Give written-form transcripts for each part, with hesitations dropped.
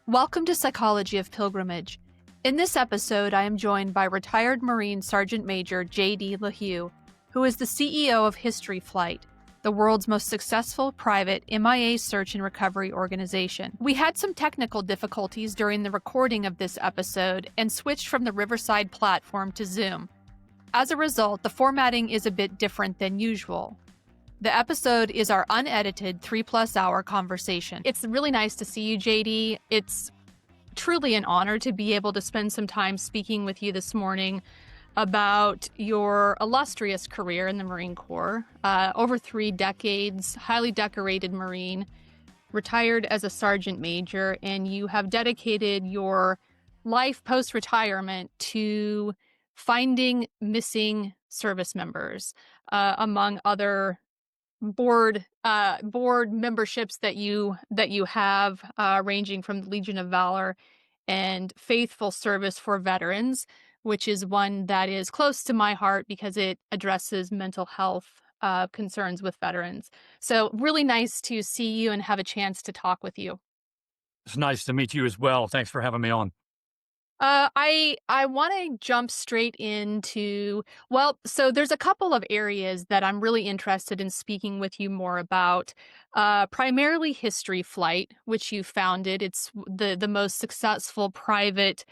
Welcome to Psychology of Pilgrimage. In this episode, I am joined by retired Marine SgtMaj JD LeHew, who is the CEO of History Flight, the world's most successful private MIA search and recovery organization. We had some technical difficulties during the recording of this episode and switched from the Riverside platform to Zoom. As a result, the formatting is a bit different than usual. The episode is our unedited 3+ hour conversation. It's really nice to see you, JD. It's truly an honor to be able to spend some time speaking with you this morning about your illustrious career in the Marine Corps. Over 3 decades, highly decorated Marine, retired as a sergeant major, and you have dedicated your life post-retirement to finding missing service members, among other board memberships that you have, ranging from the Legion of Valor and Faithful Service for Veterans, which is one that is close to my heart because it addresses mental health concerns with veterans. So really nice to see you and have a chance to talk with you. It's nice to meet you as well. Thanks for having me on. I want to jump straight into, so there's a couple of areas that I'm really interested in speaking with you more about. Primarily History Flight, which you founded. It's the most successful private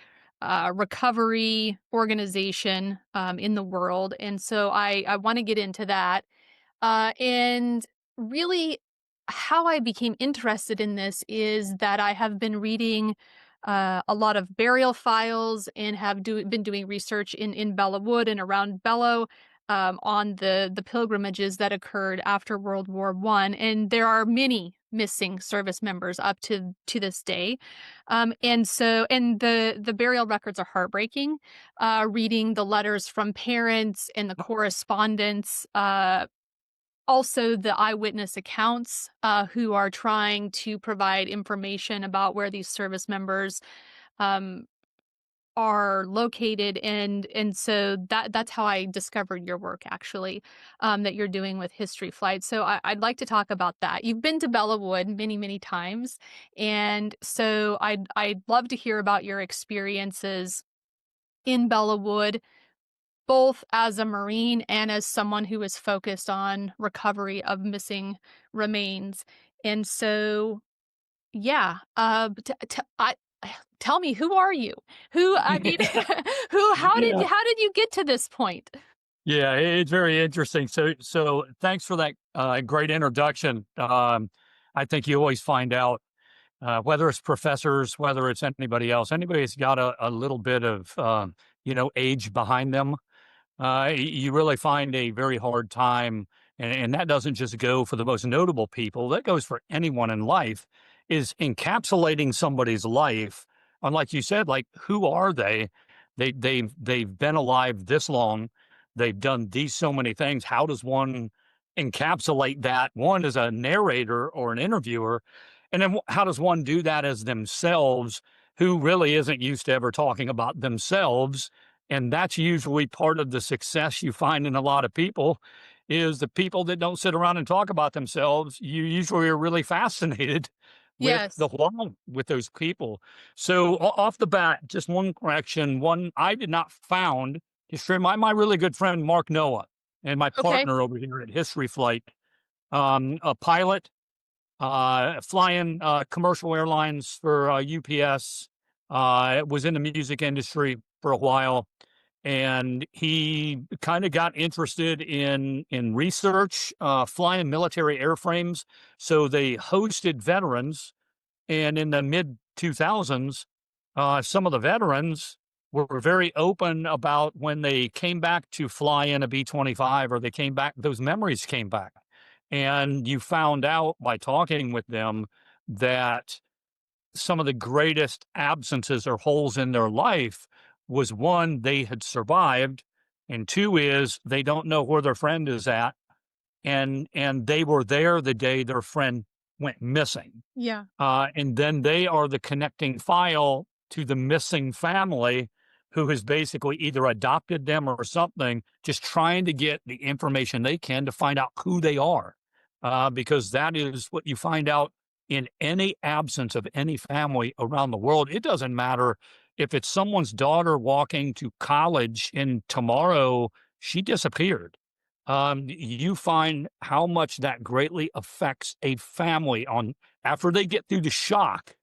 recovery organization in the world. And so I want to get into that. And really how I became interested in this is that I have been reading a lot of burial files and have been doing research in Belleau and around Belleau on the pilgrimages that occurred after World War I. And there are many missing service members up to this day. And the burial records are heartbreaking. Reading the letters from parents and the correspondence, also the eyewitness accounts who are trying to provide information about where these service members are located. And so that's how I discovered your work, actually, that you're doing with History Flight. So I'd like to talk about that. You've been to Belleau many, many times. And so I'd love to hear about your experiences in Belleau, both as a Marine and as someone who is focused on recovery of missing remains. And so, yeah, tell me, who are you? How did you get to this point? Yeah, it's very interesting. So thanks for that great introduction. I think you always find out, whether it's professors, whether it's anybody else, anybody that's got a little bit of, age behind them, you really find a very hard time, and that doesn't just go for the most notable people, that goes for anyone in life, is encapsulating somebody's life. And like you said, like, who are they? They've been alive this long. They've done these so many things. How does one encapsulate that? One as a narrator or an interviewer, and then how does one do that as themselves, who really isn't used to ever talking about themselves? And that's usually part of the success you find in a lot of people, is the people that don't sit around and talk about themselves. You usually are really fascinated Yes. with those people. So off the bat, just one correction. One, I did not found History. My really good friend, Mark Noah, and my partner over here at History Flight, a pilot, flying commercial airlines for UPS, was in the music industry for a while, and he kind of got interested in research, flying military airframes. So they hosted veterans, and in the mid 2000s, some of the veterans were very open about when they came back to fly in a B-25, or they came back, those memories came back. And you found out by talking with them that some of the greatest absences or holes in their life was, one, they had survived, and two is they don't know where their friend is at, and they were there the day their friend went missing. Yeah. And then they are the connecting file to the missing family, who has basically either adopted them or something, just trying to get the information they can to find out who they are, because that is what you find out in any absence of any family around the world. It doesn't matter if it's someone's daughter walking to college and tomorrow she disappeared. You find how much that greatly affects a family on after they get through the shock.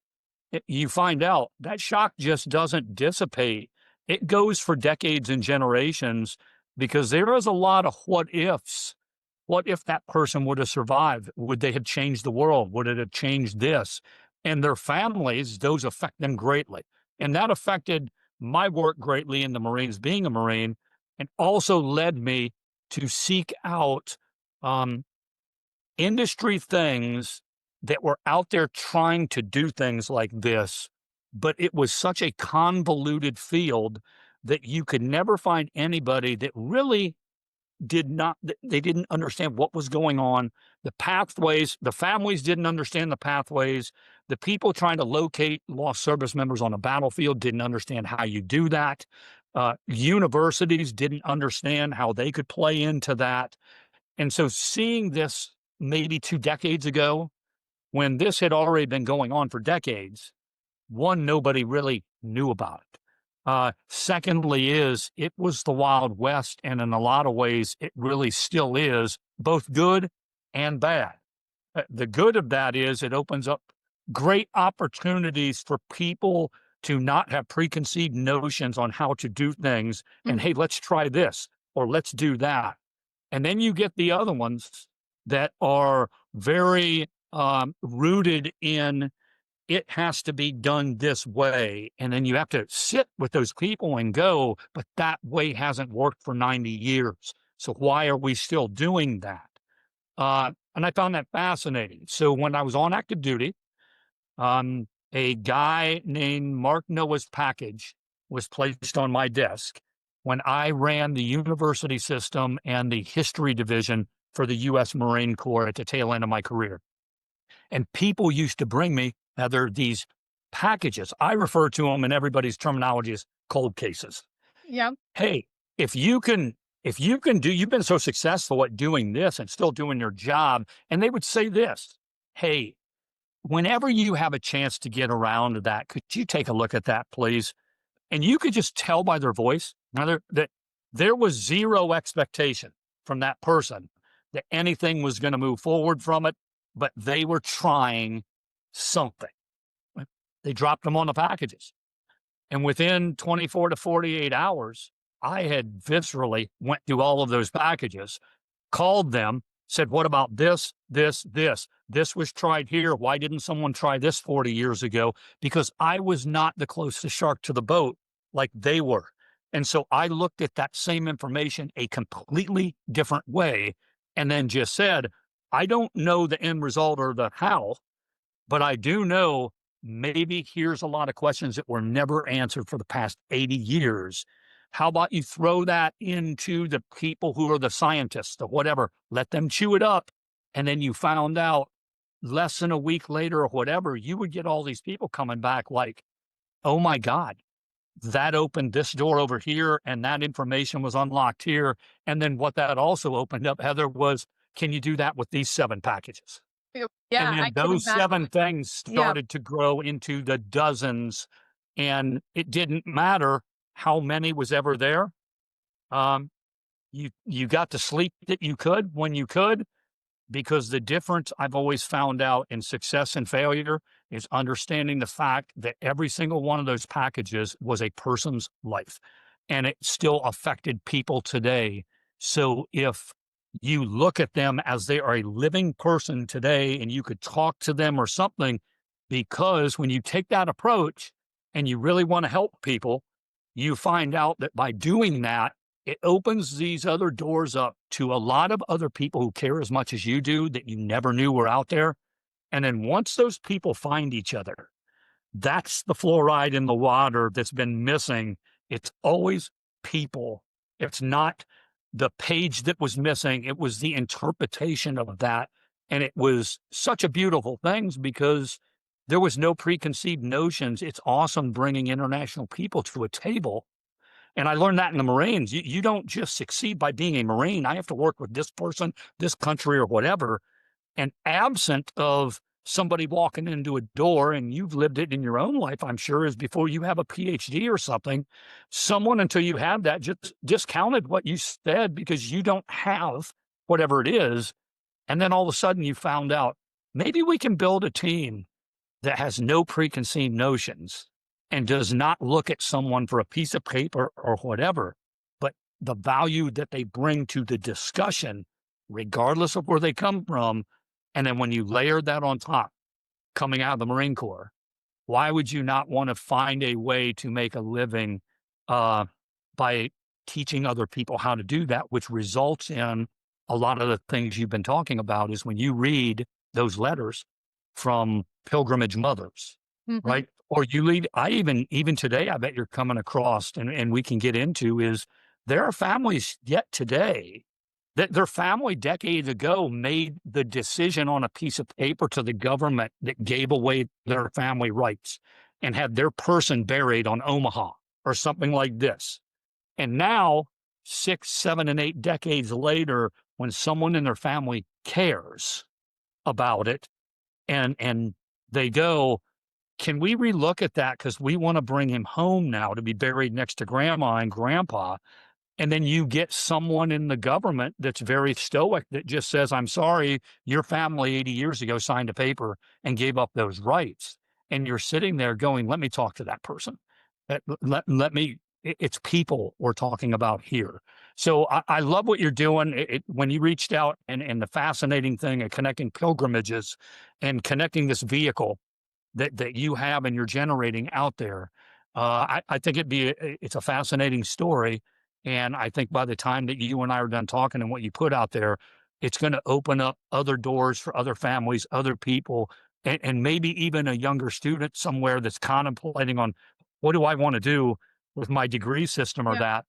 You find out that shock just doesn't dissipate. It goes for decades and generations because there is a lot of what ifs. What if that person would have survived? Would they have changed the world? Would it have changed this? And their families, those affect them greatly. And that affected my work greatly in the Marines, being a Marine, and also led me to seek out industry things that were out there trying to do things like this, but it was such a convoluted field that you could never find anybody that really they didn't understand what was going on. The pathways, the families didn't understand the pathways. The people trying to locate lost service members on a battlefield didn't understand how you do that. Universities didn't understand how they could play into that. And so seeing this maybe 2 decades ago, when this had already been going on for decades, one, nobody really knew about it. Secondly it was the Wild West, and in a lot of ways, it really still is, both good and bad. The good of that is it opens up great opportunities for people to not have preconceived notions on how to do things, and hey, let's try this, or let's do that. And then you get the other ones that are very rooted in it has to be done this way. And then you have to sit with those people and go, but that way hasn't worked for 90 years. So why are we still doing that? And I found that fascinating. So when I was on active duty, a guy named Mark Noah's package was placed on my desk when I ran the university system and the history division for the U.S. Marine Corps at the tail end of my career. And people used to bring me these packages. I refer to them in everybody's terminology as cold cases. Yeah. Hey, if you can do, you've been so successful at doing this and still doing your job. And they would say this, hey, whenever you have a chance to get around to that, could you take a look at that, please? And you could just tell by their voice that there was zero expectation from that person that anything was going to move forward from it, but they were trying something. They dropped them on the packages. And within 24 to 48 hours, I had viscerally went through all of those packages, called them, said, what about this, this, this? This was tried here. Why didn't someone try this 40 years ago? Because I was not the closest shark to the boat like they were. And so I looked at that same information a completely different way and then just said, I don't know the end result or the how, but I do know maybe here's a lot of questions that were never answered for the past 80 years. How about you throw that into the people who are the scientists or whatever, let them chew it up. And then you found out less than a week later or whatever, you would get all these people coming back like, oh my God, that opened this door over here and that information was unlocked here. And then what that also opened up, Heather, was, can you do that with these 7 packages? Yeah, and then those 7 things started to grow into the dozens, and it didn't matter how many was ever there. You got to sleep that you could when you could, because the difference I've always found out in success and failure is understanding the fact that every single one of those packages was a person's life, and it still affected people today. So if you look at them as they are a living person today and you could talk to them or something, because when you take that approach and you really want to help people, you find out that by doing that, it opens these other doors up to a lot of other people who care as much as you do that you never knew were out there. And then once those people find each other, that's the fluoride in the water that's been missing. It's always people. It's not the page that was missing. It was the interpretation of that. And it was such a beautiful thing because there was no preconceived notions. It's awesome bringing international people to a table. And I learned that in the Marines. You don't just succeed by being a Marine. I have to work with this person, this country, or whatever. And absent of somebody walking into a door, and you've lived it in your own life, I'm sure, is before you have a PhD or something, someone, until you have that, just discounted what you said because you don't have whatever it is. And then all of a sudden you found out maybe we can build a team that has no preconceived notions and does not look at someone for a piece of paper or whatever, but the value that they bring to the discussion, regardless of where they come from. And then when you layer that on top, coming out of the Marine Corps, why would you not want to find a way to make a living by teaching other people how to do that, which results in a lot of the things you've been talking about is when you read those letters from pilgrimage mothers, Mm-hmm. right? Or you lead, even today, I bet you're coming across, and we can get into is there are families yet today that their family decades ago made the decision on a piece of paper to the government that gave away their family rights and had their person buried on Omaha or something like this. And now, 6, 7, and 8 decades later, when someone in their family cares about it and they go, can we relook at that? Because we want to bring him home now to be buried next to grandma and grandpa. And then you get someone in the government that's very stoic that just says, I'm sorry, your family 80 years ago signed a paper and gave up those rights. And you're sitting there going, let me talk to that person. Let me, it's people we're talking about here. So I love what you're doing. When you reached out and the fascinating thing of connecting pilgrimages and connecting this vehicle that you have and you're generating out there, I think it's a fascinating story. And I think by the time that you and I are done talking and what you put out there, it's going to open up other doors for other families, other people, and maybe even a younger student somewhere that's contemplating on what do I want to do with my degree system or Yeah.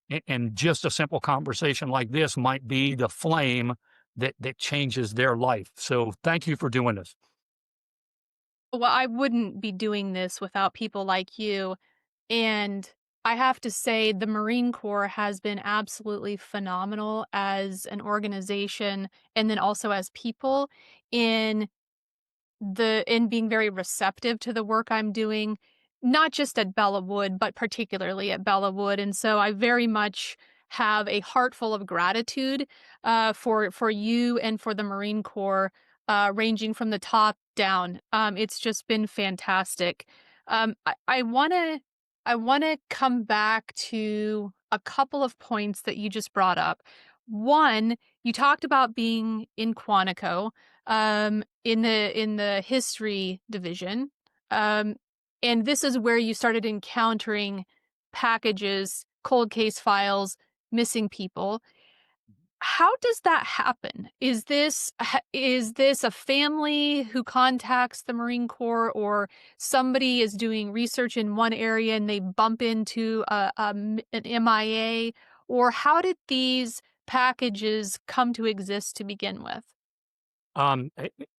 that. And just a simple conversation like this might be the flame that changes their life. So thank you for doing this. Well, I wouldn't be doing this without people like you. And I have to say, the Marine Corps has been absolutely phenomenal as an organization and then also as people in being very receptive to the work I'm doing, not just at Belleau, but particularly at Belleau. And so I very much have a heart full of gratitude for you and for the Marine Corps, ranging from the top down. It's just been fantastic. I wanna come back to a couple of points that you just brought up. One, you talked about being in Quantico, in the history division. Um, and this is where you started encountering packages, cold case files, missing people. How does that happen? Is this a family who contacts the Marine Corps, or somebody is doing research in one area and they bump into an MIA? Or how did these packages come to exist to begin with?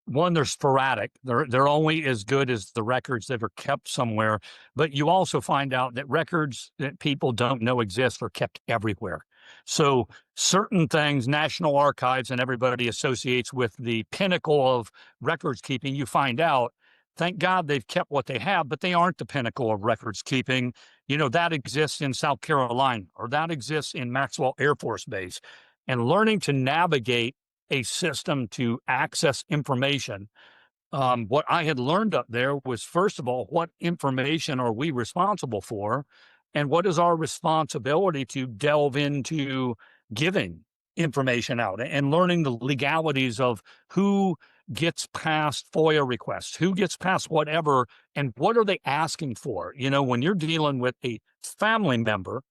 One, they're sporadic. They're only as good as the records that are kept somewhere. But you also find out that records that people don't know exist are kept everywhere. So certain things, National Archives and everybody associates with the pinnacle of records keeping. You find out, thank God they've kept what they have, but they aren't the pinnacle of records keeping. That exists in South Carolina, or that exists in Maxwell Air Force Base. And learning to navigate a system to access information. What I had learned up there was, first of all, what information are we responsible for? And what is our responsibility to delve into giving information out and learning the legalities of who gets past FOIA requests, who gets past whatever, and what are they asking for? When you're dealing with a family member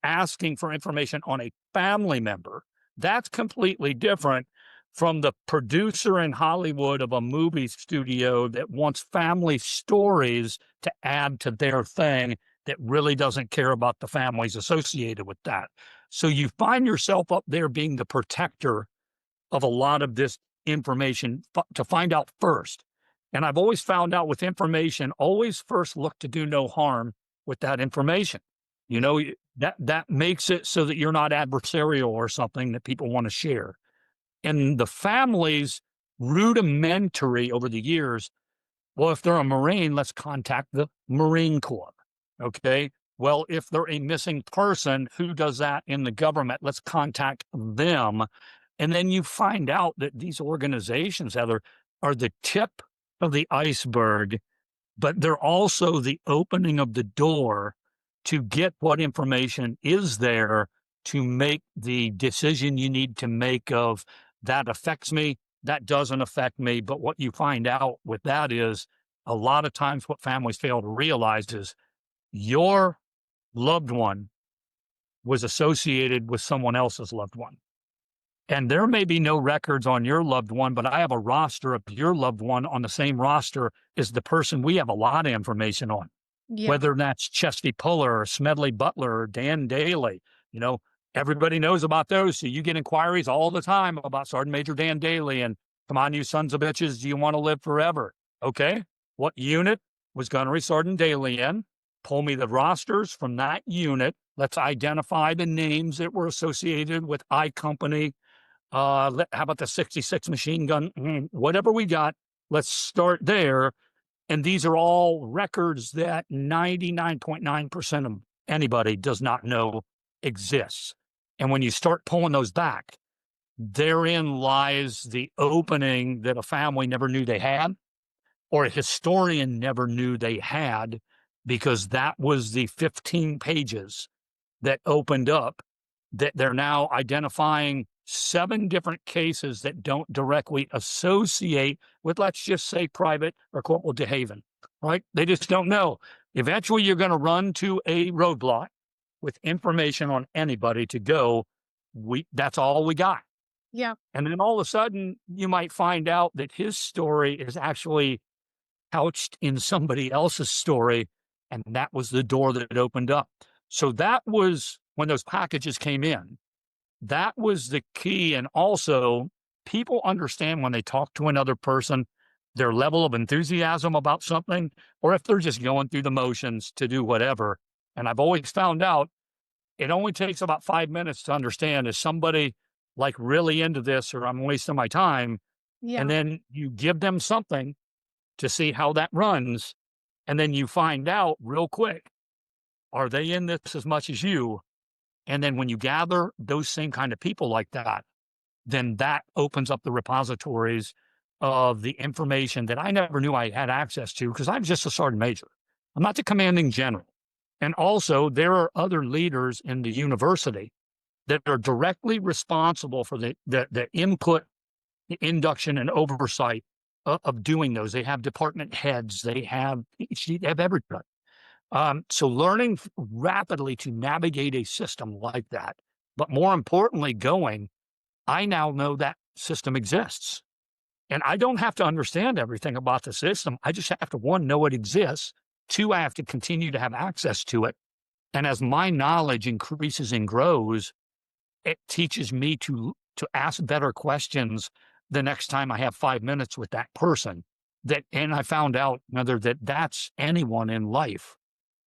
asking for information on a family member, that's completely different from the producer in Hollywood of a movie studio that wants family stories to add to their thing that really doesn't care about the families associated with that. So you find yourself up there being the protector of a lot of this information to find out first. And I've always found out with information, always first look to do no harm with that information. That makes it so that you're not adversarial or something that people want to share. And the families rudimentary over the years. Well, if they're a Marine, let's contact the Marine Corps. Okay. Well, if they're a missing person, who does that in the government? Let's contact them. And then you find out that these organizations, Heather, are the tip of the iceberg, but they're also the opening of the door to get what information is there to make the decision you need to make of that affects me, that doesn't affect me. But what you find out with that is a lot of times what families fail to realize is your loved one was associated with someone else's loved one. And there may be no records on your loved one, but I have a roster of your loved one on the same roster as the person we have a lot of information on, whether that's Chesty Puller or Smedley Butler or Dan Daly. Everybody knows about those. So you get inquiries all the time about Sergeant Major Dan Daly and come on, you sons of bitches, do you want to live forever? Okay. What unit was Gunnery Sergeant Daly in? Pull me the rosters from that unit. Let's identify the names that were associated with I Company. How about the 66 machine gun? Whatever we got, let's start there. And these are all records that 99.9% of anybody does not know exists. And when you start pulling those back, therein lies the opening that a family never knew they had, or a historian never knew they had, because that was the 15 pages that opened up, that they're now identifying 7 different cases that don't directly associate with, let's just say, Private or Corporal DeHaven, right? They just don't know. Eventually, you're going to run to a roadblock with information on anybody to go, that's all we got. Yeah. And then all of a sudden, you might find out that his story is actually couched in somebody else's story, and that was the door that it opened up. So that was when those packages came in. That was the key. And also, people understand when they talk to another person, their level of enthusiasm about something, or if they're just going through the motions to do whatever. And I've always found out it only takes about 5 minutes to understand, is somebody like really into this, or I'm wasting my time? Yeah. And then you give them something to see how that runs. And then you find out real quick, are they in this as much as you? And then when you gather those same kind of people like that, then that opens up the repositories of the information that I never knew I had access to, because I'm just a sergeant major. I'm not the commanding general. And also, there are other leaders in the university that are directly responsible for the input, the induction, and oversight of doing those. They have department heads. They have everything. So learning rapidly to navigate a system like that, but more importantly, I now know that system exists. And I don't have to understand everything about the system. I just have to, 1, know it exists. 2, I have to continue to have access to it. And as my knowledge increases and grows, it teaches me to ask better questions the next time I have 5 minutes with that person. And I found out that's anyone in life.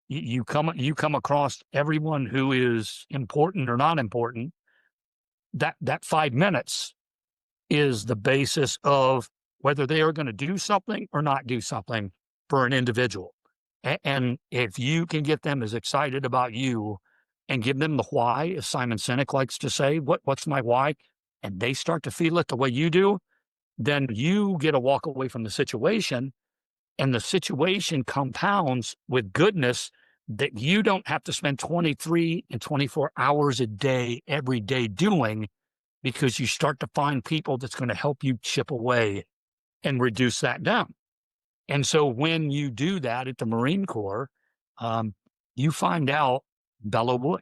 You come across everyone who is important or not important. That 5 minutes is the basis of whether they are going to do something or not do something for an individual. And if you can get them as excited about you and give them the why, as Simon Sinek likes to say, what's my why? And they start to feel it the way you do, then you get to walk away from the situation, and the situation compounds with goodness that you don't have to spend 23 and 24 hours a day, every day doing, because you start to find people that's going to help you chip away and reduce that down. And so when you do that at the Marine Corps, you find out Belleau Wood,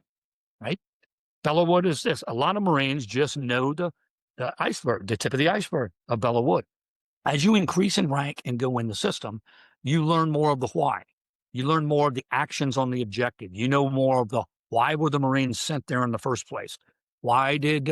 right? Belleau Wood is this. A lot of Marines just know the iceberg, the tip of the iceberg of Belleau Wood. As you increase in rank and go in the system, you learn more of the why. You learn more of the actions on the objective. You know more of the why were the Marines sent there in the first place? Why did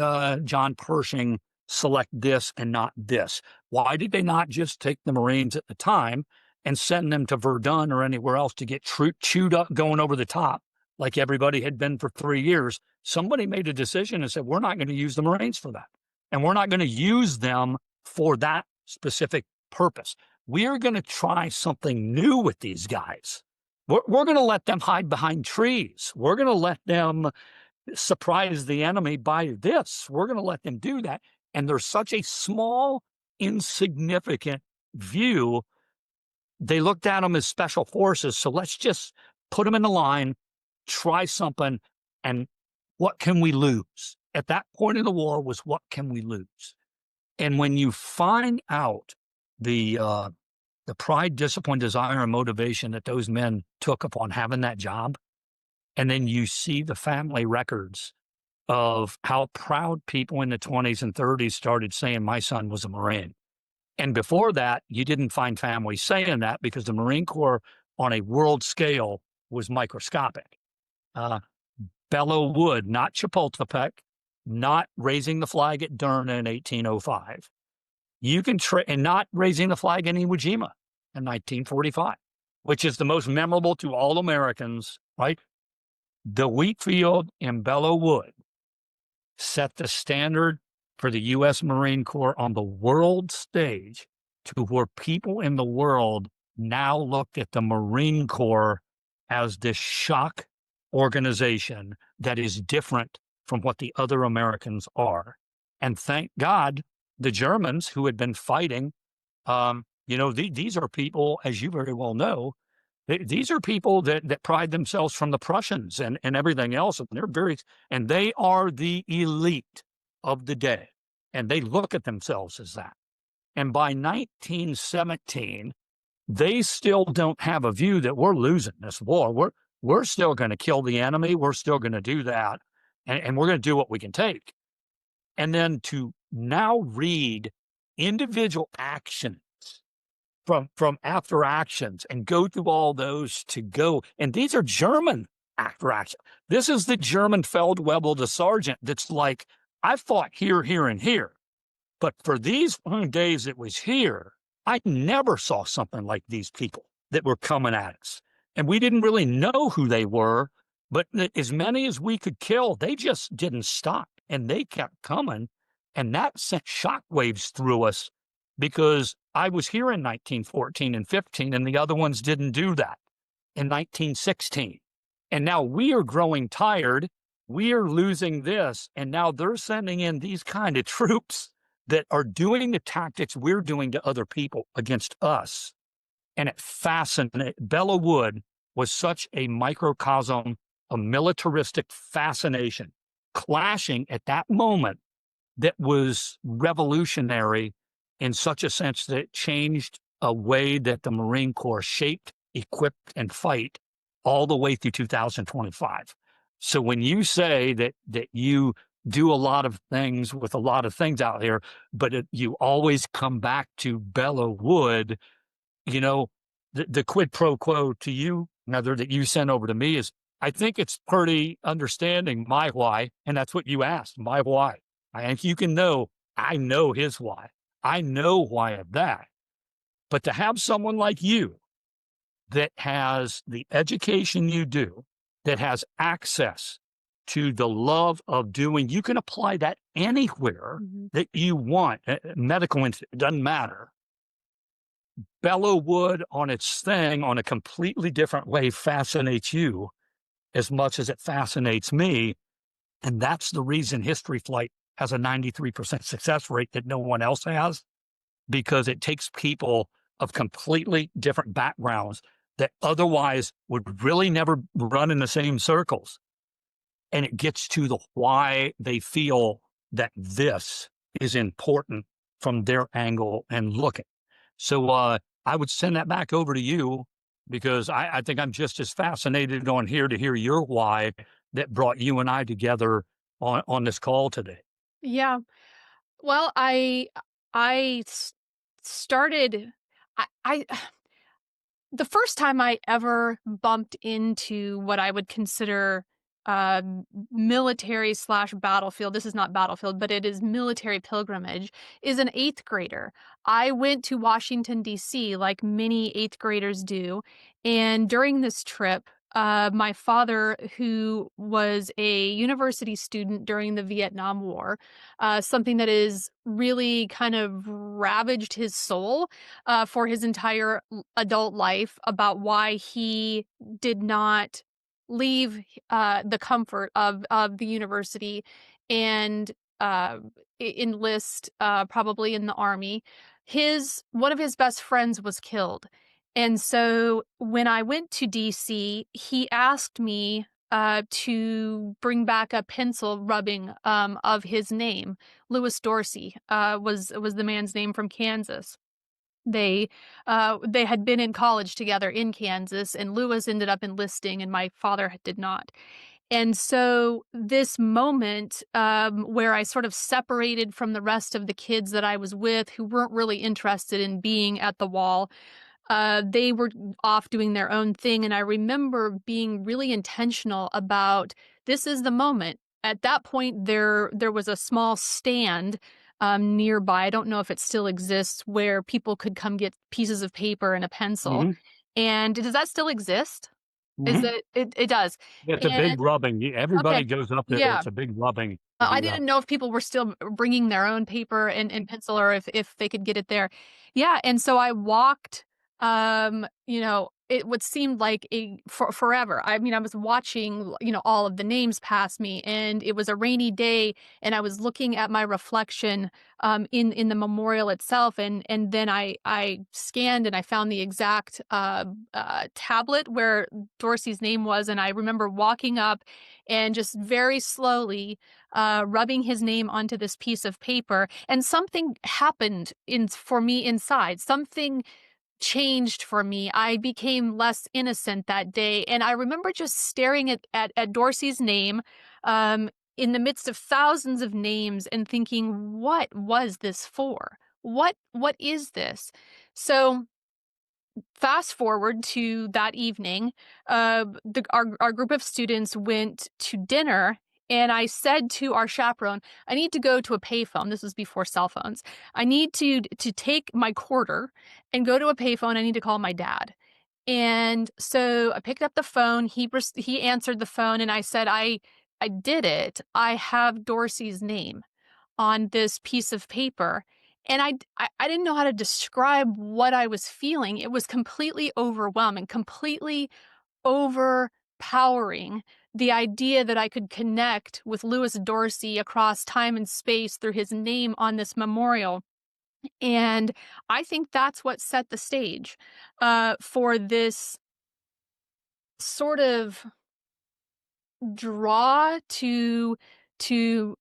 John Pershing select this and not this? Why did they not just take the Marines at the time and send them to Verdun or anywhere else to get chewed up going over the top like everybody had been for 3 years? Somebody made a decision and said, we're not going to use the Marines for that. And we're not going to use them for that specific purpose. We are going to try something new with these guys. We're going to let them hide behind trees. We're going to let them surprise the enemy by this. We're going to let them do that. And there's such a small, insignificant view. They looked at them as special forces. So let's just put them in the line, try something, and what can we lose? At that point in the war was, what can we lose? And when you find out the pride, discipline, desire, and motivation that those men took upon having that job, and then you see the family records of how proud people in the 20s and 30s started saying, my son was a Marine. And before that, you didn't find families saying that because the Marine Corps on a world scale was microscopic. Belleau Wood, not Chapultepec, not raising the flag at Derna in 1805. You can and not raising the flag in Iwo Jima in 1945, which is the most memorable to all Americans, right? The wheat field in Belleau Wood set the standard for the U.S. Marine Corps on the world stage to where people in the world now looked at the Marine Corps as this shock organization that is different from what the other Americans are. And thank God, the Germans who had been fighting, these are people, as you very well know, these are people that pride themselves from the Prussians and everything else. And they are the elite of the day. And they look at themselves as that. And by 1917, they still don't have a view that we're losing this war. We're still going to kill the enemy. We're still going to do that. And we're going to do what we can take. And then to now read individual actions from after actions and go through all those to go. And these are German after action. This is the German Feldwebel, the sergeant, that's like, I fought here, here, and here. But for these days it was here, I never saw something like these people that were coming at us. And we didn't really know who they were, but as many as we could kill, they just didn't stop. And they kept coming. And that sent shockwaves through us because I was here in 1914 and 15, and the other ones didn't do that in 1916. And now we are growing tired. We are losing this. And now they're sending in these kind of troops that are doing the tactics we're doing to other people against us. And it fascinated. Belleau Wood was such a microcosm of militaristic fascination, clashing at that moment that was revolutionary in such a sense that it changed a way that the Marine Corps shaped, equipped, and fight all the way through 2025. So when you say that you do a lot of things with a lot of things out here, but you always come back to Belleau Wood, the quid pro quo to you, another that you sent over to me is, I think it's pretty understanding my why, and that's what you asked, my why. I think you can know, I know his why. I know why of that. But to have someone like you that has the education you do, that has access to the love of doing, you can apply that anywhere that you want. Medical, it doesn't matter. Belleau Wood on its thing, on a completely different way, fascinates you as much as it fascinates me. And that's the reason History Flight has a 93% success rate that no one else has, because it takes people of completely different backgrounds that otherwise would really never run in the same circles. And it gets to the why they feel that this is important from their angle and looking. So I would send that back over to you, because I think I'm just as fascinated on here to hear your why that brought you and I together on this call today. Yeah. Well, I started, I the first time I ever bumped into what I would consider military / battlefield, this is not battlefield, but it is military pilgrimage, is an 8th grader. I went to Washington, D.C., like many 8th graders do. And during this trip, my father, who was a university student during the Vietnam War, something that is really kind of ravaged his soul for his entire adult life, about why he did not leave the comfort of the university and enlist probably in the army. His one of his best friends was killed, and so when I went to DC, he asked me to bring back a pencil rubbing of his name. Lewis Dorsey was the man's name, from Kansas. They had been in college together in Kansas, and Lewis ended up enlisting, and my father did not. And so this moment where I sort of separated from the rest of the kids that I was with, who weren't really interested in being at the wall, they were off doing their own thing. And I remember being really intentional about, this is the moment. At that point, there was a small stand nearby. I don't know if it still exists, where people could come get pieces of paper and a pencil. Hmm. And does that still exist? Is Hmm. it does. It's a And big rubbing. okay, Everybody goes up there. yeah. It's a big rubbing to I do that. didn't know if people were still bringing their own paper and pencil, or if they could get it there. Yeah, and so I walked, it would seem like forever. I mean, I was watching, all of the names pass me, and it was a rainy day, and I was looking at my reflection in the memorial itself, and then I scanned and I found the exact tablet where Dorsey's name was, and I remember walking up and just very slowly rubbing his name onto this piece of paper, and something happened for me inside. Something changed for me. I became less innocent that day, and I remember just staring at Dorsey's name, in the midst of thousands of names, and thinking, "What was this for? What is this?" So fast forward to that evening, our group of students went to dinner, and I said to our chaperone, "I need to go to a payphone." This was before cell phones. "I need to take my quarter and go to a payphone. I need to call my dad." And so I picked up the phone. He answered the phone, and I said, "I did it. I have Dorsey's name on this piece of paper." And I didn't know how to describe what I was feeling. It was completely overwhelming, completely overpowering, the idea that I could connect with Lewis Dorsey across time and space through his name on this memorial. And I think that's what set the stage for this sort of draw to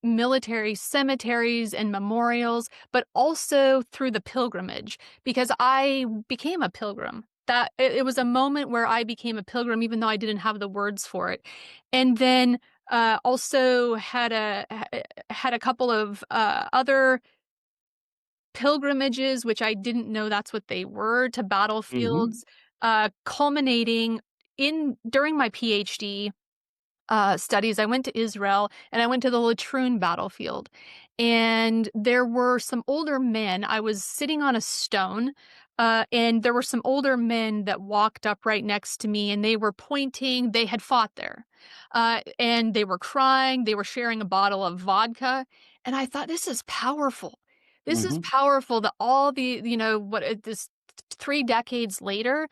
military cemeteries and memorials, but also through the pilgrimage, because I became a pilgrim. That it was a moment where I became a pilgrim, even though I didn't have the words for it. And then also had a couple of other pilgrimages, which I didn't know that's what they were, to Hmm. battlefields, culminating in during my PhD studies. I went to Israel, and I went to the latrine battlefield. And there were some older men. I was sitting on a stone, and there were some older men that walked up right next to me, and they were pointing. They had fought there, and they were crying. They were sharing a bottle of vodka, and I thought, this is powerful. This is Hmm. powerful, that all the, this 3 decades later,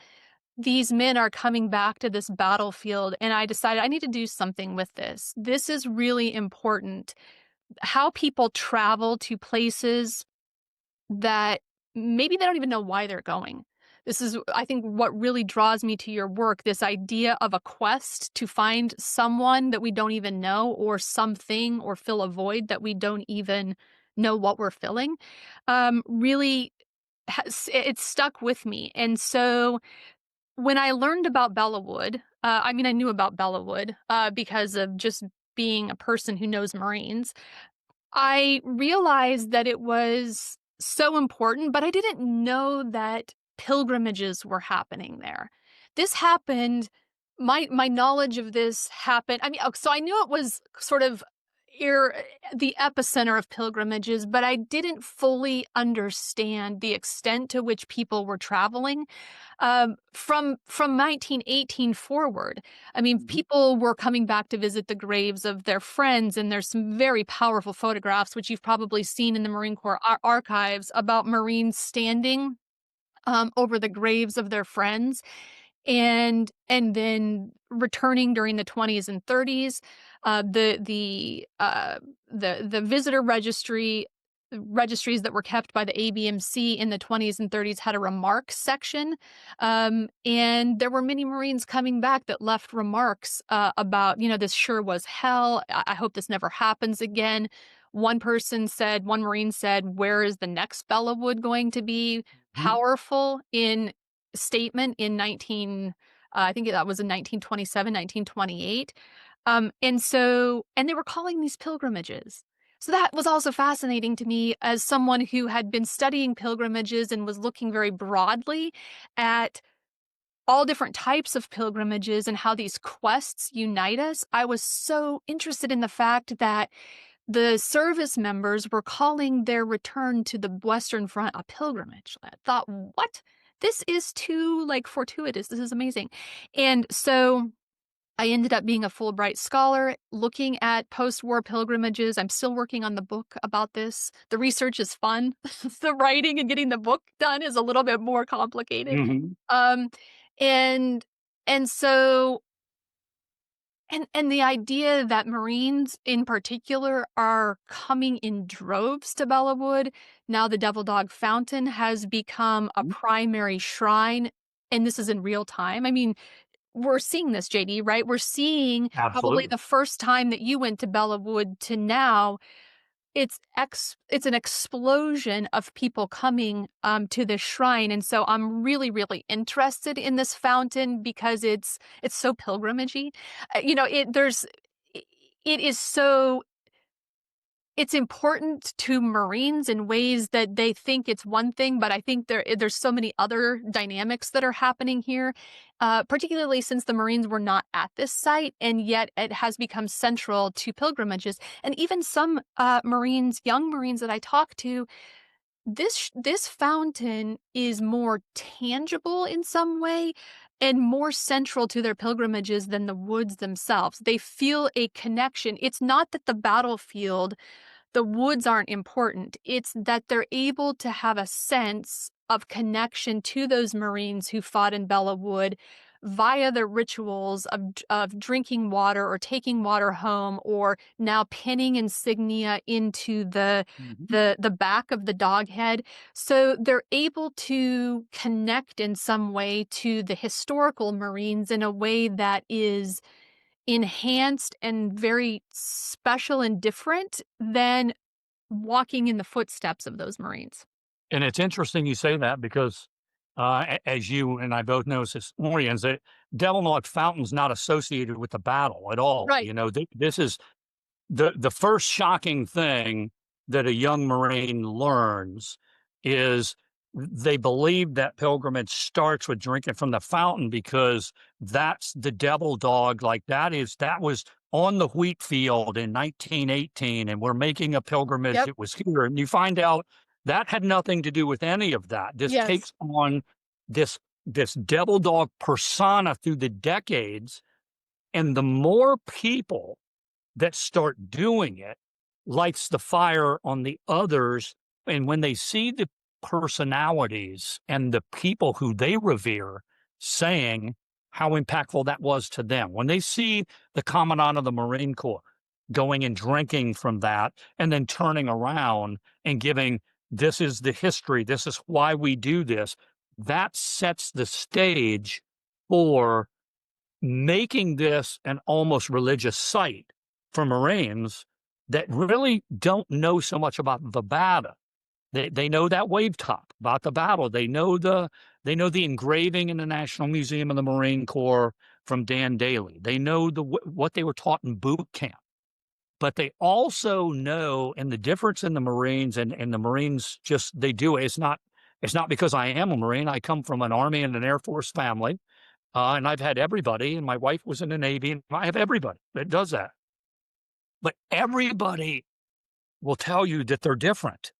these men are coming back to this battlefield, and I decided I need to do something with this. This is really important. How people travel to places that maybe they don't even know why they're going. This is, I think, what really draws me to your work, this idea of a quest to find someone that we don't even know, or something, or fill a void that we don't even know what we're filling. Really, it's stuck with me. And so when I learned about Bellawood, I mean, I knew about Bellawood because of just being a person who knows Marines. I realized that it was so important, but I didn't know that pilgrimages were happening there. This happened. My knowledge of this happened. I mean, so I knew it was sort of the epicenter of pilgrimages, but I didn't fully understand the extent to which people were traveling from 1918 forward. I mean, Mhm. people were coming back to visit the graves of their friends, and there's some very powerful photographs, which you've probably seen in the Marine Corps archives, about Marines standing over the graves of their friends and then returning during the 20s and 30s. The visitor registries that were kept by the ABMC in the 20s and 30s had a remarks section, and there were many Marines coming back that left remarks about, this sure was hell. I hope this never happens again. One Marine said, "Where is the next Belleau going to be?" Mhm. Powerful in statement in I think that was in 1927, 1928. And they were calling these pilgrimages. So that was also fascinating to me as someone who had been studying pilgrimages and was looking very broadly at all different types of pilgrimages and how these quests unite us. I was so interested in the fact that the service members were calling their return to the Western Front a pilgrimage. I thought, what? This is too fortuitous. This is amazing. And so I ended up being a Fulbright scholar looking at post-war pilgrimages. I'm still working on the book about this. The research is fun. The writing and getting the book done is a little bit more complicated. Mhm. Um, and and so and the idea that Marines in particular are coming in droves to Bellawood. Now the Devil Dog Fountain has become a Mhm. primary shrine, and this is in real time. I mean, we're seeing this, JD, right? We're seeing probably Absolutely. the first time that you went to Bellawood to now, it's an explosion of people coming, to this shrine, and so I'm really, really interested in this fountain because it's so pilgrimagey. You know, I it is so it's important to Marines in ways that they think it's one thing, but I think there's so many other dynamics that are happening here, particularly since the Marines were not at this site, and yet it has become central to pilgrimages. And even some Marines, young Marines that I talk to, this fountain is more tangible in some way and more central to their pilgrimages than the woods themselves. They feel a connection. It's not that the woods aren't important. It's that they're able to have a sense of connection to those Marines who fought in Belleau Wood via the rituals of drinking water or taking water home, or now pinning insignia into Mhm. the back of the dog head. So they're able to connect in some way to the historical Marines in a way that is enhanced and very special and different than walking in the footsteps of those Marines. And it's interesting you say that because, as you and I both know as historians, that Devil Dog Fountain's not associated with the battle at all. Right. You know, this is the first shocking thing that a young Marine learns is they believe that pilgrimage starts with drinking from the fountain because that's the devil dog. Like that was on the wheat field in 1918, and we're making a pilgrimage. Yep. It was here, and you find out that had nothing to do with any of that. This Yes. takes on this this devil dog persona through the decades, and the more people that start doing it lights the fire on the others. And when they see the personalities and the people who they revere saying how impactful that was to them, when they see the Commandant of the Marine Corps going and drinking from that and then turning around and giving, this is the history, this is why we do this, that sets the stage for making this an almost religious site for Marines that really don't know so much about the battle. They know that wave top about the battle. They know the engraving in the National Museum of the Marine Corps from Dan Daly. They know what they were taught in boot camp. But they also know, and the difference in the Marines and the Marines just they do it. It's not because I am a Marine. I come from an Army and an Air Force family. And I've had everybody, and my wife was in the Navy, and I have everybody that does that. but everybody will tell you that they're different.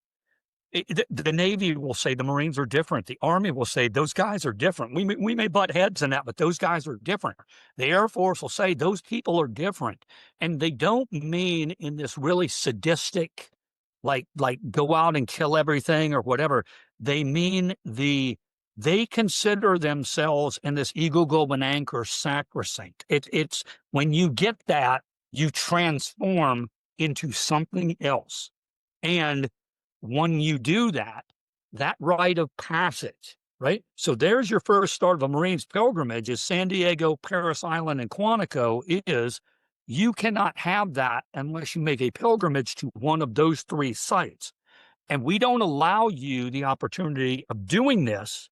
The Navy will say the Marines are different. The Army will say those guys are different. We may butt heads in that, but those guys are different. The Air Force will say those people are different. And they don't mean in this really sadistic, like go out and kill everything or whatever. They mean they consider themselves in this ego golden anchor sacrosanct. It's when you get that, you transform into something else. And when you do that, that rite of passage, right? So there's your first start of a Marines pilgrimage is San Diego, Paris Island, and Quantico is you cannot have that unless you make a pilgrimage to one of those three sites. And we don't allow you the opportunity of doing this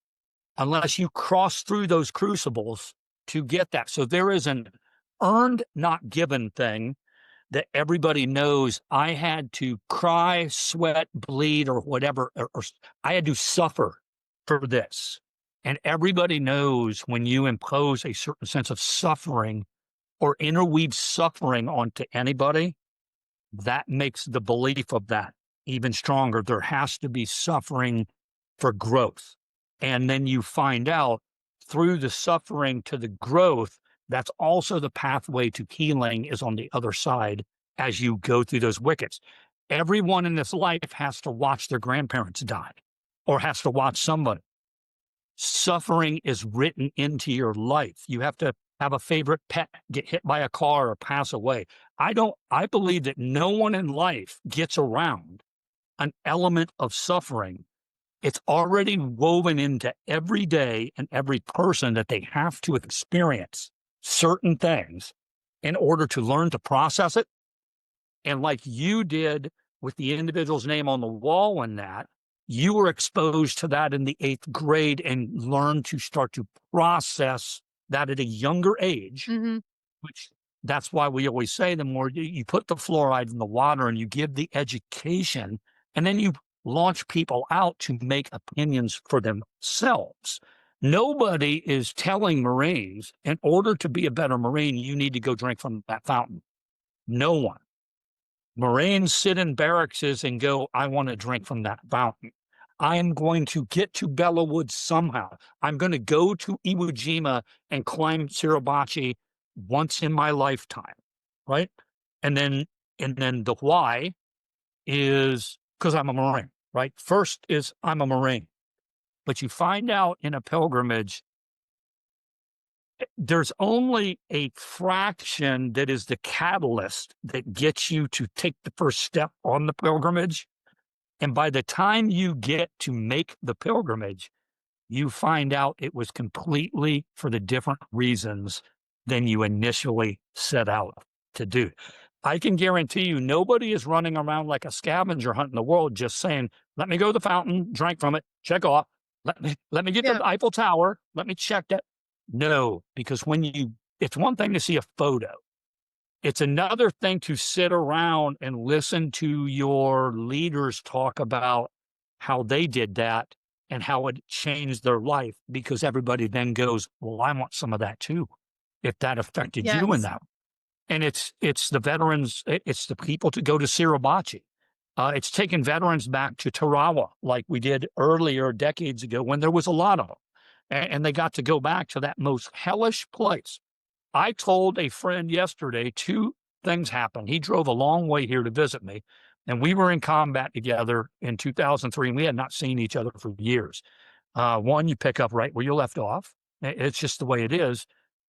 unless you cross through those crucibles to get that. So there is an earned, not given thing that everybody knows. I had to cry, sweat, bleed, or whatever, or I had to suffer for this. And everybody knows when you impose a certain sense of suffering or interweave suffering onto anybody, that makes the belief of that even stronger. There has to be suffering for growth. And then you find out through the suffering to the growth, that's also the pathway to healing is on the other side as you go through those wickets. Everyone in this life has to watch their grandparents die or has to watch somebody. Suffering is written into your life. You have to have a favorite pet get hit by a car or pass away. I believe that no one in life gets around an element of suffering. It's already woven into every day and every person that they have to experience certain things in order to learn to process it. And like you did with the individual's name on the wall and that, you were exposed to that in the 8th grade and learned to start to process that at a younger age, which that's why we always say the more you put the fluoride in the water and you give the education, and then you launch people out to make opinions for themselves. Nobody is telling Marines, in order to be a better Marine, you need to go drink from that fountain. No one. Marines sit in barracks and go, I want to drink from that fountain. I am going to get to Belleau Woods somehow. I'm going to go to Iwo Jima and climb Suribachi once in my lifetime, right? And then the why is because I'm a Marine, right? First is I'm a Marine. But you find out in a pilgrimage, there's only a fraction that is the catalyst that gets you to take the first step on the pilgrimage. And by the time you get to make the pilgrimage, you find out it was completely for the different reasons than you initially set out to do. I can guarantee you nobody is running around like a scavenger hunting the world just saying, let me go to the fountain, drink from it, check off. Let me get to the Eiffel Tower. Let me check that. No, because it's one thing to see a photo. It's another thing to sit around and listen to your leaders talk about how they did that and how it changed their life, because everybody then goes, well, I want some of that too, if that affected you in that. And it's the veterans, it's the people to go to Suribachi. It's taken veterans back to Tarawa, like we did earlier decades ago when there was a lot of them. And they got to go back to that most hellish place. I told a friend yesterday, 2 things happened. He drove a long way here to visit me, and we were in combat together in 2003, and we had not seen each other for years. One, you pick up right where you left off. It's just the way it is.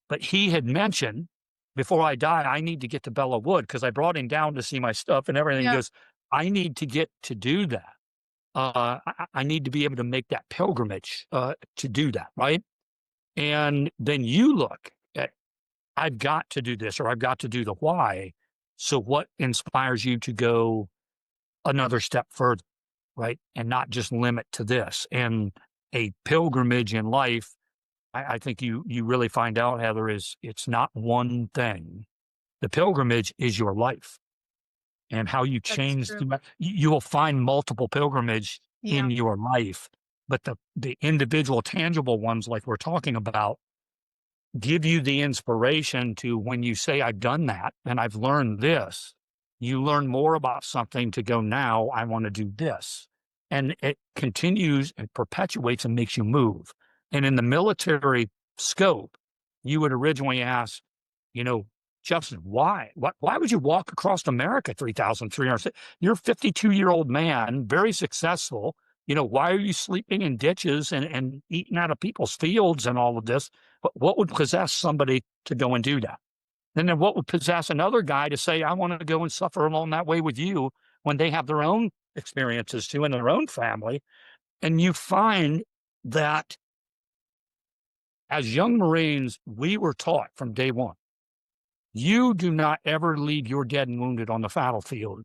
But he had mentioned, before I die, I need to get to Belleau Wood, because I brought him down to see my stuff and everything. He goes, I need to get to do that. I need to be able to make that pilgrimage to do that, right? And then you look at, I've got to do this, or I've got to do the why. So what inspires you to go another step further, right? And not just limit to this. And a pilgrimage in life, I think you really find out, Heather, it's not one thing. The pilgrimage is your life. And how you change, you will find multiple pilgrimage in your life, but the individual tangible ones, like we're talking about, give you the inspiration to, when you say, I've done that and I've learned this, you learn more about something to go, now I want to do this. And it continues and perpetuates and makes you move. And in the military scope, you would originally ask, you know, Justin, why? Why would you walk across America 3,300? You're a 52-year-old man, very successful. You know, why are you sleeping in ditches and eating out of people's fields and all of this? But what would possess somebody to go and do that? And then what would possess another guy to say, I want to go and suffer along that way with you when they have their own experiences too in their own family? And you find that as young Marines, we were taught from day one, you do not ever leave your dead and wounded on the battlefield.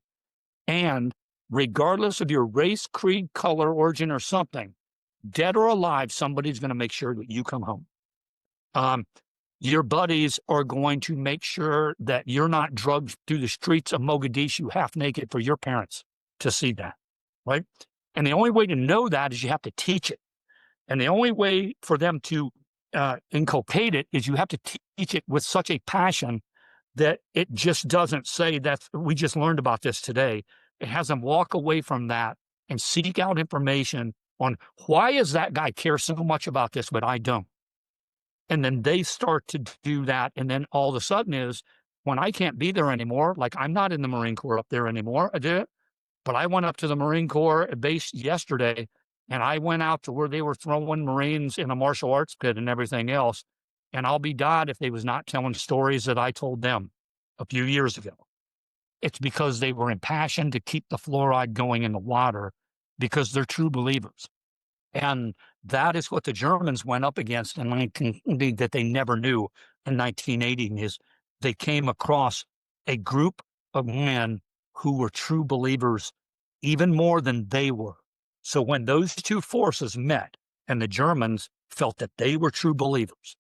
And regardless of your race, creed, color, origin, or something, dead or alive, somebody's going to make sure that you come home. Your buddies are going to make sure that you're not drugged through the streets of Mogadishu half naked for your parents to see that, right? And the only way to know that is you have to teach it. And the only way for them to inculcate it is you have to teach it with such a passion that it just doesn't say that we just learned about this today. It has them walk away from that and seek out information on why does that guy care so much about this, but I don't. And then they start to do that. And then all of a sudden is when I can't be there anymore, like I'm not in the Marine Corps up there anymore. I did, but I went up to the Marine Corps base yesterday and I went out to where they were throwing Marines in a martial arts pit and everything else. And I'll be God if they was not telling stories that I told them a few years ago. It's because they were impassioned to keep the fluoride going in the water because they're true believers. And that is what the Germans went up against in 1980 that they never knew in 1980 is they came across a group of men who were true believers even more than they were. So when those two forces met and the Germans felt that they were true believers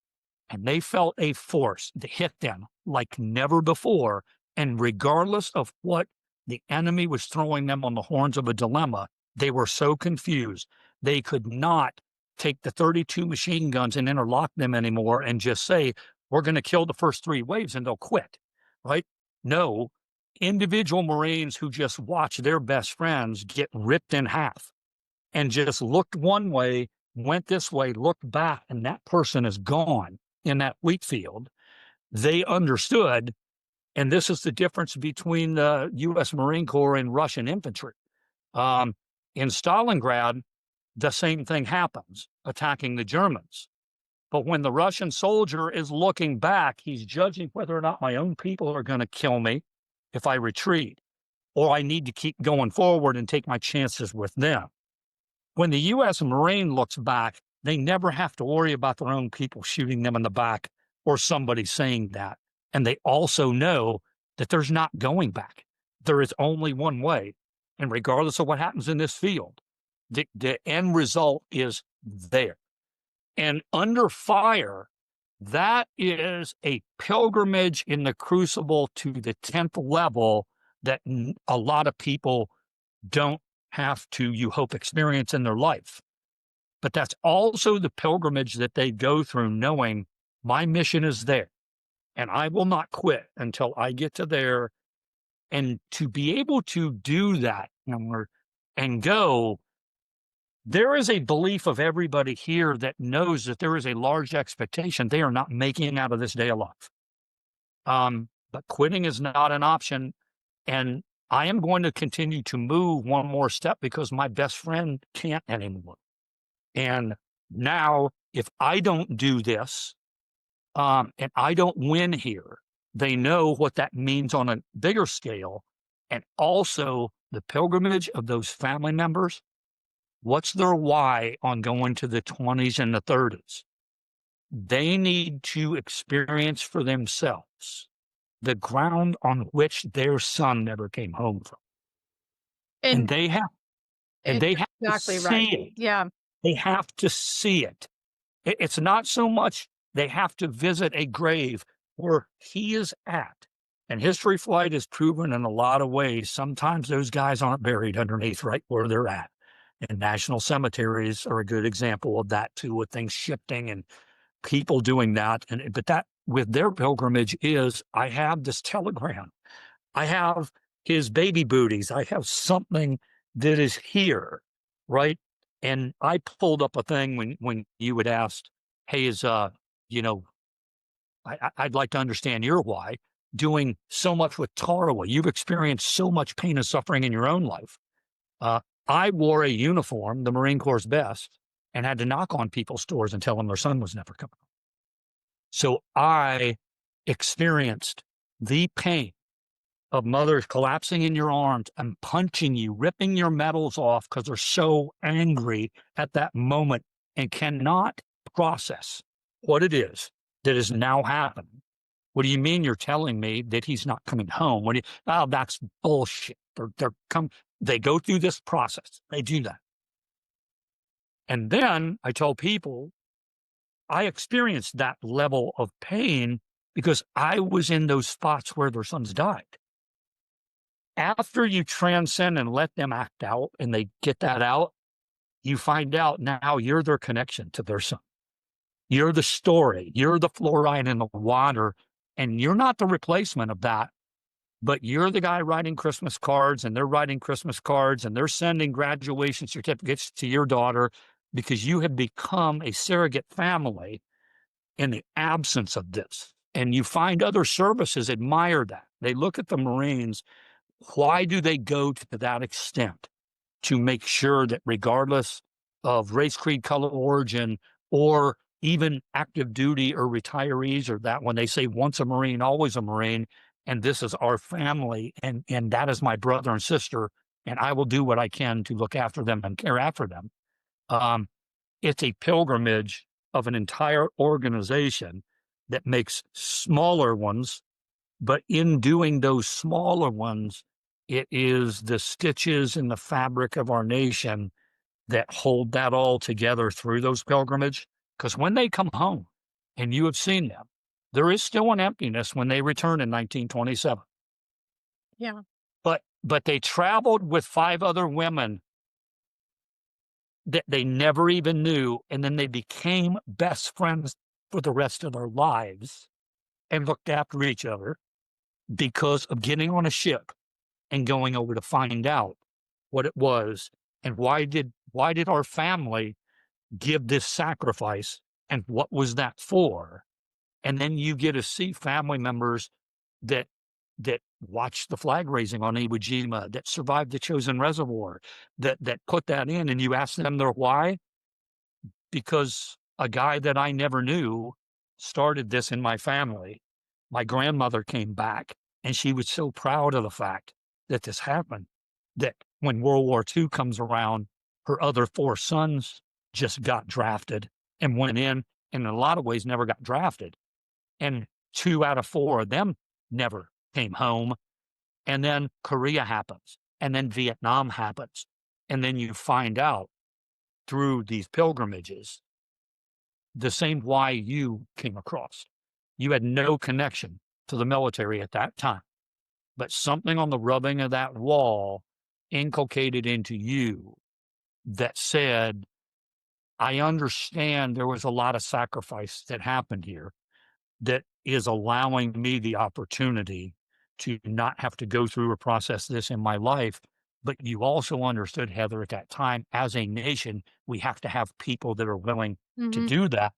and they felt a force to hit them like never before, and regardless of what the enemy was throwing them on the horns of a dilemma, they were so confused. They could not take the 32 machine guns and interlock them anymore and just say, we're going to kill the first three waves and they'll quit, right? No, individual Marines who just watched their best friends get ripped in half and just looked one way, went this way, looked back, and that person is gone in that wheat field. They understood, and this is the difference between the U.S. Marine Corps and Russian infantry. In Stalingrad, the same thing happens, attacking the Germans. But when the Russian soldier is looking back, he's judging whether or not my own people are going to kill me if I retreat, or I need to keep going forward and take my chances with them. When the U.S. Marine looks back, they never have to worry about their own people shooting them in the back or somebody saying that. And they also know that there's not going back. There is only one way. And regardless of what happens in this field, the end result is there. And under fire, that is a pilgrimage in the crucible to the 10th level that a lot of people don't have to, you hope, experience in their life. But that's also the pilgrimage that they go through knowing my mission is there and I will not quit until I get to there. And to be able to do that and go, there is a belief of everybody here that knows that there is a large expectation they are not making it out of this day alive. But quitting is not an option. And I am going to continue to move one more step because my best friend can't anymore. And now, if I don't do this, and I don't win here, they know what that means on a bigger scale. And also the pilgrimage of those family members. What's their why on going to the 20s and the 30s? They need to experience for themselves the ground on which their son never came home from. And they have to see it. Yeah. They have to see it. It's not so much they have to visit a grave where he is at. And History Flight has proven in a lot of ways, sometimes those guys aren't buried underneath right where they're at. And national cemeteries are a good example of that too, with things shifting and people doing that. But that with their pilgrimage is, I have this telegram. I have his baby booties. I have something that is here, right? And I pulled up a thing when you had asked, hey, you know, I'd like to understand your why, doing so much with Tarawa. You've experienced so much pain and suffering in your own life. Uh, I wore a uniform, the Marine Corps' best, and had to knock on people's doors and tell them their son was never coming home. So I experienced the pain of mothers collapsing in your arms and punching you, ripping your medals off because they're so angry at that moment and cannot process what it is that is now happening. What do you mean you're telling me that he's not coming home? Oh, that's bullshit. They go through this process. They do that. And then I tell people I experienced that level of pain because I was in those spots where their sons died. After you transcend and let them act out and they get that out, you find out now you're their connection to their son. You're the story. You're the fluoride in the water, and you're not the replacement of that, but you're the guy writing Christmas cards, and they're writing Christmas cards, and they're sending graduation certificates to your daughter because you have become a surrogate family in the absence of this. And you find other services admire that. They look at the Marines. Why do they go to that extent to make sure that regardless of race, creed, color, origin, or even active duty or retirees, or that when they say once a Marine, always a Marine, and this is our family, and that is my brother and sister, and I will do what I can to look after them and care after them. It's a pilgrimage of an entire organization that makes smaller ones, but in doing those smaller ones, it is the stitches in the fabric of our nation that hold that all together through those pilgrimage. Because when they come home, and you have seen them, there is still an emptiness when they return in 1927. Yeah. But they traveled with 5 other women that they never even knew, and then they became best friends for the rest of their lives and looked after each other because of getting on a ship and going over to find out what it was and why did our family give this sacrifice and what was that for. And then you get to see family members that watched the flag raising on Iwo Jima, that survived the Chosin Reservoir, that put that in, and you ask them their why. Because a guy that I never knew started this in my family. My grandmother came back, and she was so proud of the fact that this happened, that when World War II comes around, her other 4 sons just got drafted and went in a lot of ways never got drafted. And 2 out of 4 of them never came home. And then Korea happens, and then Vietnam happens. And then you find out through these pilgrimages the same why you came across. You had no connection to the military at that time, but something on the rubbing of that wall inculcated into you that said, I understand there was a lot of sacrifice that happened here that is allowing me the opportunity to not have to go through or process this in my life. But you also understood, Heather, at that time, as a nation, we have to have people that are willing to do that,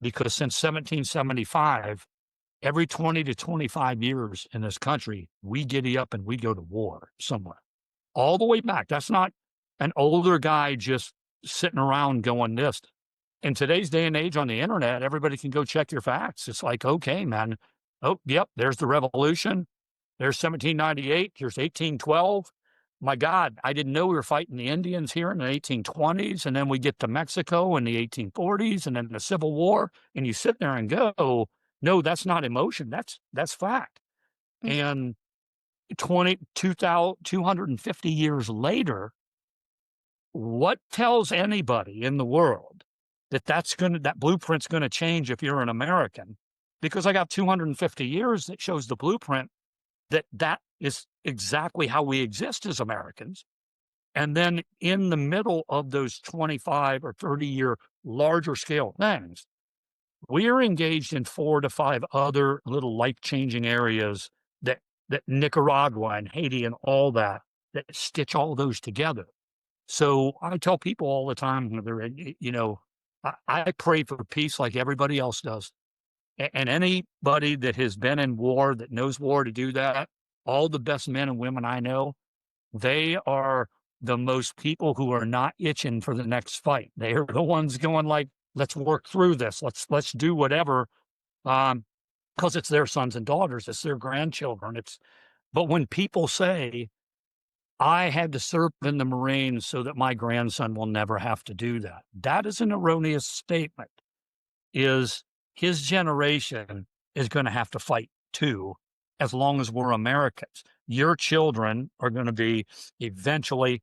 because since 1775, every 20 to 25 years in this country, we giddy up and we go to war somewhere. All the way back. That's not an older guy just sitting around going this. In today's day and age on the internet, everybody can go check your facts. It's like, okay, man. Oh, yep, there's the revolution. There's 1798. Here's 1812. My God, I didn't know we were fighting the Indians here in the 1820s. And then we get to Mexico in the 1840s and then the Civil War. And you sit there and go, no, that's not emotion. That's fact. And 250 years later, what tells anybody in the world that blueprint's going to change if you're an American? Because I got 250 years that shows the blueprint that is exactly how we exist as Americans. And then in the middle of those 25 or 30-year larger scale things, we are engaged in 4 to 5 other little life-changing areas that that Nicaragua and Haiti and all that stitch all those together. So I tell people all the time, I pray for peace like everybody else does. And anybody that has been in war, that knows war to do that, all the best men and women I know, they are the most people who are not itching for the next fight. They are the ones going like, let's work through this. Let's do whatever. Because it's their sons and daughters, it's their grandchildren. But when people say, I had to serve in the Marines so that my grandson will never have to do that, that is an erroneous statement. Is his generation is going to have to fight too, as long as we're Americans. Your children are going to be eventually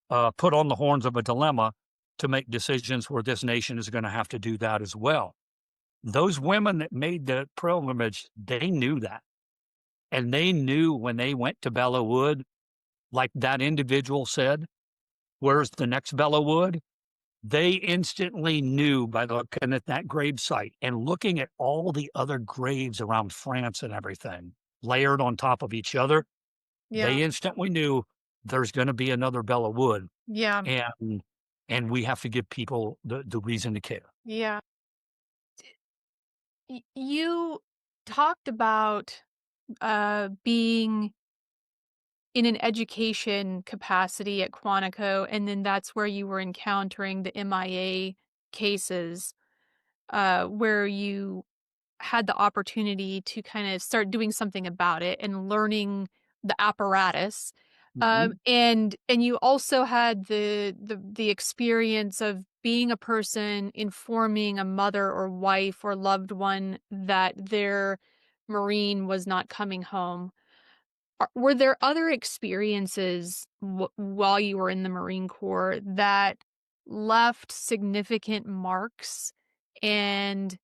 put on the horns of a dilemma to make decisions where this nation is going to have to do that as well. Those women that made the pilgrimage, they knew that. And they knew when they went to Belleau Wood, like that individual said, where's the next Belleau Wood? They instantly knew by looking at that grave site and looking at all the other graves around France and everything layered on top of each other. Yeah. They instantly knew there's going to be another Belleau Wood. Yeah. And we have to give people the reason to care. Yeah. You talked about being in an education capacity at Quantico, and then that's where you were encountering the MIA cases, where you had the opportunity to kind of start doing something about it and learning the apparatus. And you also had the experience of being a person informing a mother or wife or loved one that their Marine was not coming home. Were there other experiences while you were in the Marine Corps that left significant marks and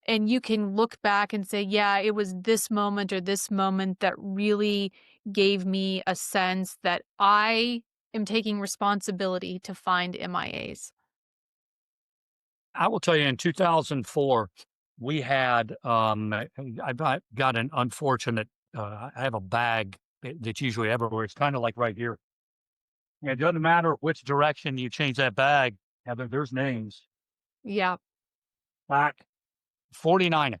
and you can look back and say, yeah, it was this moment or this moment that really gave me a sense that I am taking responsibility to find MIAs? I will tell you, in 2004, we had, I got an unfortunate, I have a bag that's usually everywhere. It's kind of like right here. It doesn't matter which direction you change that bag, there's names. Yeah. Back 49.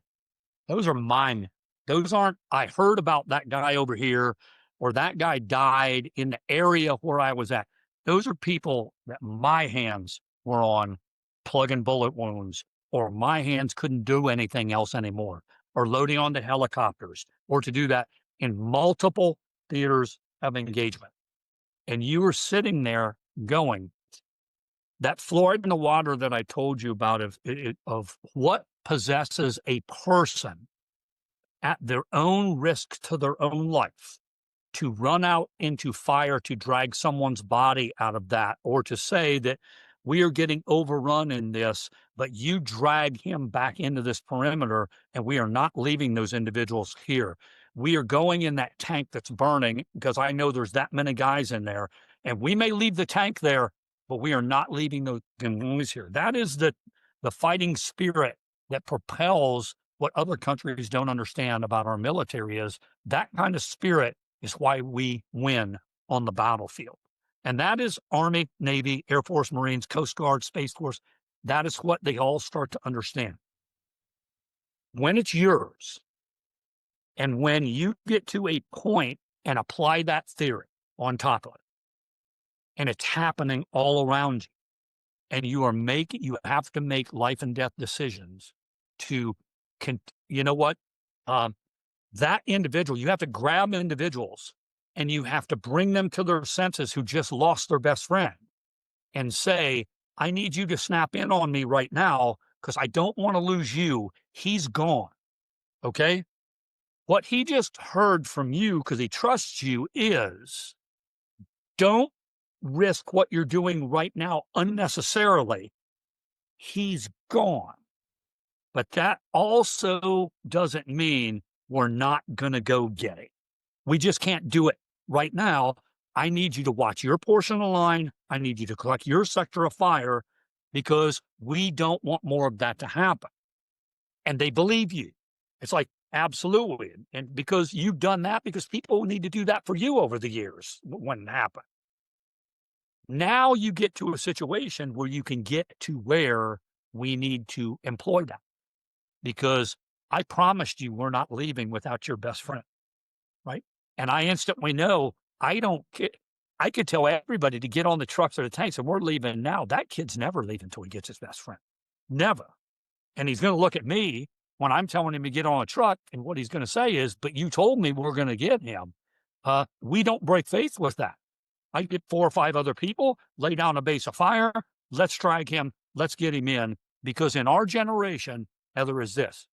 Those are mine. Those aren't, I heard about that guy over here, or that guy died in the area where I was at. Those are people that my hands were on plugging bullet wounds, or my hands couldn't do anything else anymore, or loading onto helicopters, or to do that in multiple theaters of engagement. And you were sitting there going, that fluoride in the water that I told you about of what possesses a person at their own risk to their own life to run out into fire to drag someone's body out of that, or to say that we are getting overrun in this, but you drag him back into this perimeter and we are not leaving those individuals here. We are going in that tank that's burning because I know there's that many guys in there, and we may leave the tank there, but we are not leaving those guys here. That is the fighting spirit that propels what other countries don't understand about our military. Is that kind of spirit is why we win on the battlefield. And that is Army, Navy, Air Force, Marines, Coast Guard, Space Force. That is what they all start to understand. When it's yours, and when you get to a point and apply that theory on top of it, and it's happening all around you, and you have to make life and death decisions to, you know what? That individual, you have to grab individuals and you have to bring them to their senses who just lost their best friend and say, I need you to snap in on me right now because I don't want to lose you. He's gone. Okay? What he just heard from you, because he trusts you, is don't risk what you're doing right now unnecessarily. He's gone. But that also doesn't mean we're not going to go get it. We just can't do it right now. I need you to watch your portion of the line. I need you to collect your sector of fire because we don't want more of that to happen. And they believe you. It's like, Absolutely. And because you've done that, because people need to do that for you over the years when it happened. Now you get to a situation where you can get to where we need to employ that, because I promised you we're not leaving without your best friend, right? And I instantly know I don't get, I could tell everybody to get on the trucks or the tanks and we're leaving now. That kid's never leaving until he gets his best friend. Never. And he's going to look at me when I'm telling him to get on a truck. And what he's going to say is, but you told me we're going to get him. We don't break faith with that. I get 4 or 5 other people, lay down a base of fire. Let's drag him. Let's get him in. Because in our generation, Heather, is this.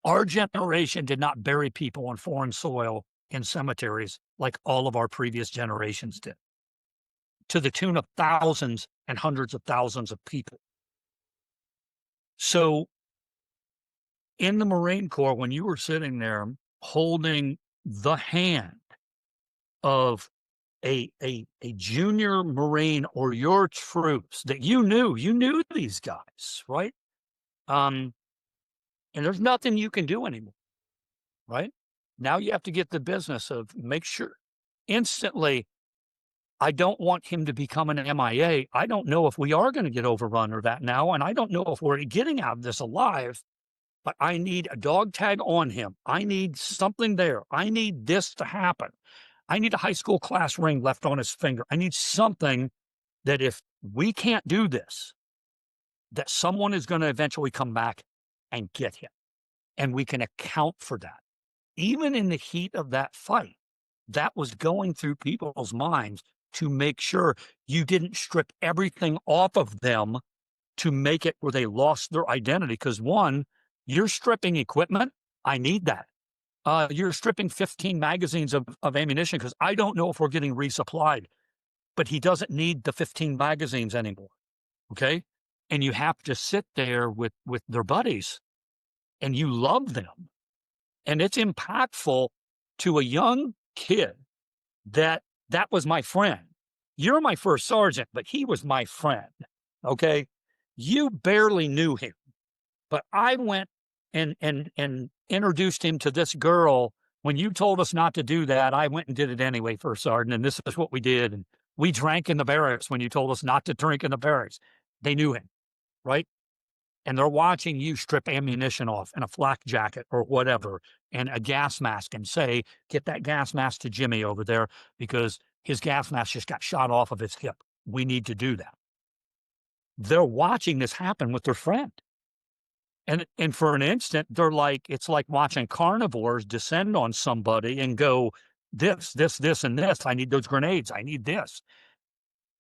Our generation did not bury people on foreign soil in cemeteries like all of our previous generations did, to the tune of thousands and hundreds of thousands of people. So in the Marine Corps, when you were sitting there holding the hand of a junior Marine or your troops that you knew these guys, right? And there's nothing you can do anymore, right? Now you have to get the business of make sure instantly. I don't want him to become an MIA. I don't know if we are going to get overrun or that now. And I don't know if we're getting out of this alive, but I need a dog tag on him. I need something there. I need this to happen. I need a high school class ring left on his finger. I need something that if we can't do this, that someone is going to eventually come back and get him. And we can account for that. Even in the heat of that fight, that was going through people's minds to make sure you didn't strip everything off of them to make it where they lost their identity. Because one, you're stripping equipment. I need that. You're stripping 15 magazines of ammunition because I don't know if we're getting resupplied, but he doesn't need the 15 magazines anymore. Okay. And you have to sit there with their buddies and you love them. And it's impactful to a young kid that was my friend. You're my first sergeant, but he was my friend. Okay. You barely knew him, but I went and introduced him to this girl. When you told us not to do that, I went and did it anyway, first sergeant. And this is what we did. And we drank in the barracks when you told us not to drink in the barracks. They knew him, right? And they're watching you strip ammunition off and a flak jacket or whatever and a gas mask and say, get that gas mask to Jimmy over there because his gas mask just got shot off of his hip. We need to do that. They're watching this happen with their friend. And for an instant, they're like, it's like watching carnivores descend on somebody and go, this, and this. I need those grenades. I need this.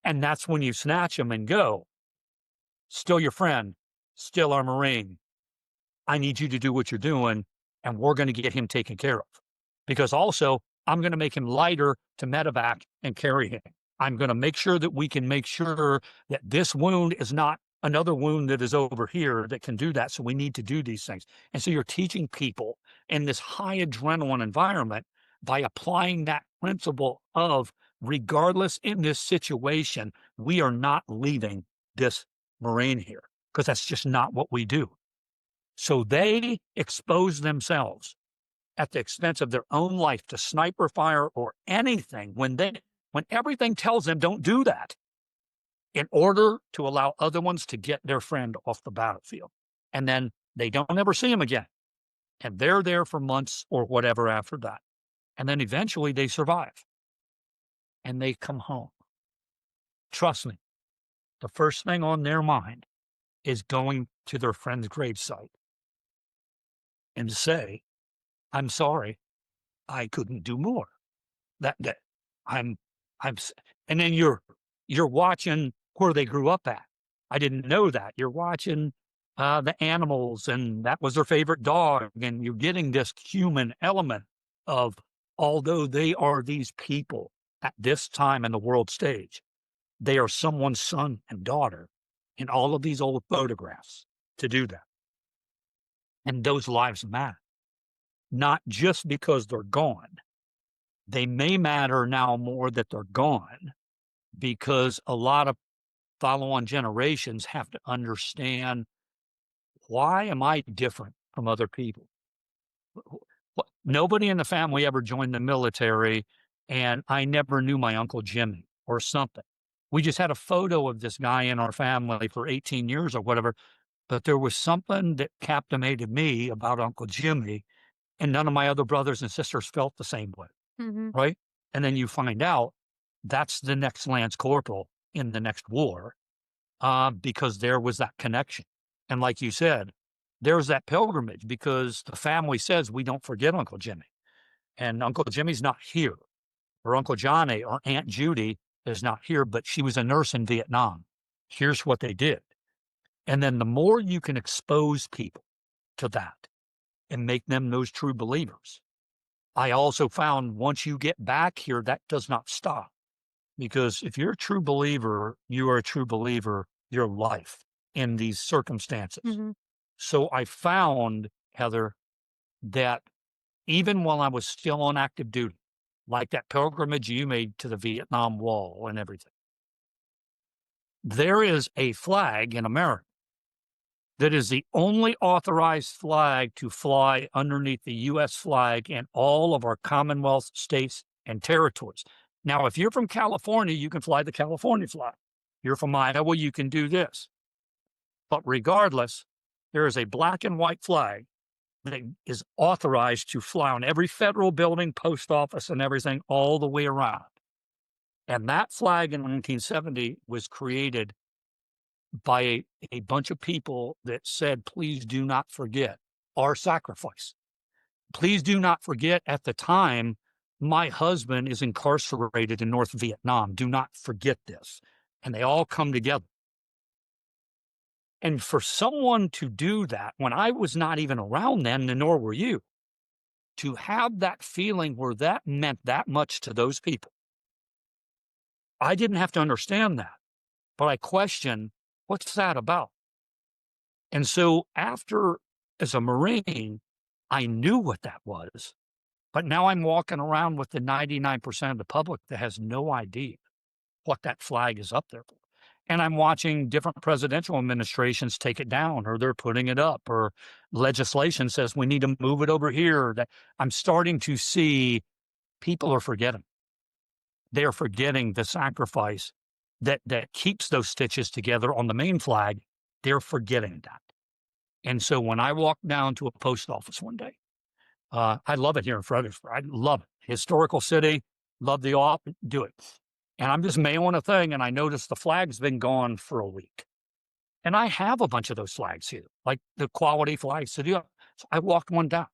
And that's when you snatch them and go, still your friend, still our Marine. I need you to do what you're doing, and we're going to get him taken care of. Because also, I'm going to make him lighter to medevac and carry him. I'm going to make sure that we can make sure that this wound is not another wound that is over here that can do that. So we need to do these things. And so you're teaching people in this high adrenaline environment by applying that principle of regardless in this situation, we are not leaving this Marine here because that's just not what we do. So they expose themselves at the expense of their own life to sniper fire or anything when everything tells them don't do that in order to allow other ones to get their friend off the battlefield. And then they don't ever see him again. And they're there for months or whatever after that. And then eventually they survive and they come home. Trust me, the first thing on their mind is going to their friend's gravesite and say, I'm sorry, I couldn't do more. That I'm, and then you're watching where they grew up at. I didn't know that. You're watching the animals, and that was their favorite dog, and you're getting this human element of, although they are these people at this time in the world stage, they are someone's son and daughter in all of these old photographs to do that. And those lives matter, not just because they're gone. They may matter now more that they're gone because a lot of follow-on generations have to understand, why am I different from other people? Nobody in the family ever joined the military, and I never knew my Uncle Jimmy or something. We just had a photo of this guy in our family for 18 years or whatever, but there was something that captivated me about Uncle Jimmy, and none of my other brothers and sisters felt the same way, Mm-hmm. right? And then you find out that's the next Lance Corporal in the next war, because there was that connection. And like you said, there's that pilgrimage because the family says we don't forget Uncle Jimmy. And Uncle Jimmy's not here, or Uncle Johnny or Aunt Judy is not here, but she was a nurse in Vietnam. Here's what they did. And then the more you can expose people to that and make them those true believers, I also found once you get back here, that does not stop. Because if you're a true believer, you are a true believer your life in these circumstances. Mm-hmm. So I found, Heather, that even while I was still on active duty, like that pilgrimage you made to the Vietnam Wall and everything, there is a flag in America that is the only authorized flag to fly underneath the U.S. flag in all of our Commonwealth states and territories. Now, if you're from California, you can fly the California flag. You're from Iowa, you can do this. But regardless, there is a black and white flag that is authorized to fly on every federal building, post office, and everything all the way around. And that flag in 1970 was created by a bunch of people that said, please do not forget our sacrifice. Please do not forget at the time, my husband is incarcerated in North Vietnam. Do not forget this. And they all come together. And for someone to do that when I was not even around then, and nor were you, to have that feeling where that meant that much to those people, I didn't have to understand that, but I questioned, what's that about? And so after, as a Marine, I knew what that was, but now I'm walking around with the 99% of the public that has no idea what that flag is up there for. And I'm watching different presidential administrations take it down, or they're putting it up, or legislation says we need to move it over here. That I'm starting to see people are forgetting. They're forgetting the sacrifice that keeps those stitches together on the main flag. They're forgetting that. And so when I walked down to a post office one day, I love it here in Fredericksburg. I love it. Historical city, love the office, do it. And I'm just mailing a thing, and I noticed the flag's been gone for a week. And I have a bunch of those flags here, like the quality flags. So I walked one down,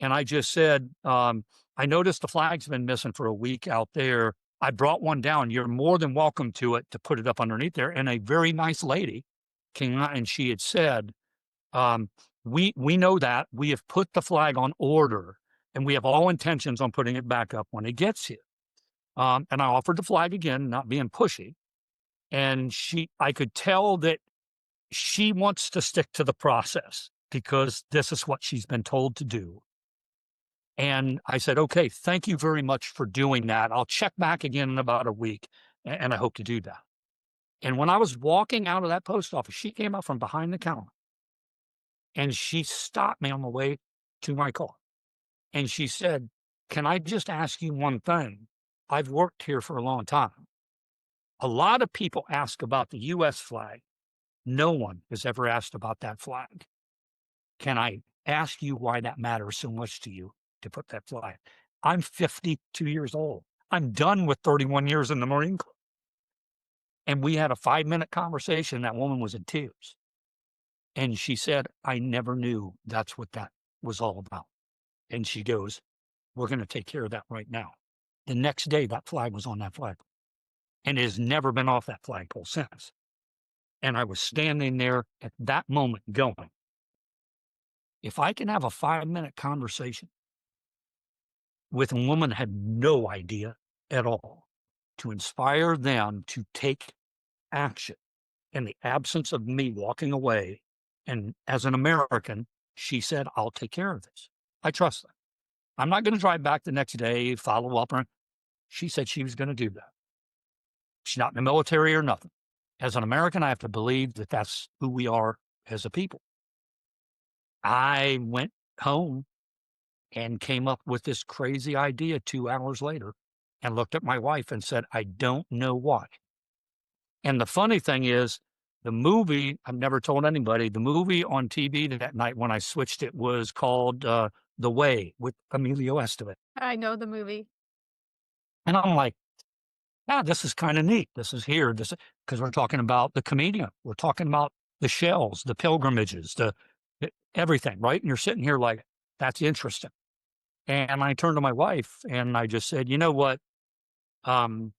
and I just said, I noticed the flag's been missing for a week out there. I brought one down. You're more than welcome to it to put it up underneath there. And a very nice lady came out, and she had said, we know that we have put the flag on order, and we have all intentions on putting it back up when it gets here. And I offered the flag again, not being pushy. And I could tell that she wants to stick to the process because this is what she's been told to do. And I said, okay, thank you very much for doing that. I'll check back again in about a week, and I hope to do that. And when I was walking out of that post office, she came up from behind the counter, and she stopped me on the way to my car. And she said, can I just ask you one thing? I've worked here for a long time. A lot of people ask about the U.S. flag. No one has ever asked about that flag. Can I ask you why that matters so much to you to put that flag? I'm 52 years old. I'm done with 31 years in the Marine Corps. And we had a 5-minute conversation. That woman was in tears. And she said, I never knew that's what that was all about. And she goes, we're going to take care of that right now. The next day, that flag was on that flagpole, and it has never been off that flagpole since. And I was standing there at that moment going, if I can have a 5-minute conversation with a woman that had no idea at all, to inspire them to take action in the absence of me walking away. And as an American, she said, I'll take care of this. I trust them. I'm not going to drive back the next day, follow up. She said she was going to do that. She's not in the military or nothing. As an American, I have to believe that that's who we are as a people. I went home and came up with this crazy idea 2 hours later and looked at my wife and said, I don't know why. And the funny thing is, the movie, I've never told anybody, the movie on TV that night when I switched it was called The Way with Emilio Estevez. I know the movie. And I'm like, this is kind of neat. This is here. This because we're talking about the comedian. We're talking about the shells, the pilgrimages, everything, right? And you're sitting here like, that's interesting. And I turned to my wife and I just said, you know what? I'm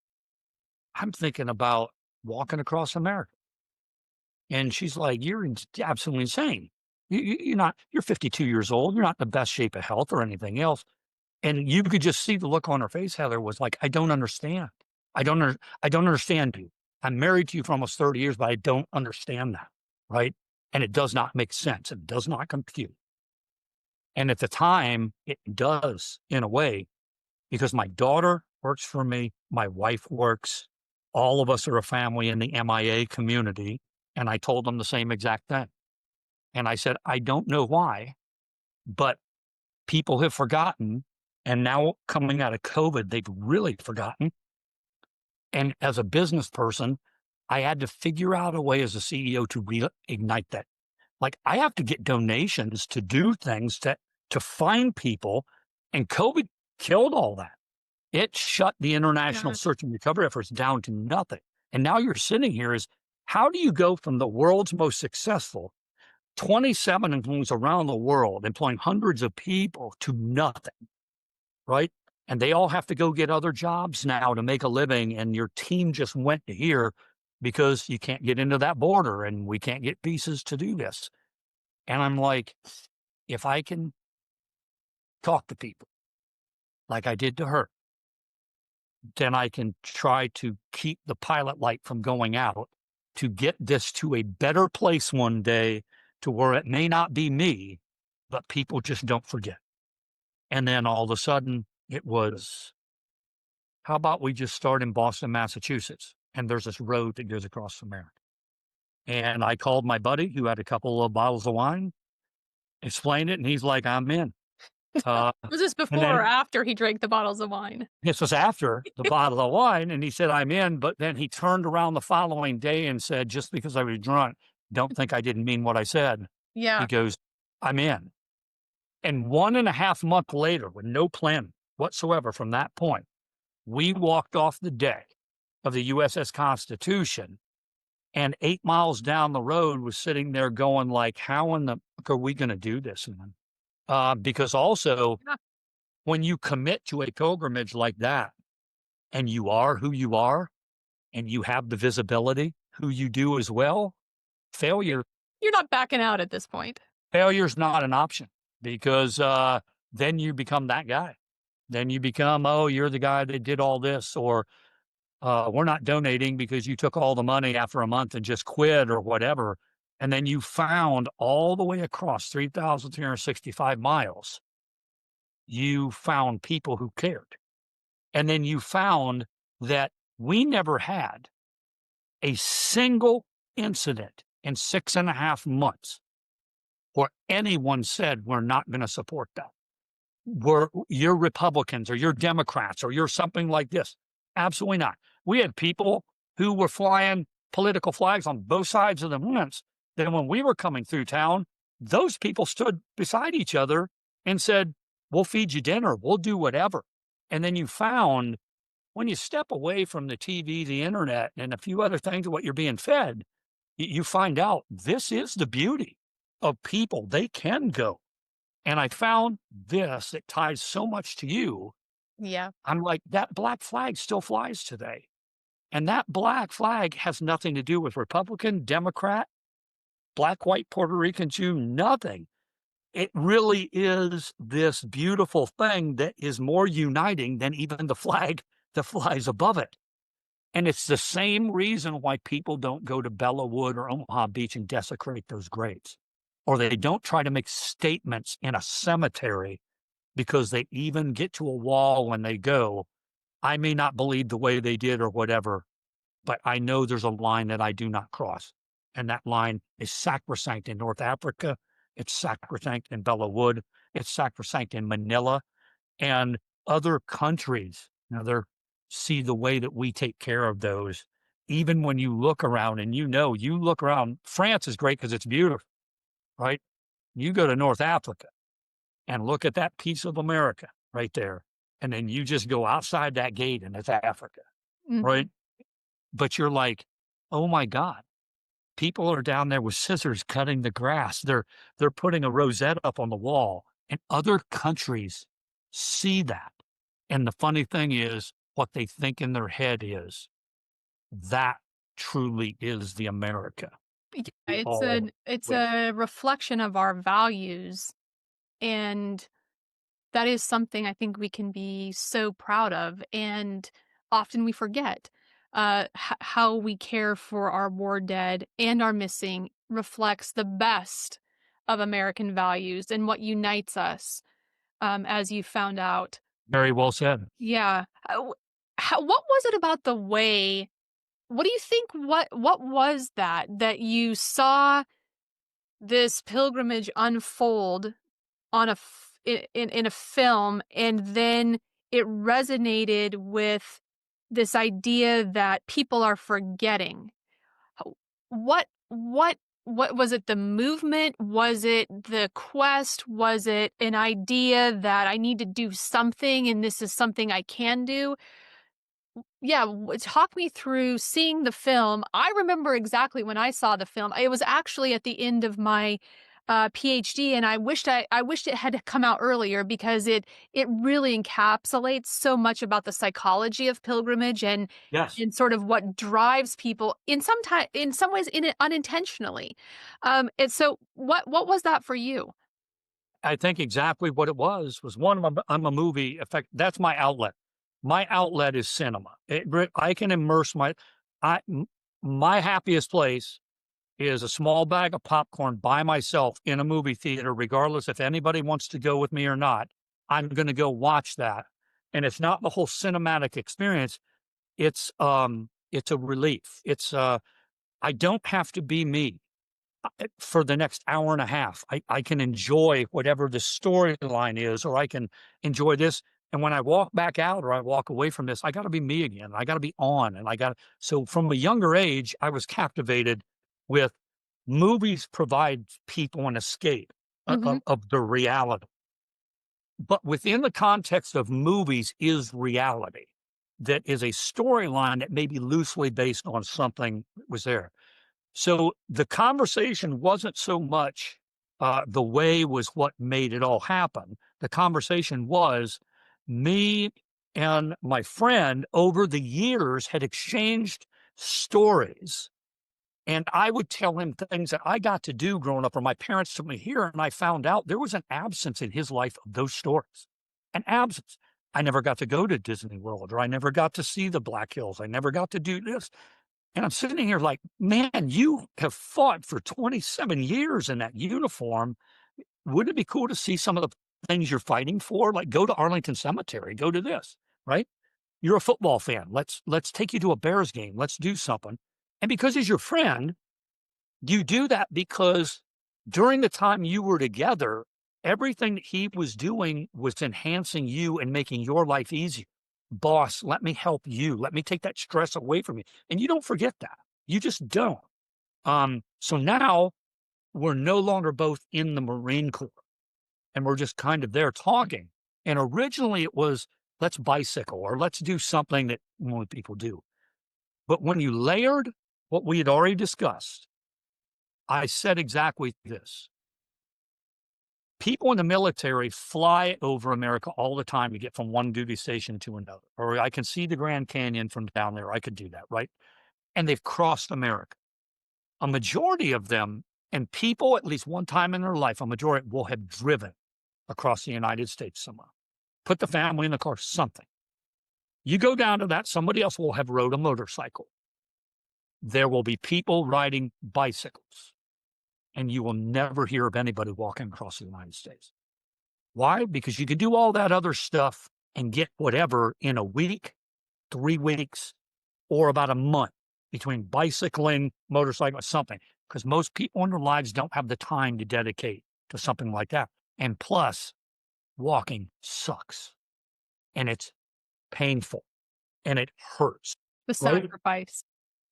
thinking about walking across America. And she's like, you're absolutely insane. You're 52 years old. You're not in the best shape of health or anything else. And you could just see the look on her face, Heather, was like, I don't understand. I don't understand you. I'm married to you for almost 30 years, but I don't understand that. Right. And it does not make sense. It does not compute. And at the time, it does in a way, because my daughter works for me. My wife works. All of us are a family in the MIA community. And I told them the same exact thing. And I said, I don't know why, but people have forgotten. And now coming out of COVID, they've really forgotten. And as a business person, I had to figure out a way as a CEO to reignite that. Like I have to get donations to do things to find people. And COVID killed all that. It shut the international search and recovery efforts down to nothing. And now you're sitting here is, how do you go from the world's most successful 27 employees around the world, employing hundreds of people, to nothing, right? And they all have to go get other jobs now to make a living. And your team just went to here because you can't get into that border and we can't get visas to do this. And I'm like, if I can talk to people like I did to her, then I can try to keep the pilot light from going out to get this to a better place one day, to where it may not be me, but people just don't forget. And then all of a sudden it was, how about we just start in Boston, Massachusetts? And there's this road that goes across America. And I called my buddy who had a couple of bottles of wine, explained it, and he's like, I'm in. Was this before or after he drank the bottles of wine? This was after the bottle of wine, and he said, I'm in. But then he turned around the following day and said, just because I was drunk, don't think I didn't mean what I said. Yeah. He goes, I'm in. And 1.5 months later, with no plan whatsoever from that point, we walked off the deck of the USS Constitution, and 8 miles down the road was sitting there going like, how in the fuck are we going to do this, man? Because also, when you commit to a pilgrimage like that, and you are who you are, and you have the visibility, who you do as well, failure. You're not backing out at this point. Failure's not an option, because then you become that guy. Then you become, oh, you're the guy that did all this, or we're not donating because you took all the money after a month and just quit or whatever. And then you found all the way across 3,365 miles, you found people who cared. And then you found that we never had a single incident in 6.5 months where anyone said, we're not going to support that. You're Republicans or you're Democrats or you're something like this. Absolutely not. We had people who were flying political flags on both sides of the fence. Then when we were coming through town, those people stood beside each other and said, we'll feed you dinner, we'll do whatever. And then you found, when you step away from the TV, the internet, and a few other things of what you're being fed, you find out this is the beauty of people. They can go. And I found this, it ties so much to you. Yeah. I'm like, that black flag still flies today. And that black flag has nothing to do with Republican, Democrat, Black, white, Puerto Rican, Jew, nothing. It really is this beautiful thing that is more uniting than even the flag that flies above it. And it's the same reason why people don't go to Belleau Wood or Omaha Beach and desecrate those graves. Or they don't try to make statements in a cemetery, because they even get to a wall when they go, I may not believe the way they did or whatever, but I know there's a line that I do not cross. And that line is sacrosanct in North Africa. It's sacrosanct in Belleau Wood. It's sacrosanct in Manila and other countries. They're see the way that we take care of those. Even when you look around and you look around, France is great because it's beautiful, right? You go to North Africa and look at that piece of America right there. And then you just go outside that gate and it's Africa, Mhm. right? But you're like, oh my God, people are down there with scissors cutting the grass. They're putting a rosette up on the wall. And other countries see that. And the funny thing is, what they think in their head is that truly is the America Yeah, we all it's with. a reflection of our values, and that is something I think we can be so proud of, and often we forget how we care for our war dead and our missing reflects the best of American values and what unites us, as you found out. Very well said. Yeah. What was it about the way? What do you think? What was that you saw this pilgrimage unfold on in a film, and then it resonated with this idea that people are forgetting? Ho what was it, the movement? Was it the quest? Was it an idea that I need to do something and this is something I can do? Yeah, talk me through seeing the film. I remember exactly when I saw the film. It was actually at the end of my PhD, and I wished it had come out earlier because it really encapsulates so much about the psychology of pilgrimage Yes. and sort of what drives people in some ways unintentionally. And so, what was that for you? I think exactly what it was one, I'm a movie effect. That's my outlet. My outlet is cinema. I can immerse I, m- my happiest place is a small bag of popcorn by myself in a movie theater, regardless if anybody wants to go with me or not. I'm going to go watch that. And it's not the whole cinematic experience. It's a relief. I don't have to be me for the next hour and a half. I can enjoy whatever the storyline is, or I can enjoy this. And when I walk back out or I walk away from this, I got to be me again. I got to be on. So from a younger age, I was captivated with movies provide people an escape Hmm. of the reality. But within the context of movies is reality that is a storyline that may be loosely based on something that was there. So the conversation wasn't so much the way was what made it all happen. The conversation was me and my friend over the years had exchanged stories. And I would tell him things that I got to do growing up, or my parents took me here. And I found out there was an absence in his life of those stories, an absence. I never got to go to Disney World, or I never got to see the Black Hills. I never got to do this. And I'm sitting here like, man, you have fought for 27 years in that uniform. Wouldn't it be cool to see some of the things you're fighting for? Like go to Arlington Cemetery, go to this, right? You're a football fan. Let's take you to a Bears game. Let's do something. And because he's your friend, you do that because during the time you were together, everything that he was doing was enhancing you and making your life easier. Boss, let me help you. Let me take that stress away from you. And you don't forget that. You just don't. So now we're no longer both in the Marine Corps and we're just kind of there talking. And originally it was, let's bicycle or let's do something that only people do. But when you layered what we had already discussed, I said exactly this. People in the military fly over America all the time to get from one duty station to another. Or I can see the Grand Canyon from down there. I could do that, right? And they've crossed America. A majority of them, and people at least one time in their life, a majority will have driven across the United States somewhere. Put the family in the car, something. You go down to that, somebody else will have rode a motorcycle. There will be people riding bicycles, and you will never hear of anybody walking across the United States. Why? Because you could do all that other stuff and get whatever in a week, 3 weeks, or about a month between bicycling, motorcycle, something. Because most people in their lives don't have the time to dedicate to something like that. And plus, walking sucks and it's painful and it hurts. The Right? sacrifice.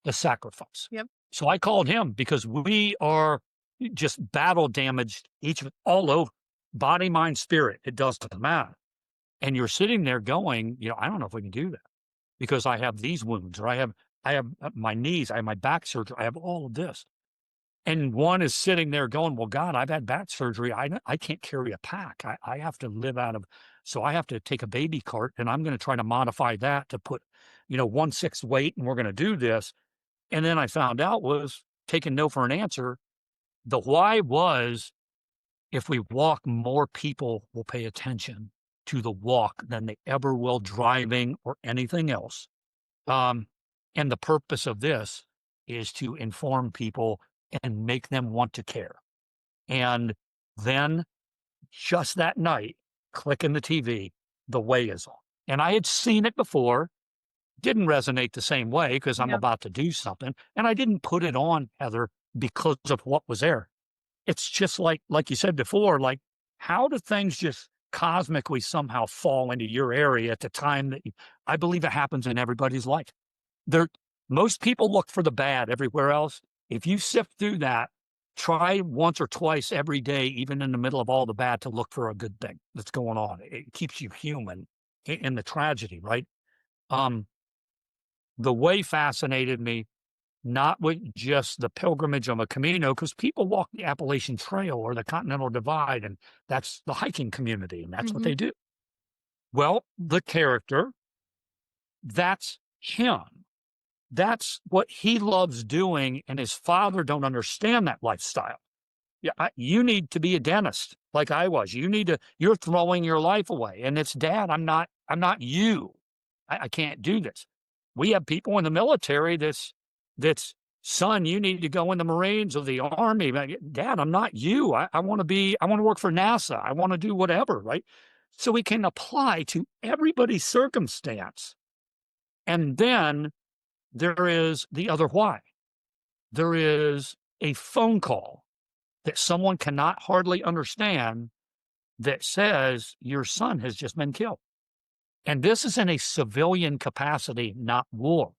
The sacrifice. Yep. So I called him because we are just battle damaged, all over, body, mind, spirit. It doesn't matter. And you're sitting there going, I don't know if we can do that because I have these wounds, or I have my knees, I have my back surgery, I have all of this. And one is sitting there going, well, God, I've had back surgery. I can't carry a pack. I have to live so I have to take a baby cart, and I'm going to try to modify that to put, 1/6 weight, and we're going to do this. And then I found out was taking no for an answer. The why was, if we walk, more people will pay attention to the walk than they ever will driving or anything else. And the purpose of this is to inform people and make them want to care. And then just that night, clicking the TV, the way is on. And I had seen it before, didn't resonate the same way because I'm about to do something. And I didn't put it on, Heather, because of what was there. It's just like you said before, like, how do things just cosmically somehow fall into your area at the time that I believe it happens in everybody's life. Most people look for the bad everywhere else. If you sift through that, try once or twice every day, even in the middle of all the bad, to look for a good thing that's going on. It keeps you human in the tragedy, right? The way fascinated me, not with just the pilgrimage of a Camino, because people walk the Appalachian Trail or the Continental Divide, and that's the hiking community, and that's what they do. Well, the character, that's him. That's what he loves doing, and his father don't understand that lifestyle. Yeah, you need to be a dentist like I was. You're throwing your life away. And it's, Dad, I'm not you. I can't do this. We have people in the military that's, son, you need to go in the Marines or the Army. Dad, I'm not you. I want to work for NASA. I want to do whatever, right? So we can apply to everybody's circumstance. And then there is the other why. There is a phone call that someone cannot hardly understand that says your son has just been killed. And this is in a civilian capacity, not war.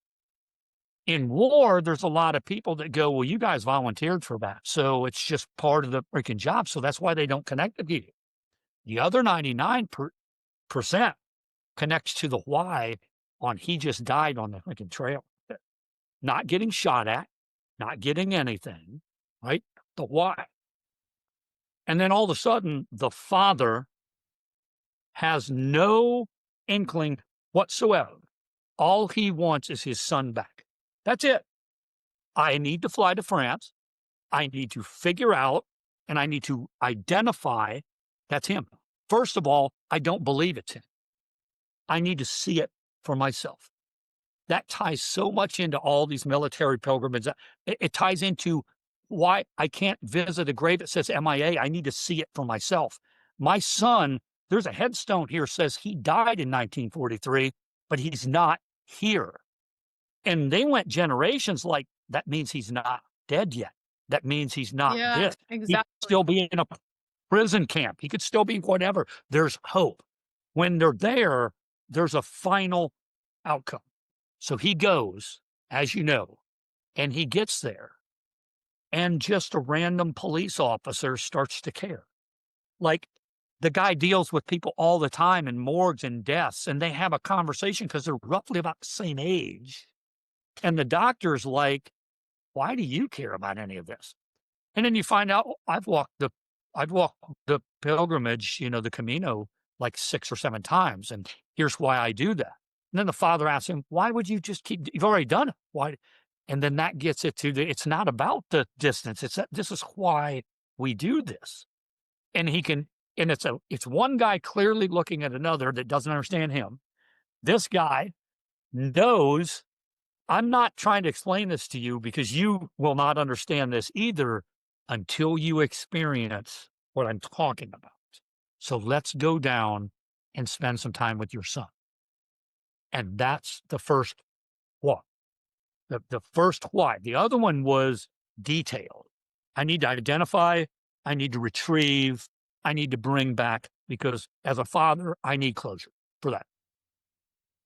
In war, there's a lot of people that go, well, you guys volunteered for that, so it's just part of the freaking job, so that's why they don't connect with you. The other 99% connects to the why on he just died on the freaking trail. Not getting shot at, not getting anything, right? The why. And then all of a sudden, the father has no inkling whatsoever. All he wants is his son back. That's it. I need to fly to France. I need to figure out, and I need to identify that's him. First of all, I don't believe it's him. I need to see it for myself. That ties so much into all these military pilgrimages. It ties into why I can't visit a grave that says MIA. I need to see it for myself. My son, there's a headstone here says he died in 1943, but he's not here. And they went generations like, that means he's not dead yet. That means he's not this. Exactly. He could still be in a prison camp. He could still be whatever. There's hope. When they're there, there's a final outcome. So he goes, as you know, and he gets there, and just a random police officer starts to care. Like, the guy deals with people all the time in morgues and deaths, and they have a conversation because they're roughly about the same age. And the doctor's like, why do you care about any of this? And then you find out, I've walked the pilgrimage, the Camino, like 6 or 7 times, and here's why I do that. And then the father asks him, why would you just you've already done it. Why? And then that gets it to it's not about the distance. This is why we do this. And it's one guy clearly looking at another that doesn't understand him. This guy knows, I'm not trying to explain this to you because you will not understand this either until you experience what I'm talking about. So let's go down and spend some time with your son. And that's the first what? The first why. The other one was detailed. I need to identify, I need to retrieve, I need to bring back, because as a father, I need closure for that.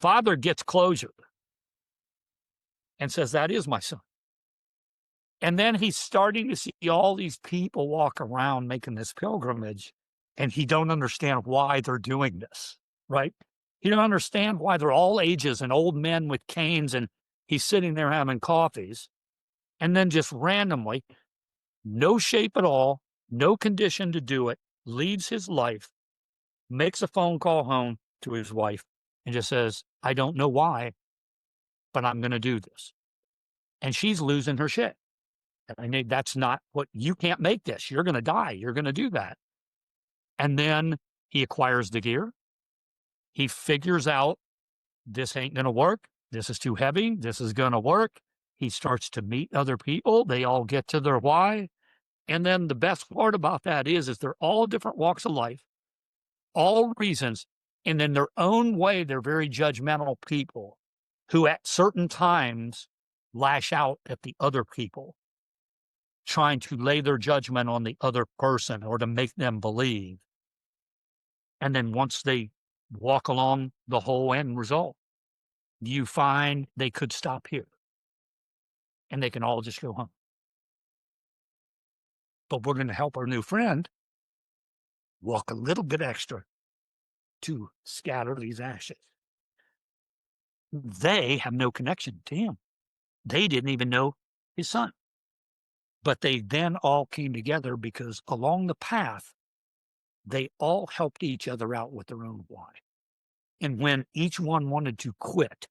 Father gets closure and says, that is my son. And then he's starting to see all these people walk around making this pilgrimage, and he don't understand why they're doing this, right? He don't understand why they're all ages and old men with canes, and he's sitting there having coffees, and then just randomly, no shape at all, no condition to do it, leads his life, makes a phone call home to his wife, and just says, I don't know why, but I'm going to do this. And she's losing her shit. I mean, that's not what, you can't make this. You're going to die. You're going to do that. And then he acquires the gear. He figures out this ain't going to work. This is too heavy. This is going to work. He starts to meet other people. They all get to their why. And then the best part about that is they're all different walks of life, all reasons. And in their own way, they're very judgmental people who at certain times lash out at the other people, trying to lay their judgment on the other person or to make them believe. And then once they walk along the whole end result, you find they could stop here and they can all just go home. But we're going to help our new friend walk a little bit extra to scatter these ashes. They have no connection to him. They didn't even know his son. But they then all came together because along the path, they all helped each other out with their own why. And when each one wanted to quit,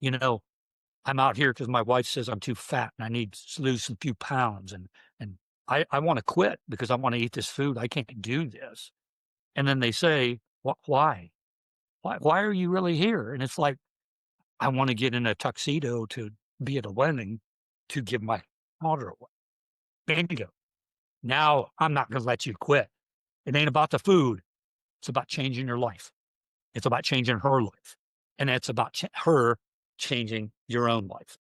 I'm out here because my wife says I'm too fat and I need to lose a few pounds. And I want to quit because I want to eat this food. I can't do this. And then they say, why? Why are you really here? And it's like, I want to get in a tuxedo to be at a wedding to give my daughter away. Bingo. Now I'm not going to let you quit. It ain't about the food. It's about changing your life. It's about changing her life. And it's about her changing your own life.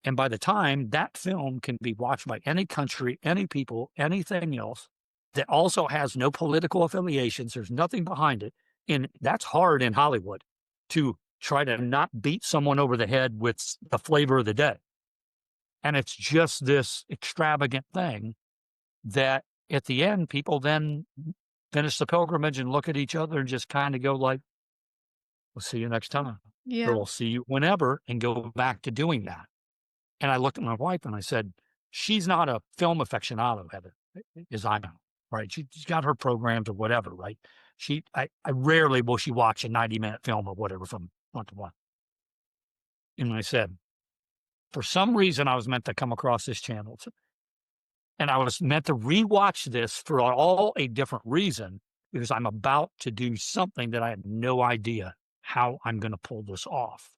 And by the time that film can be watched by any country, any people, anything else that also has no political affiliations, there's nothing behind it. And that's hard in Hollywood to try to not beat someone over the head with the flavor of the day. And it's just this extravagant thing that at the end, people then finish the pilgrimage and look at each other and just kind of go like, we'll see you next time. Yeah. Or we'll see you whenever, and go back to doing that. And I looked at my wife and I said, she's not a film aficionado, Heather, as I know, right? She's got her programs or whatever, right? I rarely will she watch a 90-minute film or whatever from one to one. And I said, for some reason, I was meant to come across this channel. And I was meant to rewatch this for all a different reason, because I'm about to do something that I have no idea how I'm going to pull this off.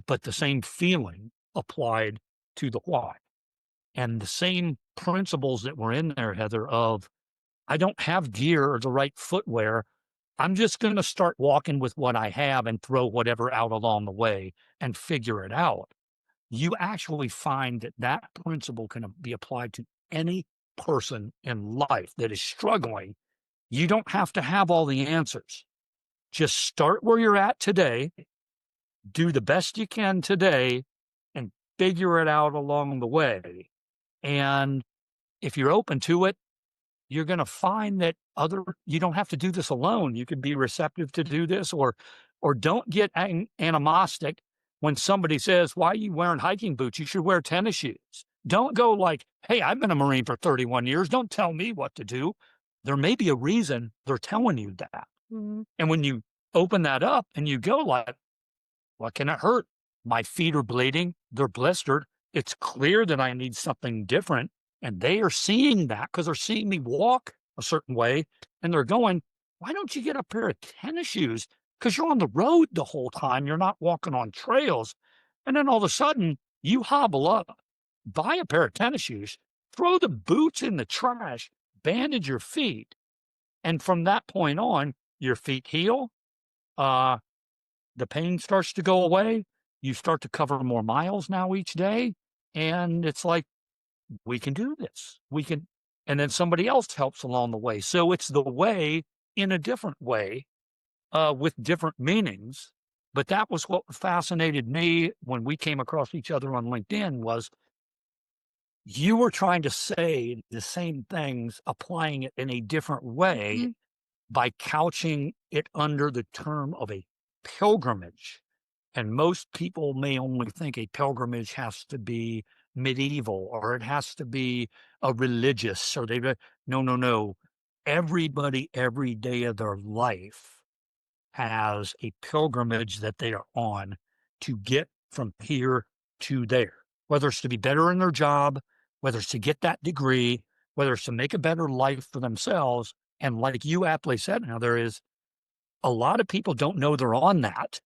But the same feeling applied to the why. And the same principles that were in there, Heather, of I don't have gear or the right footwear. I'm just going to start walking with what I have and throw whatever out along the way and figure it out. You actually find that that principle can be applied to any person in life that is struggling. You don't have to have all the answers. Just start where you're at today, do the best you can today, and figure it out along the way. And if you're open to it, you're going to find that you don't have to do this alone. You can be receptive to do this, or don't get animostic when somebody says, why are you wearing hiking boots? You should wear tennis shoes. Don't go like, hey, I've been a Marine for 31 years. Don't tell me what to do. There may be a reason they're telling you that. Mm-hmm. And when you open that up and you go like, what can it hurt? My feet are bleeding. They're blistered. It's clear that I need something different. And they are seeing that because they're seeing me walk a certain way. And they're going, why don't you get a pair of tennis shoes? Because you're on the road the whole time. You're not walking on trails. And then all of a sudden, you hobble up, buy a pair of tennis shoes, throw the boots in the trash, bandage your feet. And from that point on, your feet heal. The pain starts to go away. You start to cover more miles now each day. And it's like, we can do this. and then somebody else helps along the way. So it's the way in a different way, with different meanings. But that was what fascinated me when we came across each other on LinkedIn was you were trying to say the same things, applying it in a different way Mhm. by couching it under the term of a pilgrimage. And most people may only think a pilgrimage has to be medieval or it has to be a religious or they no, no, no. Everybody, every day of their life has a pilgrimage that they are on to get from here to there, whether it's to be better in their job, whether it's to get that degree, whether it's to make a better life for themselves. And like you aptly said, now there is a lot of people don't know they're on that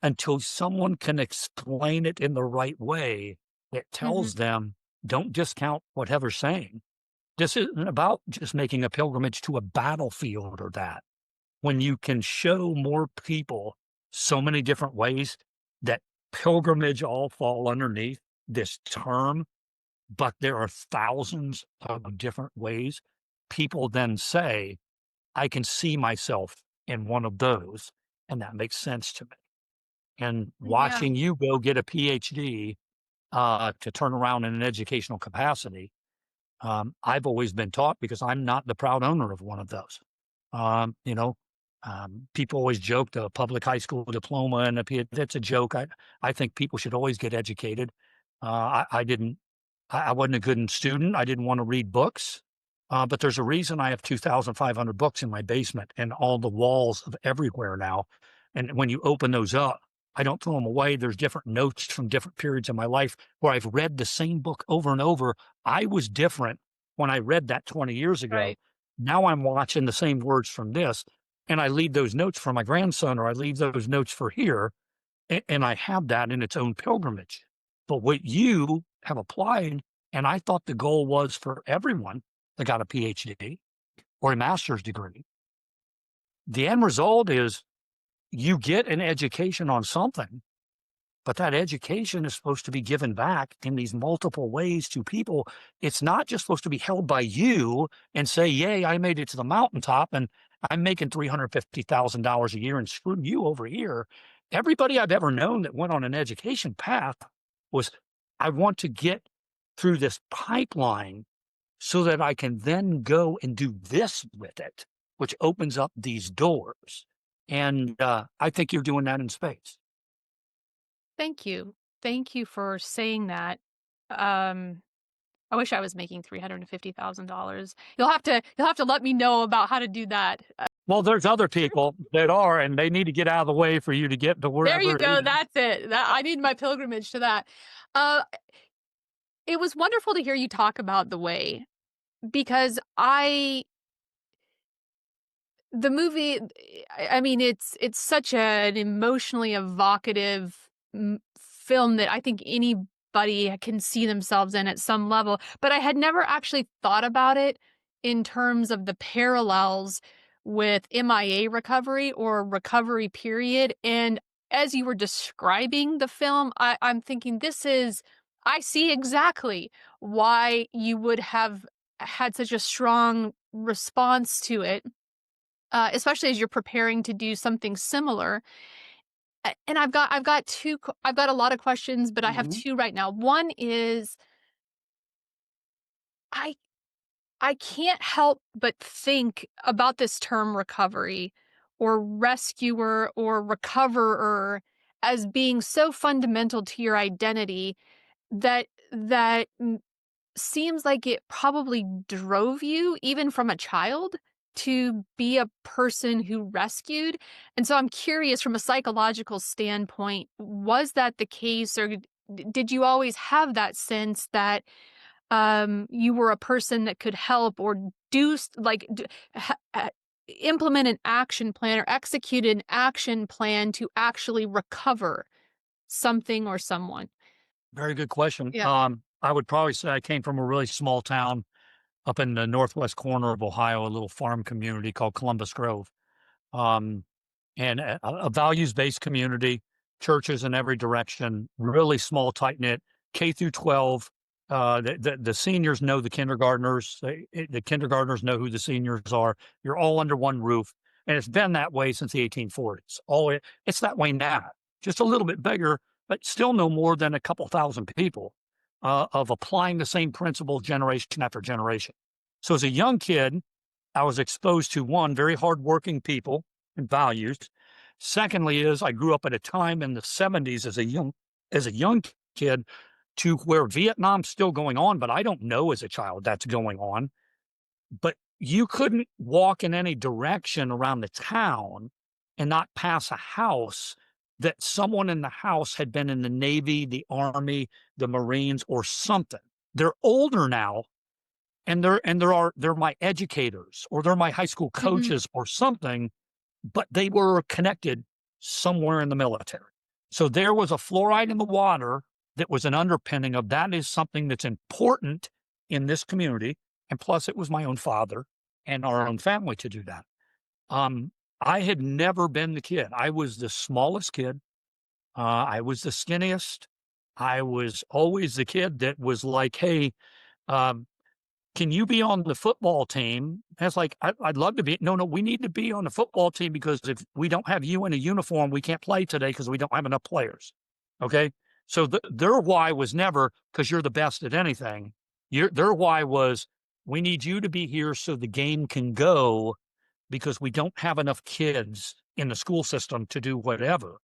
until someone can explain it in the right way that Mhm. tells them, don't discount what Heather's saying. This isn't about just making a pilgrimage to a battlefield or that. When you can show more people so many different ways that pilgrimage all fall underneath this term, but there are thousands of different ways, people then say, I can see myself in one of those, and that makes sense to me. And Yeah. watching you go get a PhD to turn around in an educational capacity, I've always been taught because I'm not the proud owner of one of those. You know, people always joke the public high school diploma and that's a joke. I think people should always get educated. I didn't. I wasn't a good student. I didn't want to read books. But there's a reason I have 2,500 books in my basement and all the walls of everywhere now. And when you open those up, I don't throw them away. There's different notes from different periods of my life where I've read the same book over and over. I was different when I read that 20 years ago. Right. Now I'm watching the same words from this, and I leave those notes for my grandson, or I leave those notes for here, and I have that in its own pilgrimage. But what you have applied, and I thought the goal was for everyone that got a PhD or a master's degree, the end result is you get an education on something, but that education is supposed to be given back in these multiple ways to people. It's not just supposed to be held by you and say, yay, I made it to the mountaintop and I'm making $350,000 a year and screw you over here. Everybody I've ever known that went on an education path was, I want to get through this pipeline so that I can then go and do this with it, which opens up these doors. And I think you're doing that in spades. Thank you. Thank you for saying that. Um, I wish I was making $350,000. You'll have to let me know about how to do that. Well, there's other people that are, and they need to get out of the way for you to get to There you wherever it go. is. That's it. I need my pilgrimage to that. Uh, it was wonderful to hear you talk about the way because the movie, I mean, it's such an emotionally evocative film that I think anybody can see themselves in at some level. But I had never actually thought about it in terms of the parallels with MIA recovery or recovery period. And as you were describing the film, I'm thinking I see exactly why you would have had such a strong response to it, especially as you're preparing to do something similar. And I've got a lot of questions, but I have Mhm. two right now. One is I I can't help but think about this term recovery or rescuer or recoverer as being so fundamental to your identity that seems like it probably drove you, even from a child, to be a person who rescued. And so I'm curious from a psychological standpoint, was that the case, or did you always have that sense that you were a person that could help or implement an action plan or execute an action plan to actually recover something or someone? Very good question. Yeah. I would probably say I came from a really small town up in the northwest corner of Ohio, a little farm community called Columbus Grove. Um, and a values-based community, churches in every direction, really small, tight-knit, K through 12, The seniors know the kindergartners. The kindergartners know who the seniors are. You're all under one roof. And it's been that way since the 1840s. It's that way now, just a little bit bigger, but still no more than a couple thousand people of applying the same principle generation after generation. So as a young kid, I was exposed to, one, very hardworking people and values. Secondly, is I grew up at a time in the 70s as a young kid to where Vietnam's still going on, but I don't know as a child that's going on. But you couldn't walk in any direction around the town and not pass a house that someone in the house had been in the Navy, the Army, the Marines, or something. They're older now, and they're my educators, or they're my high school coaches or something, but they were connected somewhere in the military. So there was a fluoride in the water that was an underpinning of that is something that's important in this community. And plus, it was my own father and our own family to do that. I had never been the kid. I was the smallest kid. I was the skinniest. I was always the kid that was like, hey, can you be on the football team? And it's like, I'd love to be. No, we need to be on the football team because if we don't have you in a uniform, we can't play today because we don't have enough players. Okay. So their why was never because you're the best at anything. Their why was we need you to be here so the game can go because we don't have enough kids in the school system to do whatever.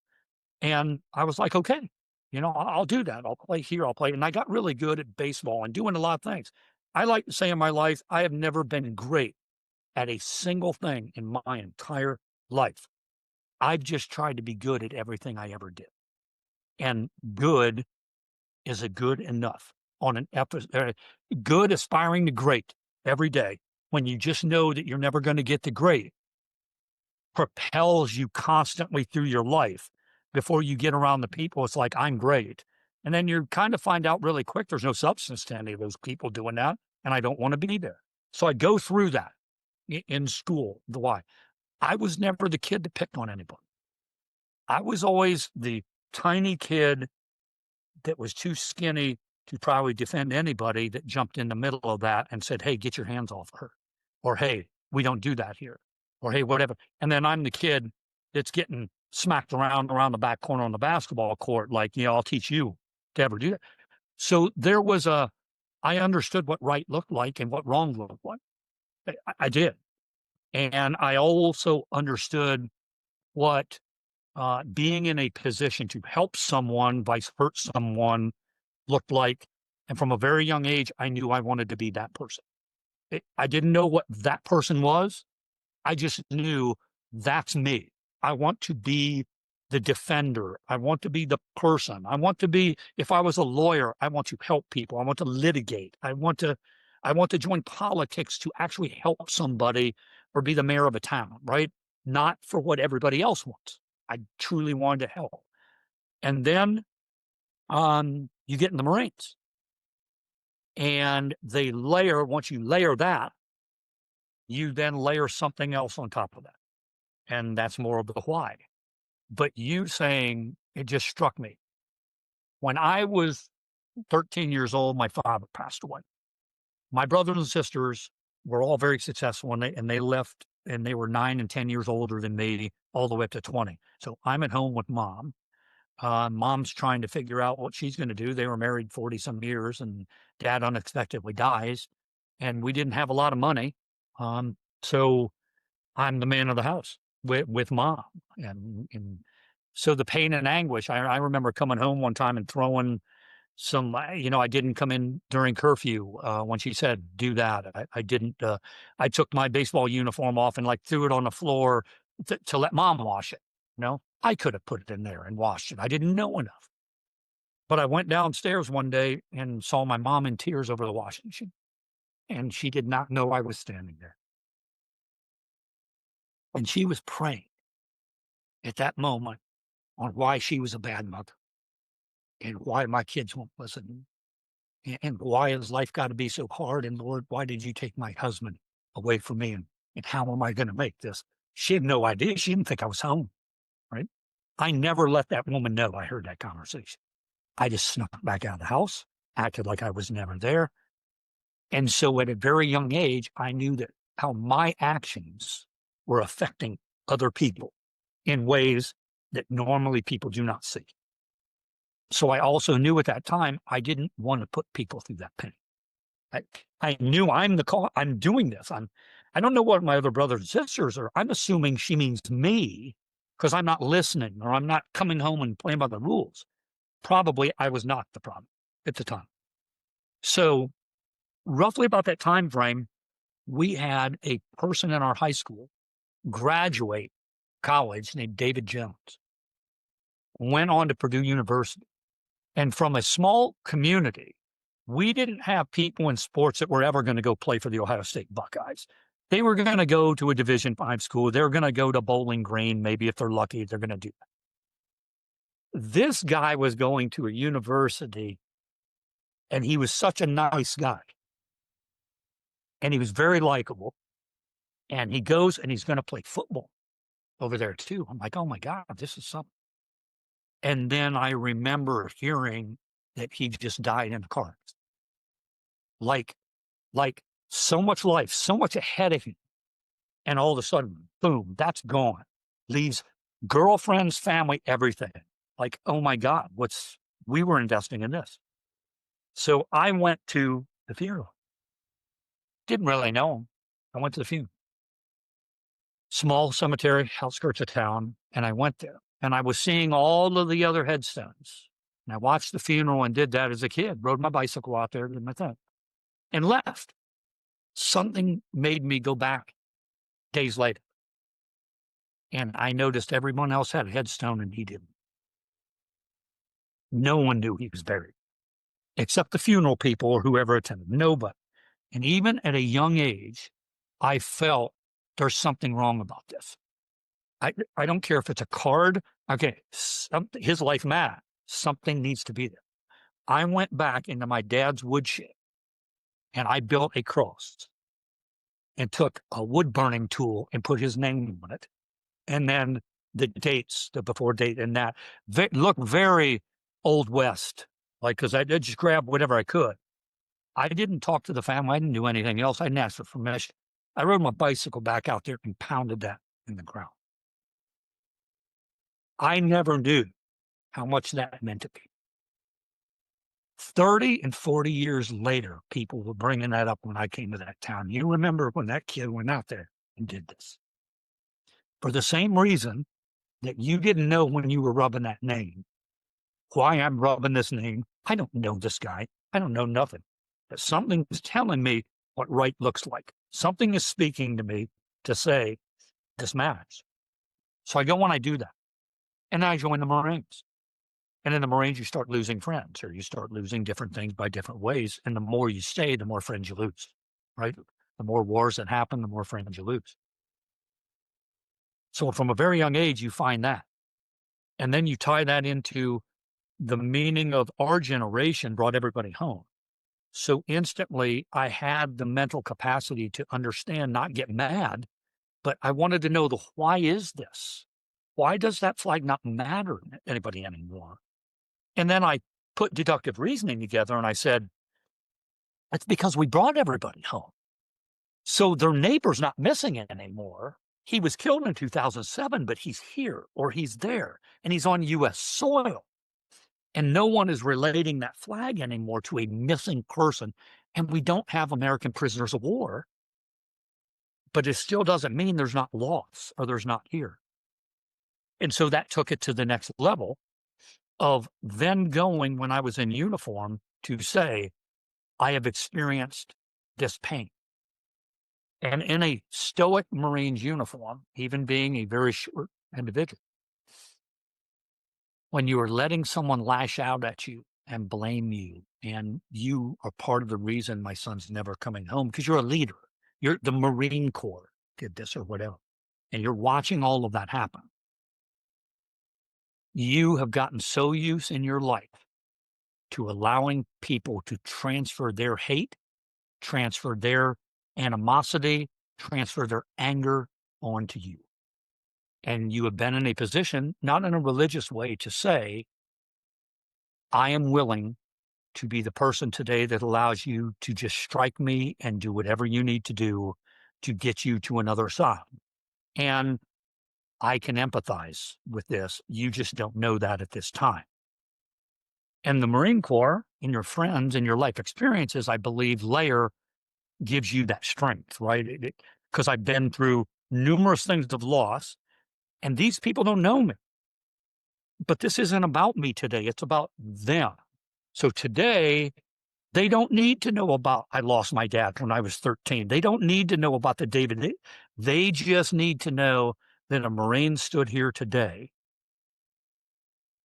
And I was like, okay, I'll do that. I'll play here. I'll play. And I got really good at baseball and doing a lot of things. I like to say in my life, I have never been great at a single thing in my entire life. I've just tried to be good at everything I ever did. And good is a good enough on an episode, good aspiring to great every day when you just know that you're never going to get to great propels you constantly through your life. Before you get around the people, it's like, I'm great. And then you kind of find out really quick there's no substance to any of those people doing that, and I don't want to be there. So I go through that in school. The why. I was never the kid that picked on anybody. I was always the tiny kid that was too skinny to probably defend anybody that jumped in the middle of that and said, hey, get your hands off her. Or, hey, we don't do that here. Or, hey, whatever. And then I'm the kid that's getting smacked around the back corner on the basketball court. Like, I'll teach you to ever do that. So there was I understood what right looked like and what wrong looked like. I did. And I also understood what being in a position to help someone vice hurt someone looked like. And from a very young age, I knew I wanted to be that person. I didn't know what that person was. I just knew that's me. I want to be the defender. I want to be the person. I want to be, if I was a lawyer, I want to help people. I want to litigate. I want to join politics to actually help somebody or be the mayor of a town, right? Not for what everybody else wants. I truly wanted to help. And then you get in the Marines. And once you layer that, you then layer something else on top of that. And that's more of the why. But you saying, it just struck me. When I was 13 years old, my father passed away. My brothers and sisters were all very successful, and they left, and they were 9 and 10 years older than me, all the way up to 20. So I'm at home with mom. Mom's trying to figure out what she's going to do. They were married 40 some years, and dad unexpectedly dies, and we didn't have a lot of money. So I'm the man of the house with mom. And so the pain and anguish, I remember coming home one time and throwing some, I didn't come in during curfew when she said, do that. I didn't, I took my baseball uniform off and threw it on the floor to let mom wash it. I could have put it in there and washed it. I didn't know enough. But I went downstairs one day and saw my mom in tears over the washing machine. And she did not know I was standing there. And she was praying at that moment on why she was a bad mother and why my kids won't listen and why has life got to be so hard. And Lord, why did you take my husband away from me? And how am I going to make this? She had no idea. She didn't think I was home. Right. I never let that woman know I heard that conversation. I just snuck back out of the house. acted like I was never there. And so at a very young age, I knew that how my actions were affecting other people in ways that normally people do not see. So I also knew at that time, I didn't want to put people through that pain. I knew I'm the cause. I'm doing this. I don't know what my other brothers and sisters are. I'm assuming she means me because I'm not listening or I'm not coming home and playing by the rules. Probably I was not the problem at the time. So roughly about that time frame, we had a person in our high school graduate college named David Jones, went on to Purdue University. And from a small community, we didn't have people in sports that were ever going to go play for the Ohio State Buckeyes. They were going to go to a Division V school. They were going to go to Bowling Green. Maybe if they're lucky, they're going to do that. This guy was going to a university, and he was such a nice guy. And he was very likable. And he goes and he's going to play football over there too. I'm like, oh my God, this is something. And then I remember hearing that he just died in a car. Like so much life, so much ahead of him. And all of a sudden, boom, that's gone. Leaves girlfriends, family, everything. Like, oh my God, we were investing in this. So I went to the funeral. Didn't really know him. I went to the funeral. Small cemetery, outskirts of town, and I went there. And I was seeing all of the other headstones. And I watched the funeral and did that as a kid. Rode my bicycle out there, did my thing, and left. Something made me go back days later. And I noticed everyone else had a headstone and he didn't. No one knew he was buried, except the funeral people or whoever attended. Nobody. And even at a young age, I felt there's something wrong about this. I don't care if it's a card. Okay, his life matters. Something needs to be there. I went back into my dad's woodshed and I built a cross and took a wood burning tool and put his name on it. And then the dates, the before date and that looked very Old West, like, because I did just grab whatever I could. I didn't talk to the family. I didn't do anything else. I didn't ask for permission. I rode my bicycle back out there and pounded that in the ground. I never knew how much that meant to me. 30 and 40 years later, people were bringing that up when I came to that town. You remember when that kid went out there and did this? For the same reason that you didn't know when you were rubbing that name. Why I'm rubbing this name, I don't know this guy. I don't know nothing. But something is telling me what right looks like. Something is speaking to me to say, this matters. So I go and I do that. And I join the Marines. And in the Marines, you start losing friends, or you start losing different things by different ways. And the more you stay, the more friends you lose, right? The more wars that happen, the more friends you lose. So from a very young age, you find that. And then you tie that into the meaning of our generation brought everybody home. So instantly, I had the mental capacity to understand, not get mad, but I wanted to know the why is this? Why does that flag not matter to anybody anymore? And then I put deductive reasoning together and I said, that's because we brought everybody home. So their neighbor's not missing it anymore. He was killed in 2007, but he's here or he's there and he's on U.S. soil. And no one is relating that flag anymore to a missing person. And we don't have American prisoners of war. But it still doesn't mean there's not loss or there's not here. And so that took it to the next level of then going when I was in uniform to say, I have experienced this pain. And in a stoic Marines uniform, even being a very short individual, when you are letting someone lash out at you and blame you, and you are part of the reason my son's never coming home, because you're a leader, you're the Marine Corps did this or whatever, and you're watching all of that happen. You have gotten so used in your life to allowing people to transfer their hate, transfer their animosity, transfer their anger onto you. And you have been in a position, not in a religious way, to say, I am willing to be the person today that allows you to just strike me and do whatever you need to do to get you to another side. And I can empathize with this. You just don't know that at this time. And the Marine Corps and your friends and your life experiences, I believe, layer gives you that strength, right? Because I've been through numerous things of loss, and these people don't know me. But this isn't about me today. It's about them. So today, they don't need to know about I lost my dad when I was 13. They don't need to know about the David. They just need to know that a Marine stood here today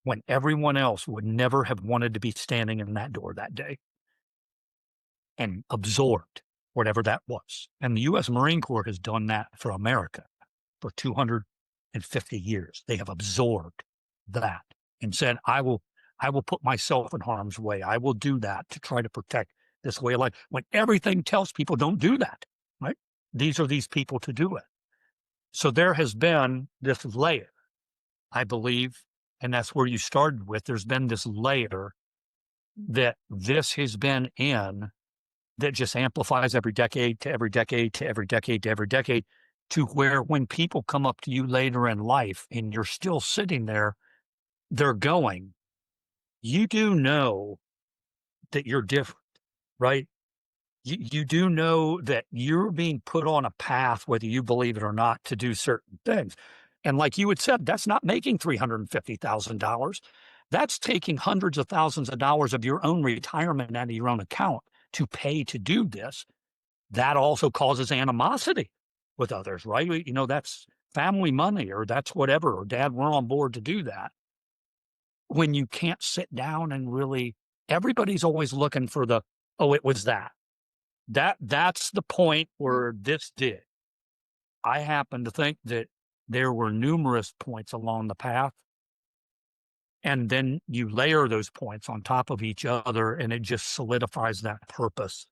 when everyone else would never have wanted to be standing in that door that day and absorbed whatever that was. And the U.S. Marine Corps has done that for America for 250 years. They have absorbed that and said, I will put myself in harm's way. I will do that to try to protect this way of life. When everything tells people don't do that, right? These are these people to do it. So there has been this layer, I believe, and that's where you started with. There's been this layer that this has been in that just amplifies every decade to every decade to every decade to every decade, to where when people come up to you later in life and you're still sitting there, they're going, you do know that you're different, right? You do know that you're being put on a path, whether you believe it or not, to do certain things. And like you had said, that's not making $350,000. That's taking hundreds of thousands of dollars of your own retirement out of your own account to pay to do this. That also causes animosity with others, right? You know, that's family money, or that's whatever, or dad, we're on board to do that. When you can't sit down and really, everybody's always looking for the, oh, it was that. That's the point where this did. I happen to think that there were numerous points along the path, and then you layer those points on top of each other, and it just solidifies that purpose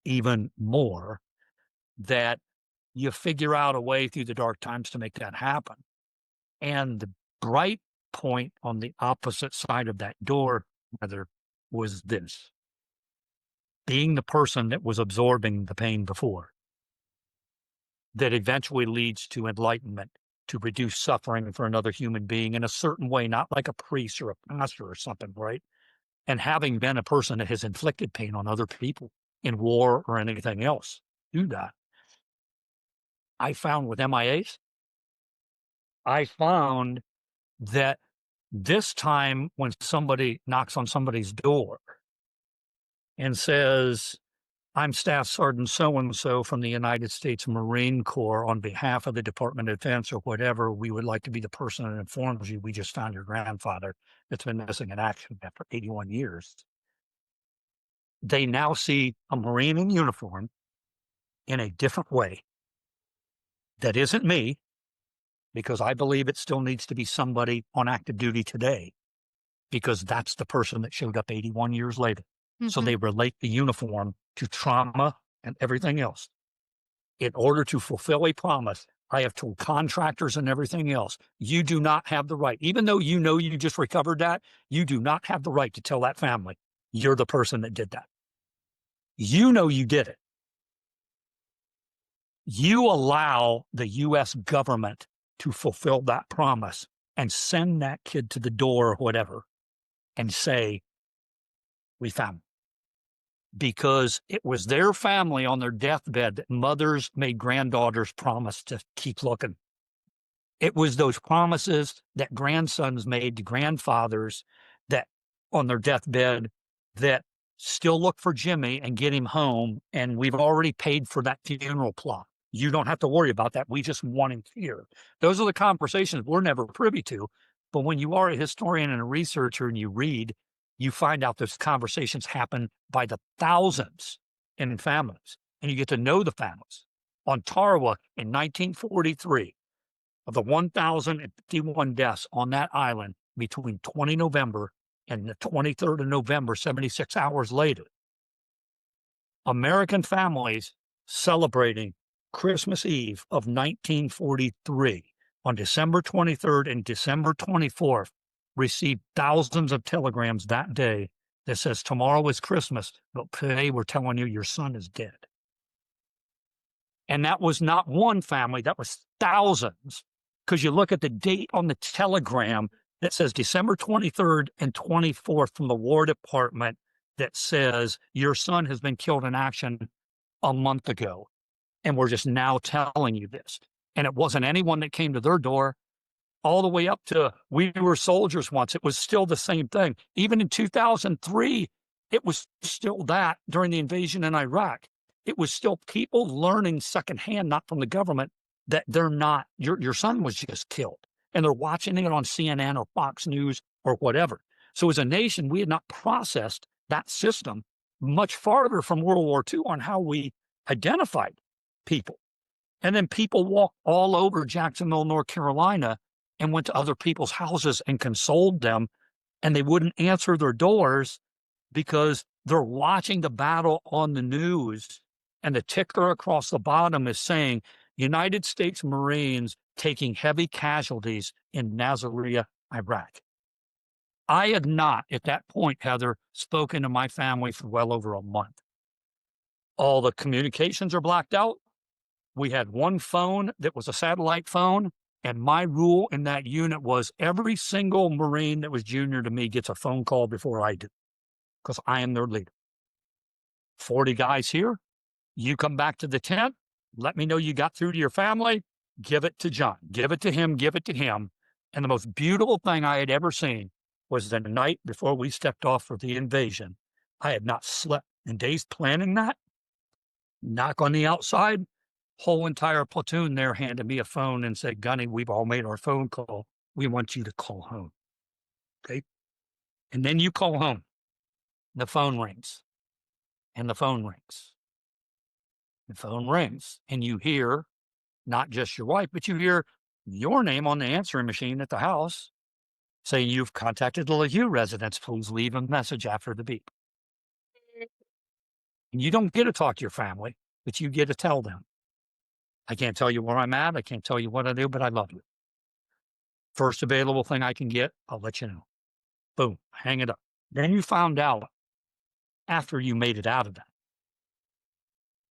even more, that you figure out a way through the dark times to make that happen. And the bright point on the opposite side of that door, rather, was this: being the person that was absorbing the pain before, that eventually leads to enlightenment, to reduce suffering for another human being in a certain way, not like a priest or a pastor or something, right? And having been a person that has inflicted pain on other people in war or anything else, do that. I found with MIAs, I found that this time when somebody knocks on somebody's door and says, I'm Staff Sergeant so-and-so from the United States Marine Corps, on behalf of the Department of Defense or whatever, we would like to be the person that informs you we just found your grandfather that's been missing in action after 81 years. They now see a Marine in uniform in a different way. That isn't me, because I believe it still needs to be somebody on active duty today, because that's the person that showed up 81 years later. Mm-hmm. So they relate the uniform to trauma and everything else. In order to fulfill a promise, I have told contractors and everything else, you do not have the right, even though you know you just recovered that, you do not have the right to tell that family you're the person that did that. You know you did it. You allow the U.S. government to fulfill that promise and send that kid to the door or whatever and say, we found him. Because it was their family on their deathbed that mothers made granddaughters promise to keep looking. It was those promises that grandsons made to grandfathers that on their deathbed that still look for Jimmy and get him home. And we've already paid for that funeral plot. You don't have to worry about that. We just want him here. Those are the conversations we're never privy to. But when you are a historian and a researcher and you read, you find out those conversations happen by the thousands in families, and you get to know the families. On Tarawa in 1943, of the 1,051 deaths on that island between 20 November and the 23rd of November, 76 hours later, American families celebrating Christmas Eve of 1943 on December 23rd and December 24th received thousands of telegrams that day that says tomorrow is Christmas, but today we're telling you your son is dead. And that was not one family, that was thousands. Because you look at the date on the telegram that says December 23rd and 24th from the War Department that says your son has been killed in action a month ago. And we're just now telling you this. And it wasn't anyone that came to their door, all the way up to we were soldiers once. It was still the same thing. Even in 2003, it was still that during the invasion in Iraq. It was still people learning secondhand, not from the government, that they're not, your son was just killed. And they're watching it on CNN or Fox News or whatever. So as a nation, we had not processed that system much farther from World War II on how we identified people. And then people walked all over Jacksonville, North Carolina, and went to other people's houses and consoled them. And they wouldn't answer their doors because they're watching the battle on the news. And the ticker across the bottom is saying, United States Marines taking heavy casualties in Nasiriyah, Iraq. I had not, at that point, Heather, spoken to my family for well over a month. All the communications are blacked out. We had one phone that was a satellite phone, and my rule in that unit was every single Marine that was junior to me gets a phone call before I do, because I am their leader. 40 guys here. You come back to the tent, let me know you got through to your family, give it to John, give it to him, give it to him. And the most beautiful thing I had ever seen was the night before we stepped off for the invasion. I had not slept in days planning that. Knock on the outside, whole entire platoon there handed me a phone and said, Gunny, we've all made our phone call. We want you to call home. Okay. And then you call home. The phone rings. And the phone rings. The phone rings, and you hear not just your wife, but you hear your name on the answering machine at the house saying, you've contacted the LeHew residence. Please leave a message after the beep. And you don't get to talk to your family, but you get to tell them, I can't tell you where I'm at. I can't tell you what I do, but I love you. First available thing I can get, I'll let you know. Boom, hang it up. Then you found out after you made it out of that.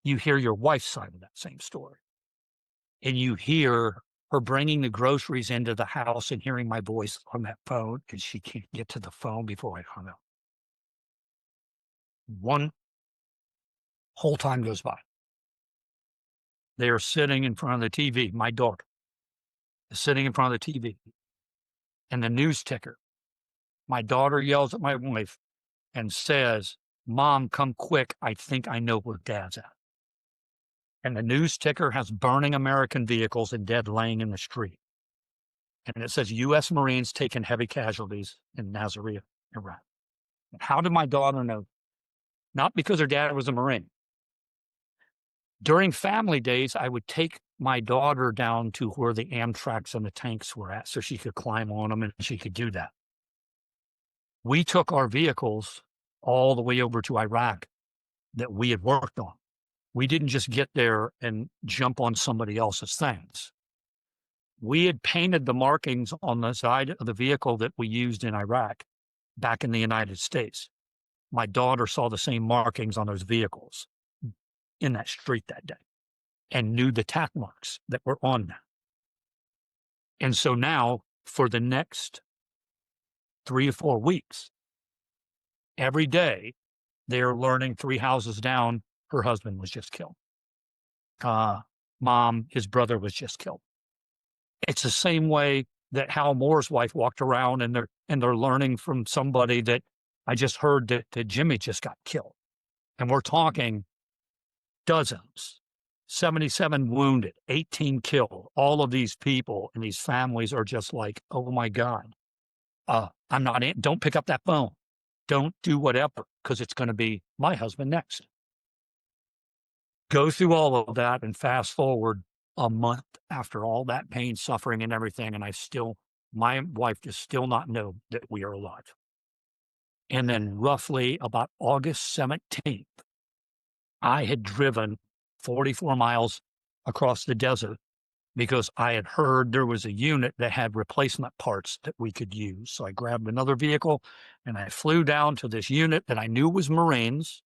You hear your wife's side of that same story. And you hear her bringing the groceries into the house and hearing my voice on that phone, and she can't get to the phone before I hung up. One whole time goes by. They are sitting in front of the TV. My daughter is sitting in front of the TV. And the news ticker, my daughter yells at my wife and says, Mom, come quick. I think I know where Dad's at. And the news ticker has burning American vehicles and dead laying in the street. And it says U.S. Marines taking heavy casualties in Nasiriyah, Iraq. And how did my daughter know? Not because her dad was a Marine. During family days, I would take my daughter down to where the Amtraks and the tanks were at so she could climb on them and she could do that. We took our vehicles all the way over to Iraq that we had worked on. We didn't just get there and jump on somebody else's things. We had painted the markings on the side of the vehicle that we used in Iraq back in the United States. My daughter saw the same markings on those vehicles in that street that day and knew the tack marks that were on them. And so now for the next 3 or 4 weeks, every day they are learning 3 houses down, her husband was just killed. Mom, his brother was just killed. It's the same way that Hal Moore's wife walked around and they're learning from somebody that I just heard that Jimmy just got killed. And we're talking dozens, 77 wounded, 18 killed. All of these people and these families are just like, oh my God, I'm not in. Don't pick up that phone. Don't do whatever, because it's going to be my husband next. Go through all of that and fast forward a month after all that pain, suffering, and everything, and my wife does still not know that we are alive. And then roughly about August 17th, I had driven 44 miles across the desert because I had heard there was a unit that had replacement parts that we could use. So I grabbed another vehicle and I flew down to this unit that I knew was Marines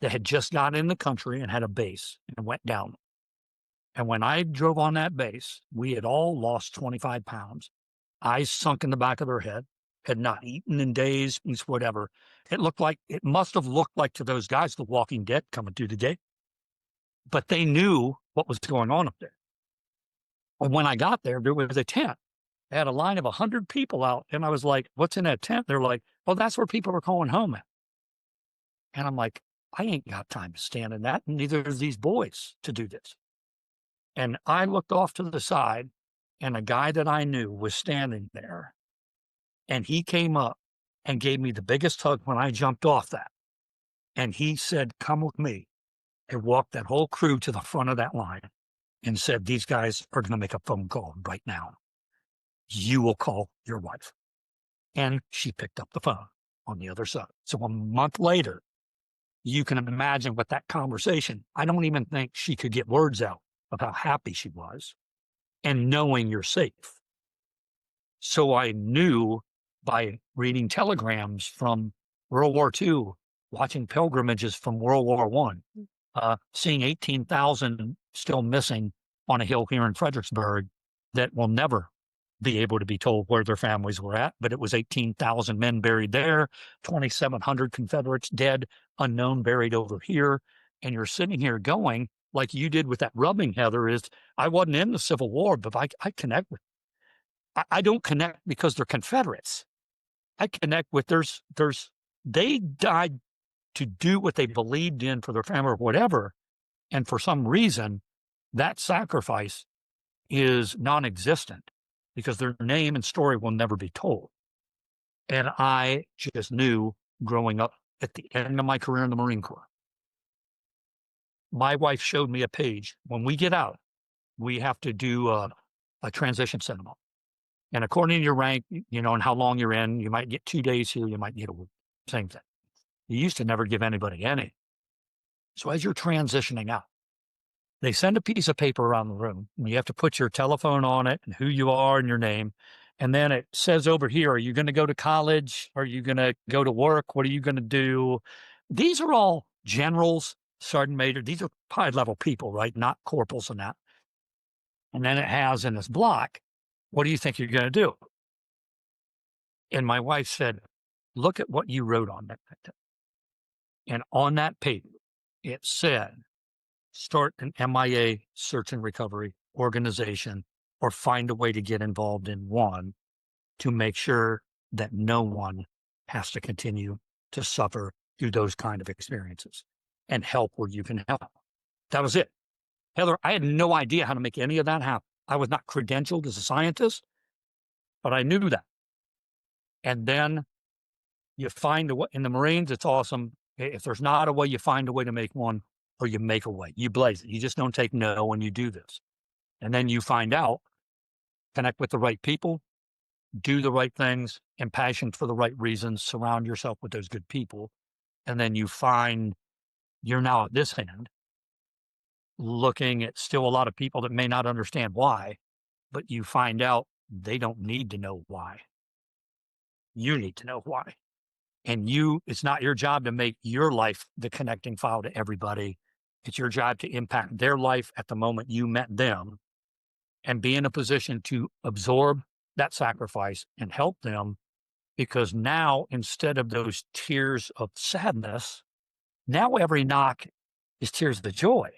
that had just got in the country and had a base, and went down. And when I drove on that base, we had all lost 25 pounds, eyes sunk in the back of their head, had not eaten in days, whatever. It must have looked like to those guys, The Walking Dead coming through the gate. But they knew what was going on up there. And when I got there, there was a tent. They had a line of 100 people out. And I was like, what's in that tent? They're like, well, that's where people are going home at. And I'm like, I ain't got time to stand in that. And neither do these boys to do this. And I looked off to the side, and a guy that I knew was standing there. And he came up and gave me the biggest hug when I jumped off that. And he said, come with me. And walked that whole crew to the front of that line and said, these guys are going to make a phone call right now. You will call your wife. And she picked up the phone on the other side. So a month later, you can imagine what that conversation, I don't even think she could get words out of how happy she was and knowing you're safe. So I knew by reading telegrams from World War II, watching pilgrimages from World War I, seeing 18,000 still missing on a hill here in Fredericksburg that will never be able to be told where their families were at. But it was 18,000 men buried there, 2,700 Confederates dead, unknown, buried over here. And you're sitting here going, like you did with that rubbing, Heather, is I wasn't in the Civil War, but I connect with, I don't connect because they're Confederates. I connect with they died to do what they believed in for their family or whatever. And for some reason, that sacrifice is non-existent because their name and story will never be told. And I just knew growing up at the end of my career in the Marine Corps, my wife showed me a page. When we get out, we have to do a transition ceremony. And according to your rank, and how long you're in, you might get 2 days here, you might get a week. Same thing. You used to never give anybody any. So as you're transitioning out, they send a piece of paper around the room, and you have to put your telephone on it and who you are and your name. And then it says over here, are you going to go to college? Are you going to go to work? What are you going to do? These are all generals, sergeant major. These are high level people, right? Not corporals and that. And then it has in this block, what do you think you're going to do? And my wife said, look at what you wrote on that. And on that paper, it said, start an MIA search and recovery organization or find a way to get involved in one to make sure that no one has to continue to suffer through those kind of experiences and help where you can help. That was it. Heather, I had no idea how to make any of that happen. I was not credentialed as a scientist, but I knew that. And then you find a way. In the Marines, it's awesome. If there's not a way, you find a way to make one, or you make a way. You blaze it. You just don't take no when you do this. And then you find out, connect with the right people, do the right things, impassioned for the right reasons, surround yourself with those good people. And then you find you're now at this end, looking at still a lot of people that may not understand why, but you find out they don't need to know why. You need to know why. And it's not your job to make your life the connecting file to everybody. It's your job to impact their life at the moment you met them and be in a position to absorb that sacrifice and help them. Because now, instead of those tears of sadness, now every knock is tears of joy.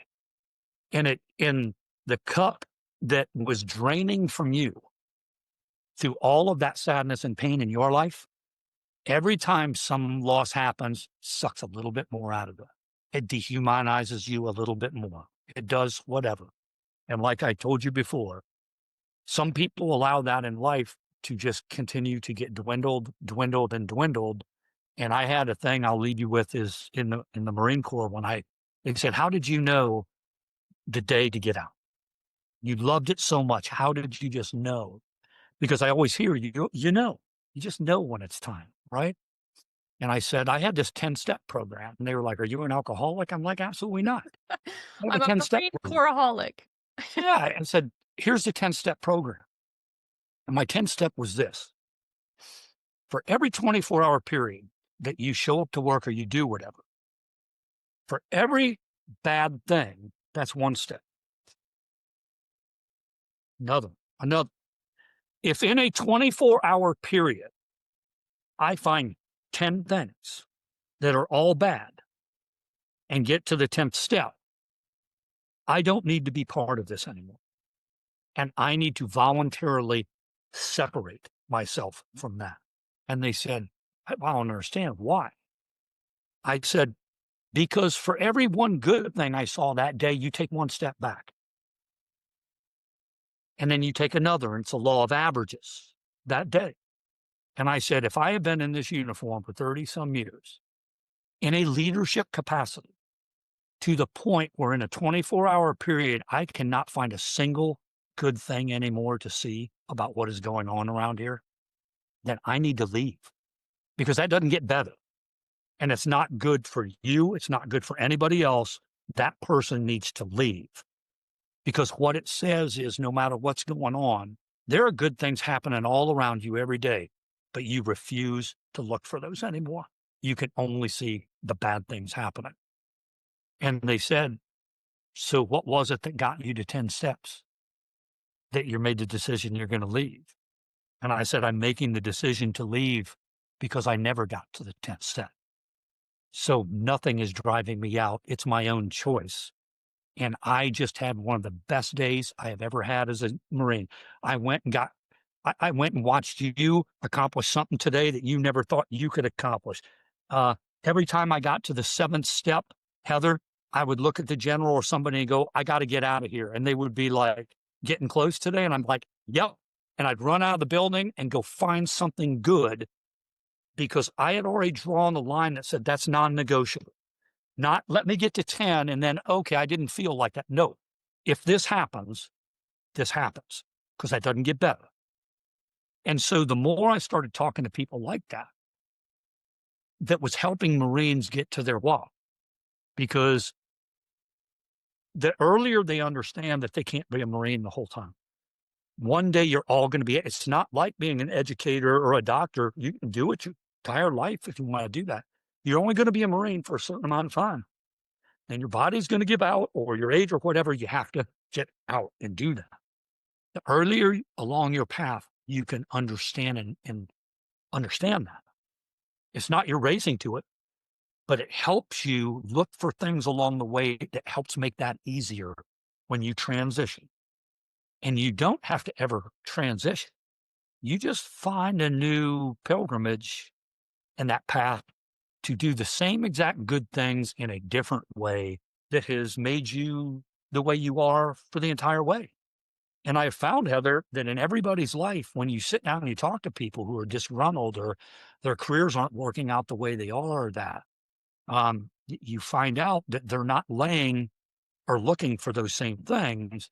And in the cup that was draining from you through all of that sadness and pain in your life, every time some loss happens, sucks a little bit more out of it. It dehumanizes you a little bit more. It does whatever. And like I told you before, some people allow that in life to just continue to get dwindled. And I had a thing I'll leave you with is in the Marine Corps they said, how did you know the day to get out? You loved it so much. How did you just know? Because I always hear you just know when it's time, right? And I said, I had this 10-step program. And they were like, are you an alcoholic? I'm like, absolutely not. I'm a Marine Corps-aholic. Yeah. I said, here's the 10-step program. And my 10-step was this. For every 24-hour period that you show up to work or you do whatever, for every bad thing, that's one step. Another. If in a 24-hour period, I find 10 things that are all bad and get to the 10th step, I don't need to be part of this anymore. And I need to voluntarily separate myself from that. And they said, I don't understand why. I said, because for every one good thing I saw that day, you take one step back. And then you take another, and it's a law of averages that day. And I said, if I have been in this uniform for 30 some years in a leadership capacity to the point where in a 24-hour period, I cannot find a single good thing anymore to see about what is going on around here, then I need to leave, because that doesn't get better. And it's not good for you. It's not good for anybody else. That person needs to leave, because what it says is no matter what's going on, there are good things happening all around you every day, but you refuse to look for those anymore. You can only see the bad things happening. And they said, so what was it that got you to 10 steps that you made the decision you're going to leave? And I said, I'm making the decision to leave because I never got to the 10th step. So nothing is driving me out. It's my own choice. And I just had one of the best days I have ever had as a Marine. I went and watched you accomplish something today that you never thought you could accomplish. Every time I got to the 7th step, Heather, I would look at the general or somebody and go, I got to get out of here. And they would be like, getting close today? And I'm like, yep. And I'd run out of the building and go find something good, because I had already drawn the line that said that's non-negotiable. Not let me get to 10 and then, okay, I didn't feel like that. No, if this happens, because that doesn't get better. And so the more I started talking to people like that was helping Marines get to their why, because the earlier they understand that they can't be a Marine the whole time. One day you're all going to be, it's not like being an educator or a doctor. You can do it your entire life if you want to do that. You're only going to be a Marine for a certain amount of time. Then your body's going to give out, or your age or whatever, you have to get out and do that. The earlier along your path, you can understand and understand that. It's not you're racing to it, but it helps you look for things along the way that helps make that easier when you transition. And you don't have to ever transition. You just find a new pilgrimage in that path to do the same exact good things in a different way that has made you the way you are for the entire way. And I have found, Heather, that in everybody's life, when you sit down and you talk to people who are disgruntled or their careers aren't working out the way they are, that you find out that they're not laying or looking for those same things.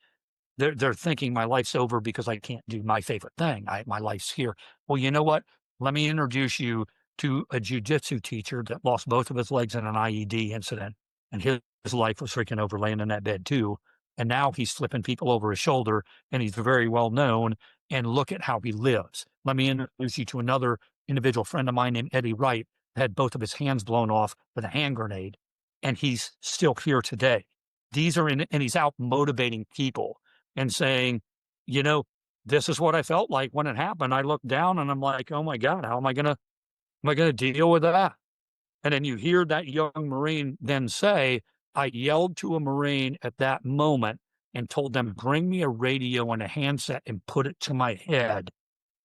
They're thinking my life's over because I can't do my favorite thing. My life's here. Well, you know what? Let me introduce you to a jujitsu teacher that lost both of his legs in an IED incident, and his life was freaking over laying in that bed too. And now he's flipping people over his shoulder, and he's very well known. And look at how he lives. Let me introduce you to another individual friend of mine named Eddie Wright, that had both of his hands blown off with a hand grenade, and he's still here today. And he's out motivating people and saying, you know, this is what I felt like when it happened. I looked down and I'm like, oh my God, how am I going to deal with that? And then you hear that young Marine then say, I yelled to a Marine at that moment and told them, bring me a radio and a handset and put it to my head,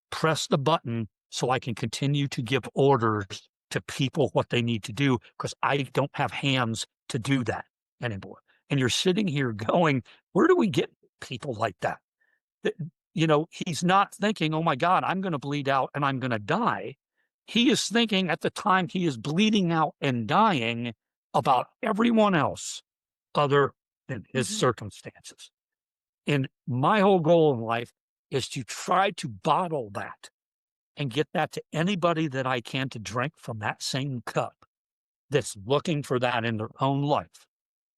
press the button so I can continue to give orders to people what they need to do, because I don't have hands to do that anymore. And you're sitting here going, where do we get people like that? You know, he's not thinking, oh my God, I'm going to bleed out and I'm going to die. He is thinking at the time he is bleeding out and dying about everyone else other than his circumstances. And my whole goal in life is to try to bottle that and get that to anybody that I can to drink from that same cup that's looking for that in their own life,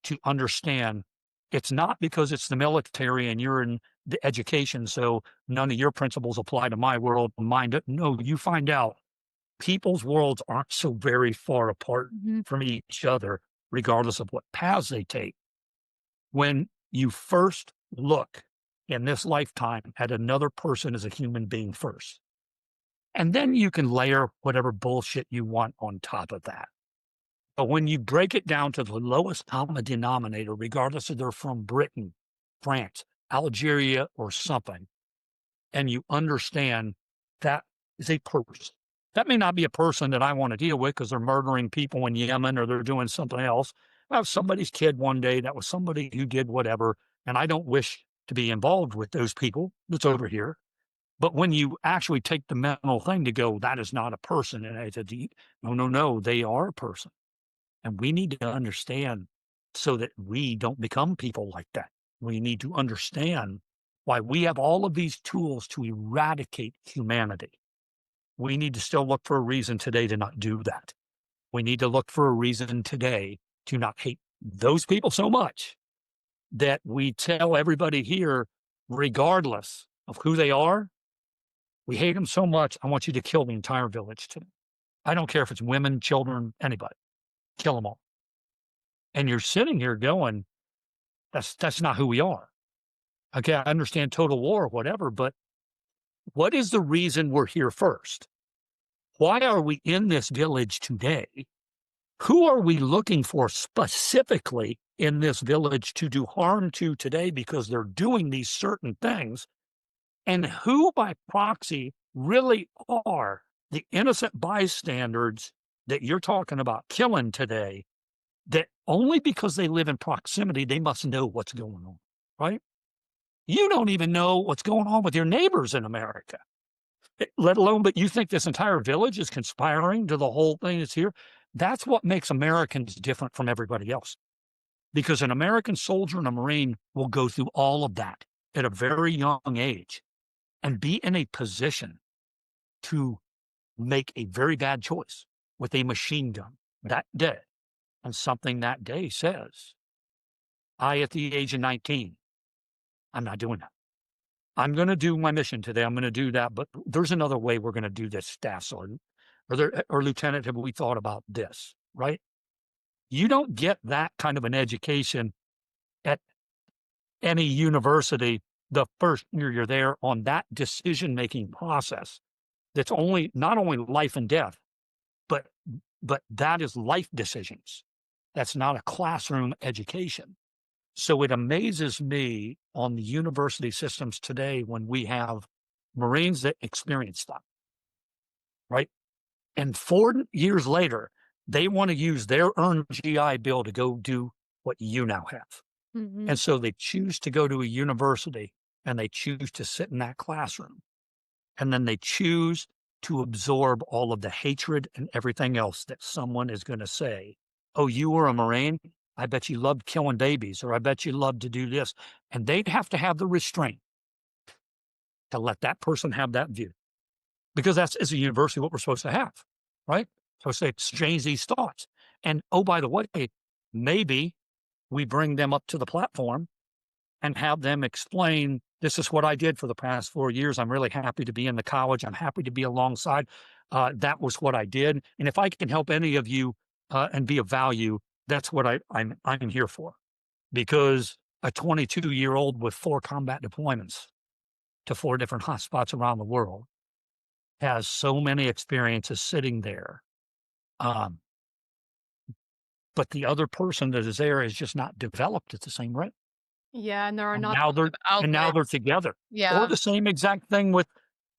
to understand it's not because it's the military and you're in the education. So none of your principles apply to my world. Mine, no, you find out people's worlds aren't so very far apart from each other, regardless of what paths they take. When you first look in this lifetime at another person as a human being first, and then you can layer whatever bullshit you want on top of that. But when you break it down to the lowest common denominator, regardless if they're from Britain, France, Algeria, or something, and you understand that is a person. That may not be a person that I want to deal with because they're murdering people in Yemen or they're doing something else. I have somebody's kid one day that was somebody who did whatever, and I don't wish to be involved with those people that's over here. But when you actually take the mental thing to go, that is not a person, and it's a deep, no, they are a person. And we need to understand so that we don't become people like that. We need to understand why we have all of these tools to eradicate humanity. We need to still look for a reason today to not do that. We need to look for a reason today to not hate those people so much that we tell everybody here, regardless of who they are, we hate them so much, I want you to kill the entire village today. I don't care if it's women, children, anybody. Kill them all. And you're sitting here going, that's not who we are. Okay, I understand total war or whatever, but what is the reason we're here first? Why are we in this village today? Who are we looking for specifically in this village to do harm to today because they're doing these certain things? And who by proxy really are the innocent bystanders that you're talking about killing today, that only because they live in proximity, they must know what's going on, right? You don't even know what's going on with your neighbors in America, let alone, but you think this entire village is conspiring to the whole thing that's here. That's what makes Americans different from everybody else. Because an American soldier and a Marine will go through all of that at a very young age and be in a position to make a very bad choice with a machine gun that day. And something that day says, at the age of 19, I'm not doing that. I'm going to do my mission today. I'm going to do that. But there's another way we're going to do this, Staff Sergeant. Or Lieutenant, have we thought about this, right? You don't get that kind of an education at any university the first year you're there on that decision-making process. That's not only life and death, but that is life decisions. That's not a classroom education. So it amazes me on the university systems today when we have Marines that experience that, right? And 4 years later, they want to use their earned GI Bill to go do what you now have. And so they choose to go to a university and they choose to sit in that classroom. And then they choose to absorb all of the hatred and everything else that someone is going to say. Oh, you were a Marine? I bet you loved killing babies, or I bet you loved to do this. And they'd have to have the restraint to let that person have that view. Because that's, as a university, what we're supposed to have, right? Supposed to exchange these thoughts. And, oh, by the way, maybe we bring them up to the platform and have them explain, this is what I did for the past 4 years. I'm really happy to be in the college. I'm happy to be alongside. That was what I did. And if I can help any of you and be of value, that's what I'm here for. Because a 22-year-old with 4 combat deployments to 4 different hotspots around the world has so many experiences sitting there. But the other person that is there is just not developed at the same rate. Yeah, and there are And not now a lot of outlets. now they're together. Yeah. Or the same exact thing with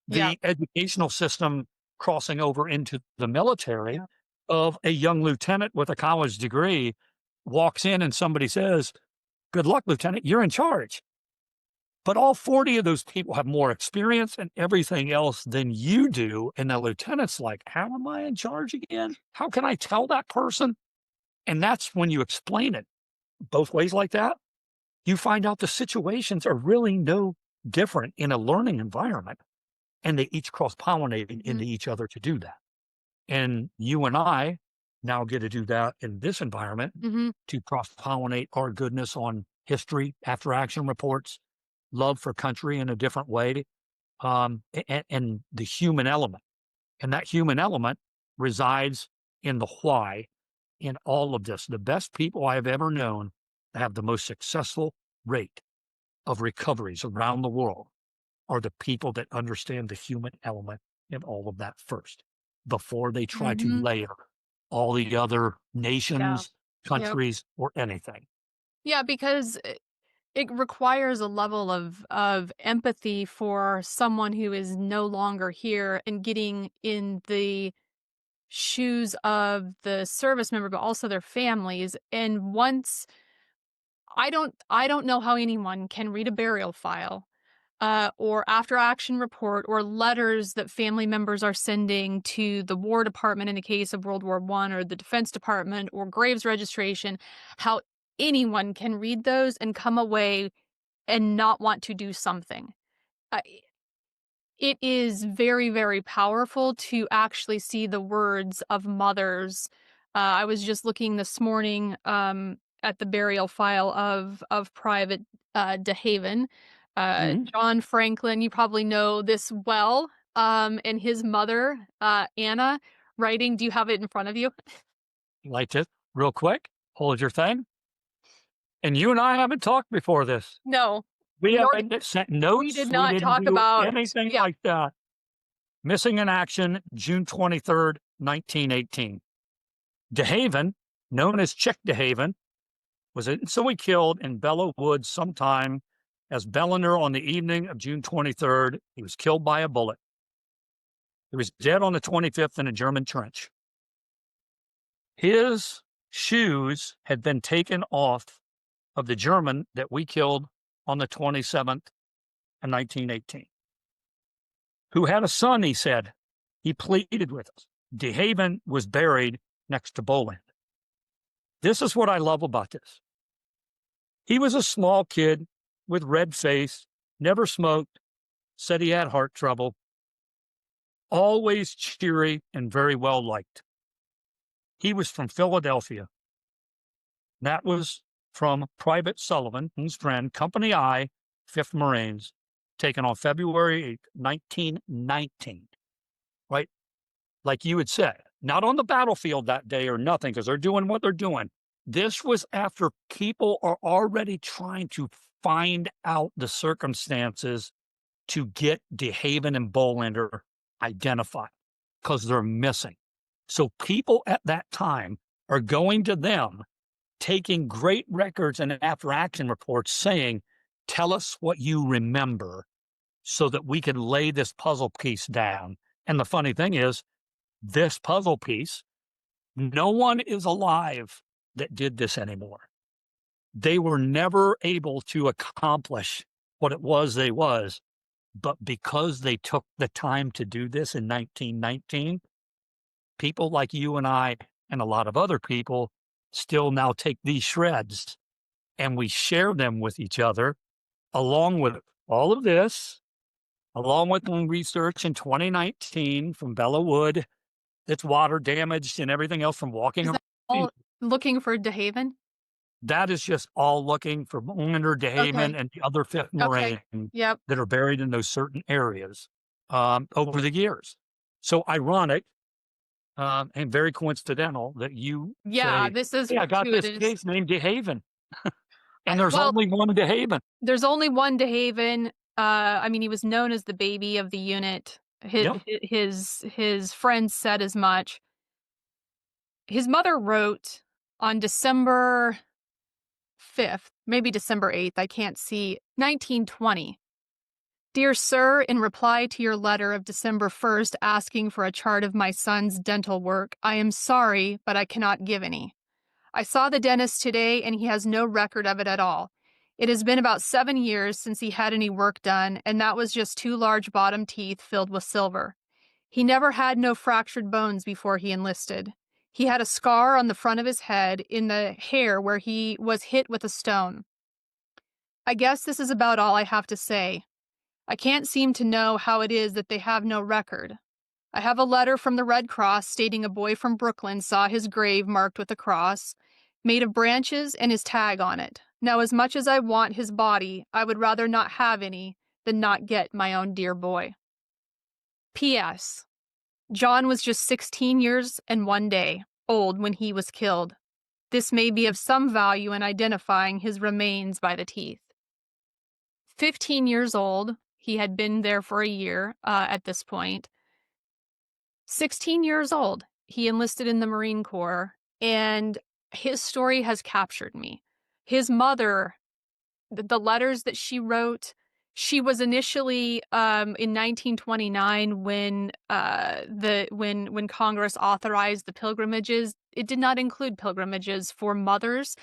Yeah. the educational system crossing over into the military of a young lieutenant with a college degree walks in and somebody says, good luck, Lieutenant, you're in charge. But all 40 of those people have more experience and everything else than you do. And the lieutenant's like, how am I in charge again? How can I tell that person? And that's when you explain it both ways like that. You find out the situations are really no different in a learning environment. And they each cross-pollinate into each other to do that. And you and I now get to do that in this environment to cross-pollinate our goodness on history, after action reports, love for country in a different way, and the human element. And that human element resides in the why in all of this. The best people I have ever known that have the most successful rate of recoveries around the world are the people that understand the human element in all of that first, before they try to layer all the other nations, countries, or anything. Yeah, because it requires a level of empathy for someone who is no longer here and getting in the shoes of the service member, but also their families. And once I don't know how anyone can read a burial file, or after action report, or letters that family members are sending to the War Department in the case of World War I, or the Defense Department, or graves registration, how anyone can read those and come away and not want to do something. It is very, very powerful to actually see the words of mothers. I was just looking this morning at the burial file of Private DeHaven. John Franklin, you probably know this well, and his mother, Anna, writing. Do you have it in front of you? Like it real quick. Hold your thing. And you and I haven't talked before this. No. We haven't sent notes. We did not didn't talk do about anything like that. Missing in action, June 23rd, 1918. DeHaven, known as Chick DeHaven, was instantly killed in Belleau Woods sometime as Bellender on the evening of June 23rd. He was killed by a bullet. He was dead on the 25th in a German trench. His shoes had been taken off of the German that we killed on the 27th of 1918, who had a son, he said. He pleaded with us. DeHaven was buried next to Boland. This is what I love about this. He was a small kid with red face, never smoked, said he had heart trouble, always cheery and very well liked. He was from Philadelphia. That was from Private Sullivan, his friend, Company I, 5th Marines, taken on February 8, 1919, right? Like you had said, not on the battlefield that day or nothing, because they're doing what they're doing. This was after people are already trying to find out the circumstances to get DeHaven and Bolander identified, because they're missing. So people at that time are going to them, taking great records and after action reports saying, tell us what you remember so that we can lay this puzzle piece down. And the funny thing is, this puzzle piece, no one is alive that did this anymore. They were never able to accomplish what it was they was, but because they took the time to do this in 1919, people like you and I and a lot of other people still now take these shreds and we share them with each other, along with all of this, along with research in 2019 from Belleau Wood that's water damaged and everything else from walking around. All looking for DeHaven? That is just all looking for Bolander, DeHaven, and the other 5th Marine that are buried in those certain areas over the years. So ironic and very coincidental that you say, this is I got this case named DeHaven. And there's only one DeHaven. There's only one DeHaven. I mean, he was known as the baby of the unit. His friends said as much. His mother wrote on December 5th, maybe December 8th, I can't see, 1920. Dear Sir, in reply to your letter of December 1st asking for a chart of my son's dental work, I am sorry, but I cannot give any. I saw the dentist today and he has no record of it at all. It has been about 7 years since he had any work done, and that was just 2 large bottom teeth filled with silver. He never had no fractured bones before he enlisted. He had a scar on the front of his head in the hair where he was hit with a stone. I guess this is about all I have to say. I can't seem to know how it is that they have no record. I have a letter from the Red Cross stating a boy from Brooklyn saw his grave marked with a cross, made of branches and his tag on it. Now, as much as I want his body, I would rather not have any than not get my own dear boy. P.S. John was just 16 years and 1 day old when he was killed. This may be of some value in identifying his remains by the teeth. 15 years old, he had been there for a year at this point. 16 years old, he enlisted in the Marine Corps, and his story has captured me. His mother, the letters that she wrote, she was initially in 1929 when when Congress authorized the pilgrimages. It did not include pilgrimages for mothers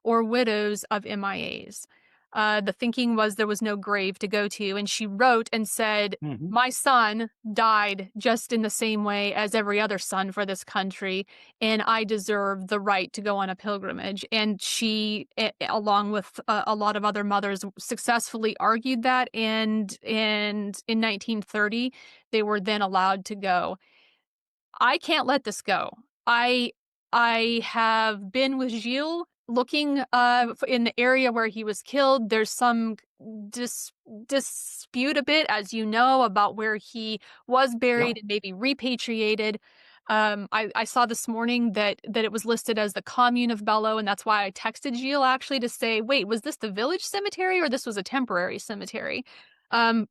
or widows of MIAs. The thinking was there was no grave to go to, and she wrote and said, Mhm. "My son died just in the same way as every other son for this country, and I deserve the right to go on a pilgrimage." And she, along with a lot of other mothers, successfully argued that, and in 1930, they were then allowed to go. I can't let this go. I I have been with Gilles looking in the area where he was killed. There's some dis- dispute a bit, as you know, about where he was Yeah. buried and maybe repatriated. I saw this morning that it was listed as the commune of Belleau, and that's why I texted Gilles actually to say, wait, was this the village cemetery or this was a temporary cemetery?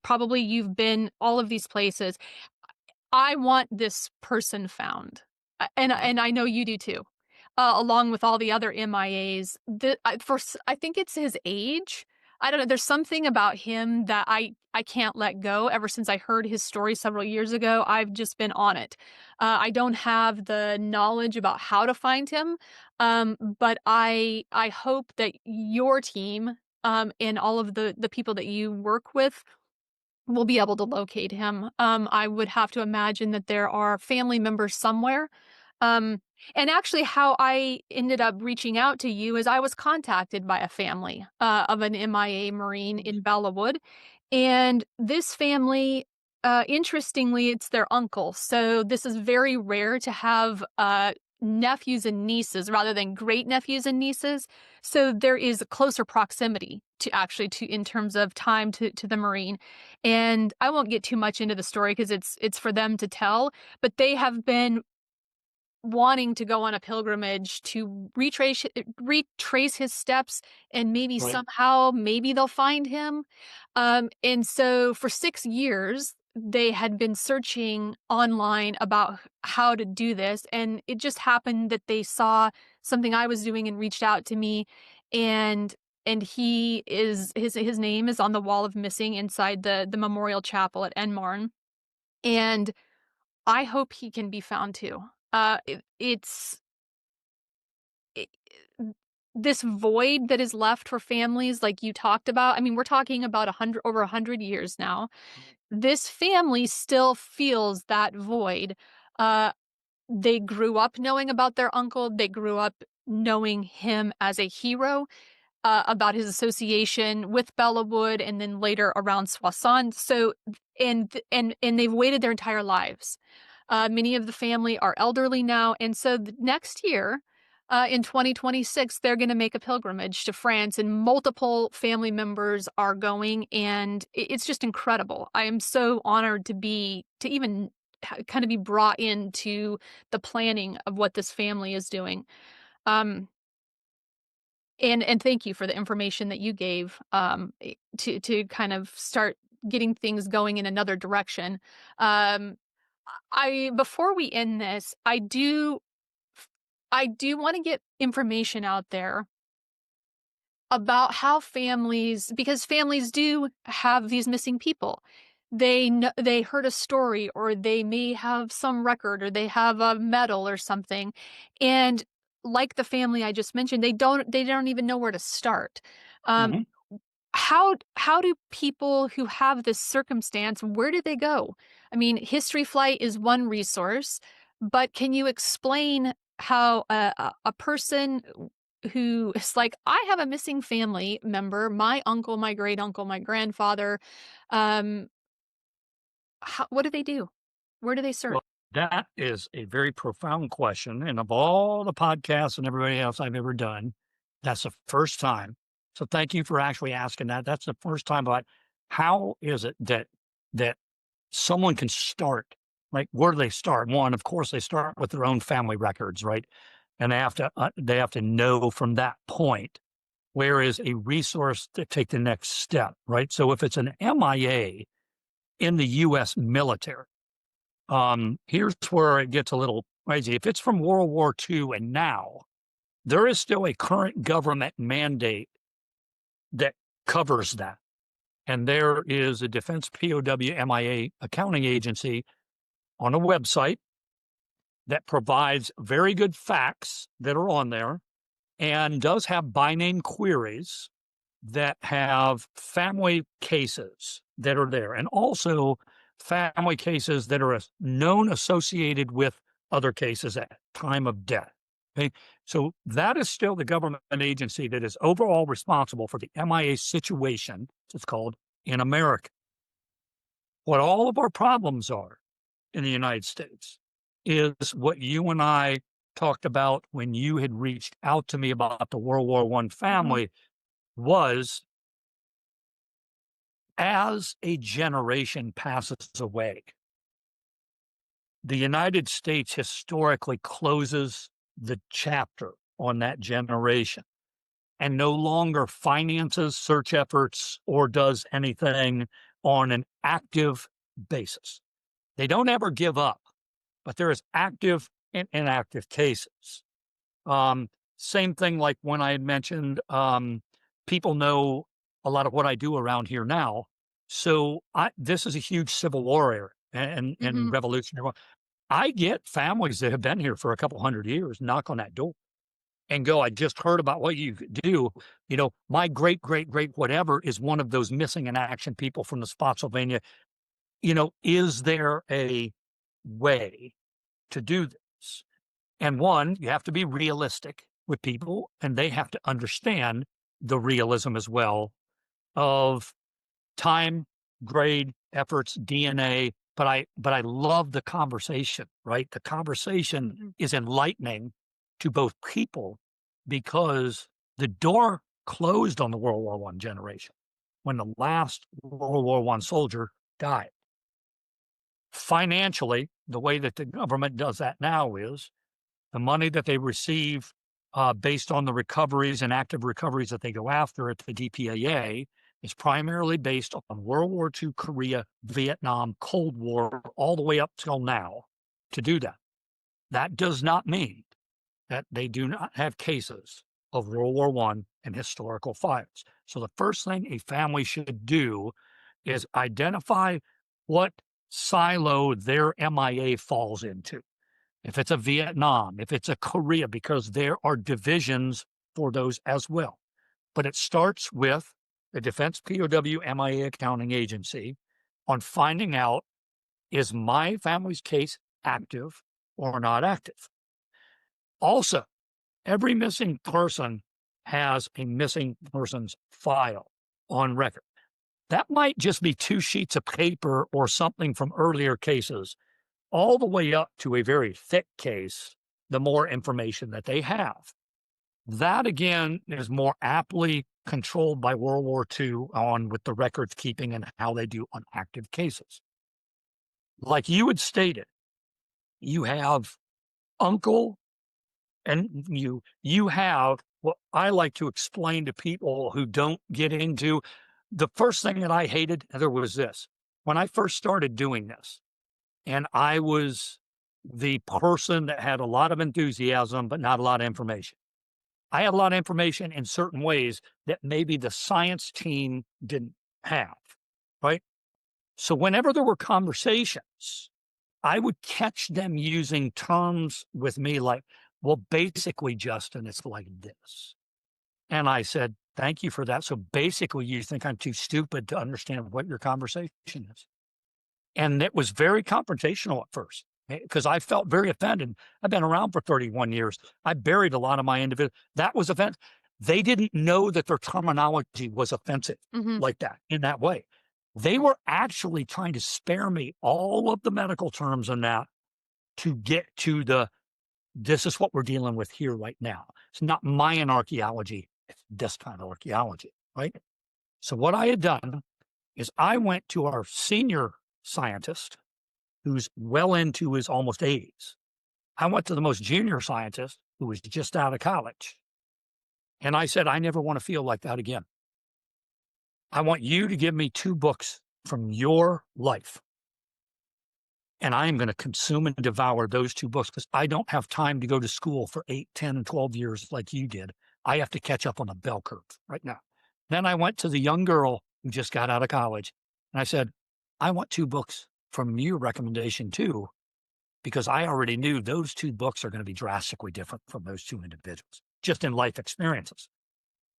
Probably you've been all of these places. I want this person found, and I know you do too, along with all the other MIAs. I think it's his age. I don't know. There's something about him that I can't let go. Ever since I heard his story several years ago, I've just been on it. I don't have the knowledge about how to find him, but I hope that your team and all of the people that you work with will be able to locate him. I would have to imagine that there are family members somewhere. Um, and actually, how I ended up reaching out to you is I was contacted by a family of an MIA Marine in Bellawood. And this family, interestingly, it's their uncle. So this is very rare to have nephews and nieces rather than great nephews and nieces. So there is a closer proximity to actually to in terms of time to the Marine. And I won't get too much into the story because it's for them to tell, but they have been wanting to go on a pilgrimage to retrace his steps, and maybe Right. somehow maybe they'll find him. And so for 6 years they had been searching online about how to do this, and it just happened that they saw something I was doing and reached out to me. And he is his name is on the wall of missing inside the memorial chapel at Enmarn, and I hope he can be found too. It this void that is left for families like you talked about. I mean, we're talking about 100 over 100 years now. This family still feels that void. Uh, they grew up knowing about their uncle. They grew up knowing him as a hero, about his association with Bellawood and then later around Soissons. So, and they've waited their entire lives. Many of the family are elderly now, and so next year, in 2026, they're going to make a pilgrimage to France, and multiple family members are going, and it's just incredible. I am so honored to even kind of be brought into the planning of what this family is doing. Um, and thank you for the information that you gave, to kind of start getting things going in another direction. Um, I before we end this, I do want to get information out there about how families, because families do have these missing people. They heard a story, or they may have some record, or they have a medal or something, and like the family I just mentioned, they don't even know where to start. Um, Mhm. how do people who have this circumstance, where do they go? I mean, History Flight is one resource, but can you explain how a person who is like, I have a missing family member, my uncle, my great uncle, my grandfather, um, what do they do? Where do they search? Well, that is a very profound question, and of all the podcasts and everybody else I've ever done, that's the first time So thank you for actually asking that. That's the first time about how is it that someone can start, like, where do they start? One, of course, they start with their own family records, right? And they have to know from that point where is a resource to take the next step, right? So if it's an MIA in the U.S. military, here's where it gets a little crazy. If it's from World War II and now, there is still a current government mandate that covers that. And there is a Defense POW MIA accounting agency on a website that provides very good facts that are on there and does have by name queries that have family cases that are there, and also family cases that are known associated with other cases at time of death. Okay. So that is still the government agency that is overall responsible for the MIA situation, it's called, in America. What all of our problems are in the United States is what you and I talked about when you had reached out to me about the World War I family was, as a generation passes away, the United States historically closes the chapter on that generation and no longer finances search efforts or does anything on an active basis. They don't ever give up, but there is active and inactive cases. Same thing like when I had mentioned, people know a lot of what I do around here now. So this is a huge Civil War era and Revolutionary War. I get families that have been here for a couple hundred years knock on that door and go, I just heard about what you do. You know, my great, great, great whatever is one of those missing in action people from the Spotsylvania. You know, is there a way to do this? And one, you have to be realistic with people, and they have to understand the realism as well of time, grade, efforts, DNA. But I love the conversation, right? The conversation is enlightening to both people because the door closed on the World War I generation when the last World War I soldier died. Financially, the way that the government does that now is the money that they receive based on the recoveries and active recoveries that they go after at the DPAA is primarily based on World War II, Korea, Vietnam, Cold War, all the way up till now to do that. That does not mean that they do not have cases of World War I and historical files. So the first thing a family should do is identify what silo their MIA falls into. If it's a Vietnam, if it's a Korea, because there are divisions for those as well. But it starts with the Defense POW MIA accounting agency on finding out, is my family's case active or not active? Also, every missing person has a missing persons file on record. That might just be 2 sheets of paper or something from earlier cases, all the way up to a very thick case, the more information that they have. That, again, is more aptly controlled by World War II on with the records keeping and how they do on active cases. Like you had stated, you have uncle and you have what I like to explain to people who don't get into. The first thing that I hated, Heather, was this. When I first started doing this, and I was the person that had a lot of enthusiasm, but not a lot of information. I had a lot of information in certain ways that maybe the science team didn't have, right? So whenever there were conversations, I would catch them using terms with me like, well, basically, Justin, it's like this. And I said, thank you for that. So basically, you think I'm too stupid to understand what your conversation is. And it was very confrontational at first because I felt very offended. I've been around for 31 years. I buried a lot of my individual. That was offensive. They didn't know that their terminology was offensive like that, in that way. They were actually trying to spare me all of the medical terms and that to get to this is what we're dealing with here right now. It's not Mayan archaeology It's this kind of archaeology, right? So what I had done is I went to our senior scientist, who's well into his almost 80s. I went to the most junior scientist, who was just out of college. And I said, I never want to feel like that again. I want you to give me 2 books from your life. And I am going to consume and devour those 2 books because I don't have time to go to school for 8, 10, and 12 years like you did. I have to catch up on the bell curve right now. Then I went to the young girl who just got out of college, and I said, I want 2 books from your recommendation too, because I already knew those 2 books are going to be drastically different from those 2 individuals, just in life experiences.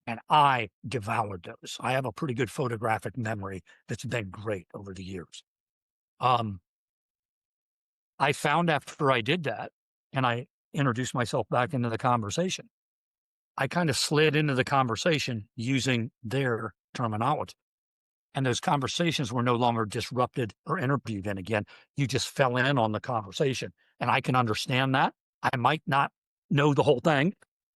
And I devoured those. I have a pretty good photographic memory that's been great over the years. I found after I did that, and I introduced myself back into the conversation, I kind of slid into the conversation using their terminology. And those conversations were no longer disrupted or interviewed. And again, you just fell in on the conversation. And I can understand that. I might not know the whole thing.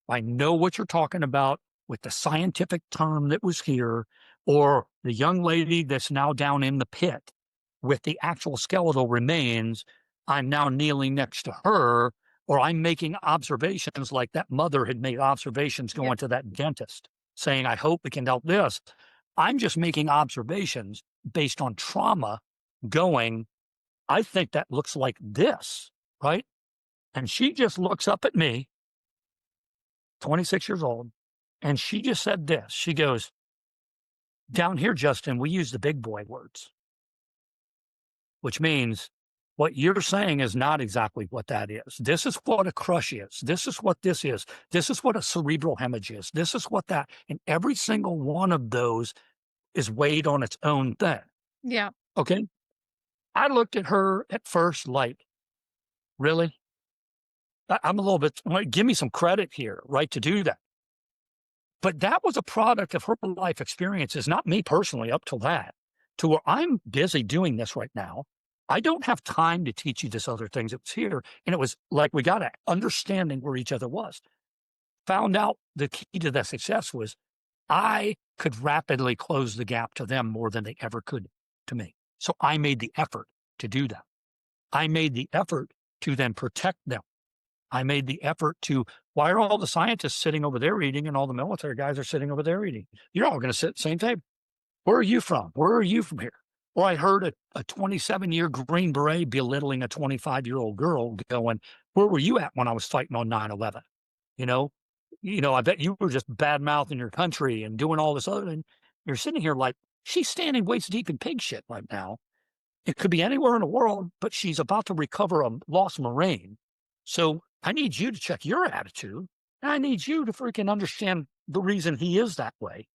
I know what you're talking about with the scientific term that was here, or the young lady that's now down in the pit with the actual skeletal remains. I'm now kneeling next to her, or I'm making observations like that mother had made observations going to that dentist saying, I hope we can help this. I'm just making observations based on trauma going, I think that looks like this, right? And she just looks up at me, 26 years old, and she just said this. She goes, down here, Justin, we use the big boy words, which means what you're saying is not exactly what that is. This is what a crush is. This is what this is. This is what a cerebral hemorrhage is. This is what that, and every single one of those is weighed on its own thing. Yeah. Okay. I looked at her at first like, really? I'm a little bit, give me some credit here, right, to do that. But that was a product of her life experiences, not me personally up till that, to where I'm busy doing this right now. I don't have time to teach you this other things that was here. And it was like, we got to understanding where each other was. Found out the key to that success was I could rapidly close the gap to them more than they ever could to me. So I made the effort to do that. I made the effort to then protect them. I made the effort to, why are all the scientists sitting over there eating and all the military guys are sitting over there eating? You're all going to sit at the same table. Where are you from? Where are you from here? Or I heard a 27-year Green Beret belittling a 25-year-old girl going, where were you at when I was fighting on 9/11? You know, I bet you were just bad-mouthing your country and doing all this other thing. You're sitting here like, she's standing waist deep in pig shit right now. It could be anywhere in the world, but she's about to recover a lost Marine. So I need you to check your attitude. And I need you to freaking understand the reason he is that way.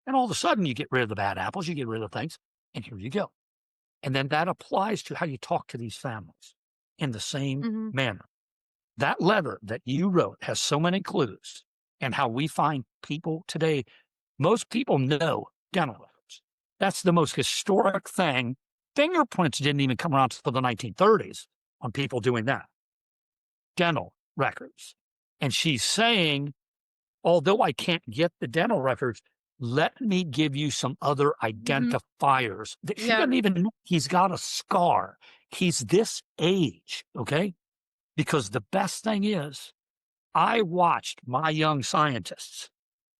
And all of a sudden you get rid of the bad apples, you get rid of things, and here you go. And then that applies to how you talk to these families in the same manner. That letter that you wrote has so many clues, and how we find people today. Most people know dental records. That's the most historic thing. Fingerprints didn't even come around until the 1930s on people doing that. Dental records. And she's saying, although I can't get the dental records, let me give you some other identifiers. That she doesn't even know he's got a scar. He's this age, okay? Because the best thing is, I watched my young scientists,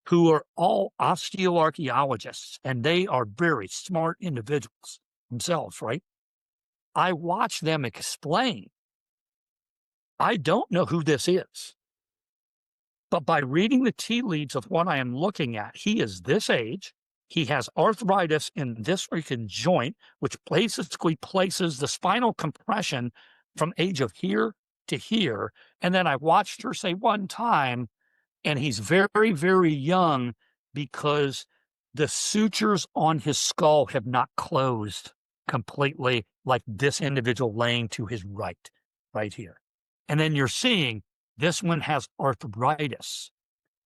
who are all osteoarchaeologists, and they are very smart individuals themselves, right? I watched them explain, I don't know who this is, but by reading the tea leaves of what I am looking at, he is this age. He has arthritis in this freaking joint, which basically places the spinal compression from age of here to here. And then I watched her say one time, and he's very, very young because the sutures on his skull have not closed completely, like this individual laying to his right here. And then you're seeing this one has arthritis.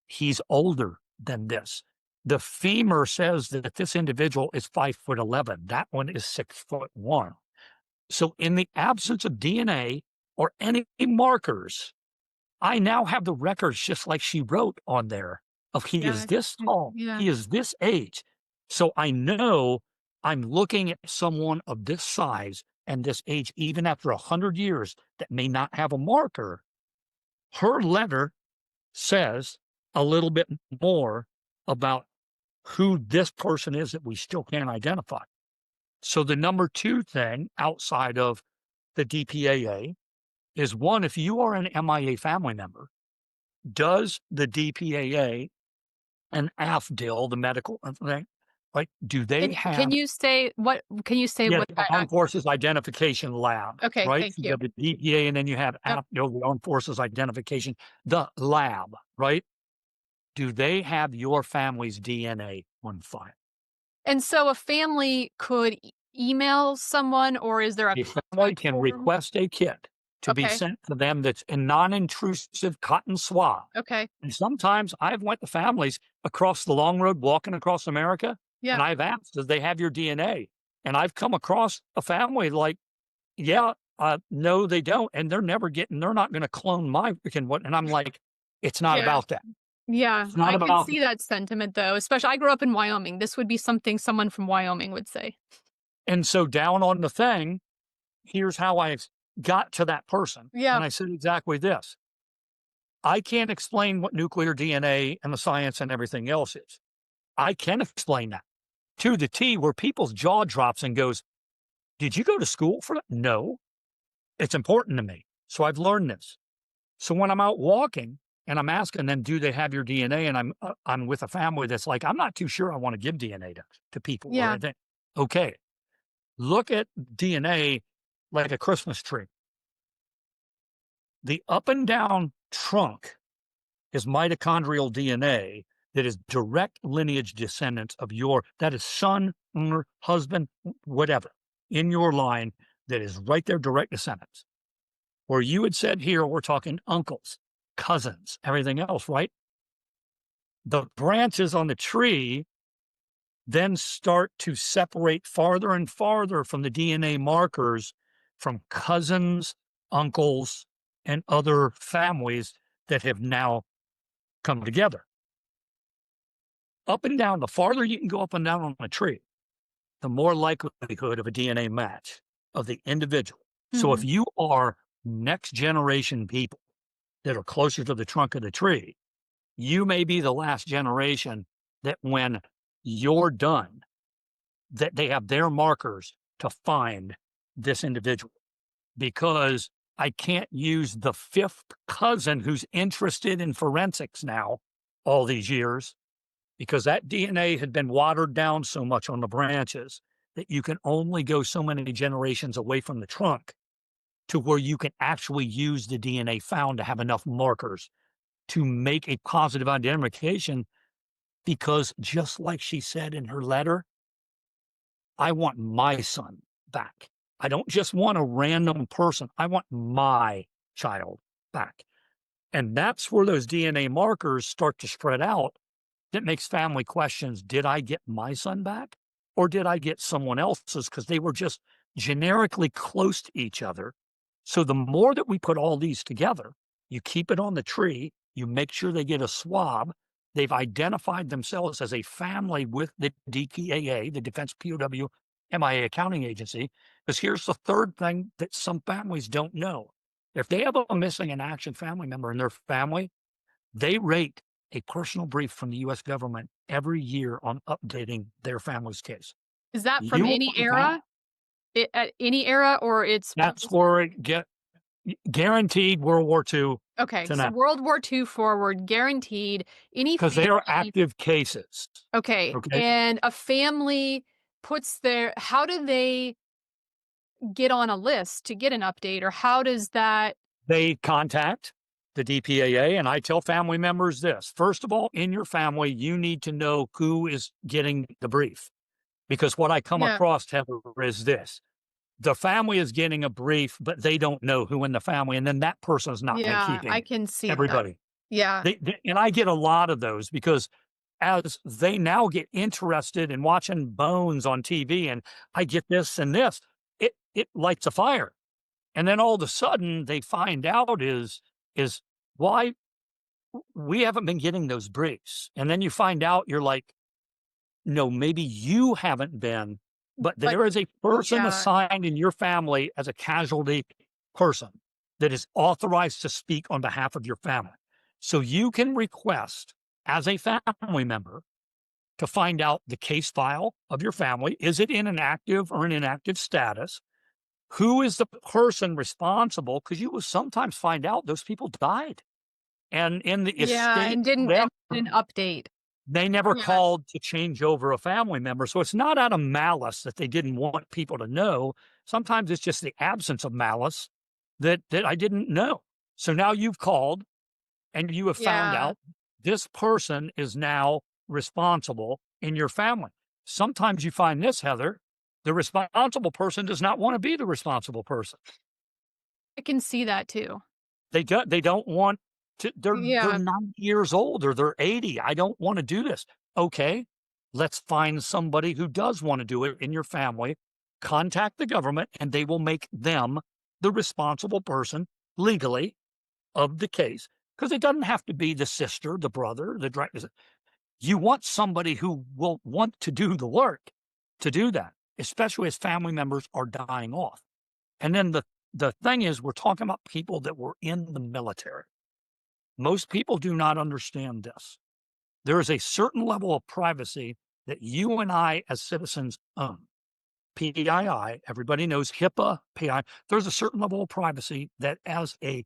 He's older than this. The femur says that this individual is 5'11". That one is 6'1". So in the absence of DNA or any markers, I now have the records, just like she wrote on there, of he Yeah, is this tall, yeah. he is this age. So I know I'm looking at someone of this size and this age, even after 100 years, that may not have a marker. Her letter says a little bit more about who this person is that we still can't identify. So the number two thing outside of the DPAA is one, if you are an MIA family member, does the DPAA and AFDL, the medical thing, right? Do they Can have, you say what yeah, what the that Armed Forces Identification Lab, okay, right? thank So you you. have the DPA and then you have Yep. AFDL, the Armed Forces Identification, the lab, right? Do they have your family's DNA on file? And so a family could email someone, or is there a A family contact can form? request a kit to be Okay, sent to them that's a non-intrusive cotton swab. okay, And sometimes I've went to families across the long road walking across America, and yeah, I've asked, "Does they have your DNA?" And I've come across a family like, "Yeah, no, they don't," and they're not gonna clone my freaking what, and I'm like, "It's not yeah, about that. yeah. It's not I could about." see that sentiment though, especially I grew up in Wyoming. This would be something someone from Wyoming would say. And so down on the thing, here's how I got to that person, Yeah, and I said exactly this. I can't explain what nuclear DNA and the science and everything else is. I can explain that to the T where people's jaw drops and goes, "Did you go to school for that?" No, it's important to me. So I've learned this. So when I'm out walking and I'm asking them, do they have your DNA? And I'm with a family that's like, I'm not too sure I want to give DNA to people or yeah. anything. Okay, look at DNA like a Christmas tree. The up and down trunk is mitochondrial DNA that is direct lineage descendants of that is son, husband, whatever, in your line that is right there, direct descendants. Where you had said here, we're talking uncles, cousins, everything else, right? The branches on the tree then start to separate farther and farther from the DNA markers from cousins, uncles, and other families that have now come together. Up and down, the farther you can go up and down on a tree, the more likelihood of a DNA match of the individual. So if Mhm. you are next generation people that are closer to the trunk of the tree, you may be the last generation that when you're done, that they have their markers to find this individual. Because I can't use the fifth cousin who's interested in forensics now all these years because that DNA had been watered down so much on the branches that you can only go so many generations away from the trunk to where you can actually use the DNA found to have enough markers to make a positive identification. Because just like she said in her letter, I want my son back. I don't just want a random person. I want my child back. And that's where those DNA markers start to spread out. That makes family questions. Did I get my son back or did I get someone else's? Because they were just generically close to each other. So the more that we put all these together, you keep it on the tree, you make sure they get a swab. They've identified themselves as a family with the DPAA, the Defense POW MIA Accounting Agency. Because here's the third thing that some families don't know. If they have a missing in action family member in their family, they rate a personal brief from the US government every year on updating their family's case. Is that from You any are that. era? At any era, or it's That's where it guaranteed World War II okay, to so now World War II forward, guaranteed. Any because they are family active cases. okay, Okay. and a family puts their how do they get on a list to get an update, or how does that They contact the DPAA, and I tell family members this. First of all, in your family, you need to know who is getting the brief. Because what I come yeah, across, Heather, is this. The family is getting a brief, but they don't know who in the family, and then that person is not yeah, I keeping can see that. everybody. Yeah. And I get a lot of those because as they now get interested in watching bones on TV and I get this and this, it lights a fire. And then all of a sudden they find out is why we haven't been getting those briefs. And then you find out, you're like, no, maybe you haven't been, but there is a person assigned in your family as a casualty person that is authorized to speak on behalf of your family. So you can request as a family member to find out the case file of your family. Is it in an active or an inactive status? Who is the person responsible? Because you will sometimes find out those people died. And in the estate, and didn't update. they never called to change over a family member. So it's not out of malice that they didn't want people to know. Sometimes it's just the absence of malice that I didn't know. So now you've called and you have found out this person is now responsible in your family. Sometimes you find this, Heather, the responsible person does not want to be the responsible person. I can see that too. They don't want to, they're 90 years old or they're 80. I don't want to do this. Okay, let's find somebody who does want to do it in your family. Contact the government and they will make them the responsible person legally of the case. Because it doesn't have to be the sister, the brother, the director. You want somebody who will want to do the work to do that, especially as family members are dying off. And then the thing is, we're talking about people that were in the military. Most people do not understand this. There is a certain level of privacy that you and I as citizens own. PII, everybody knows HIPAA, PII. There's a certain level of privacy that as a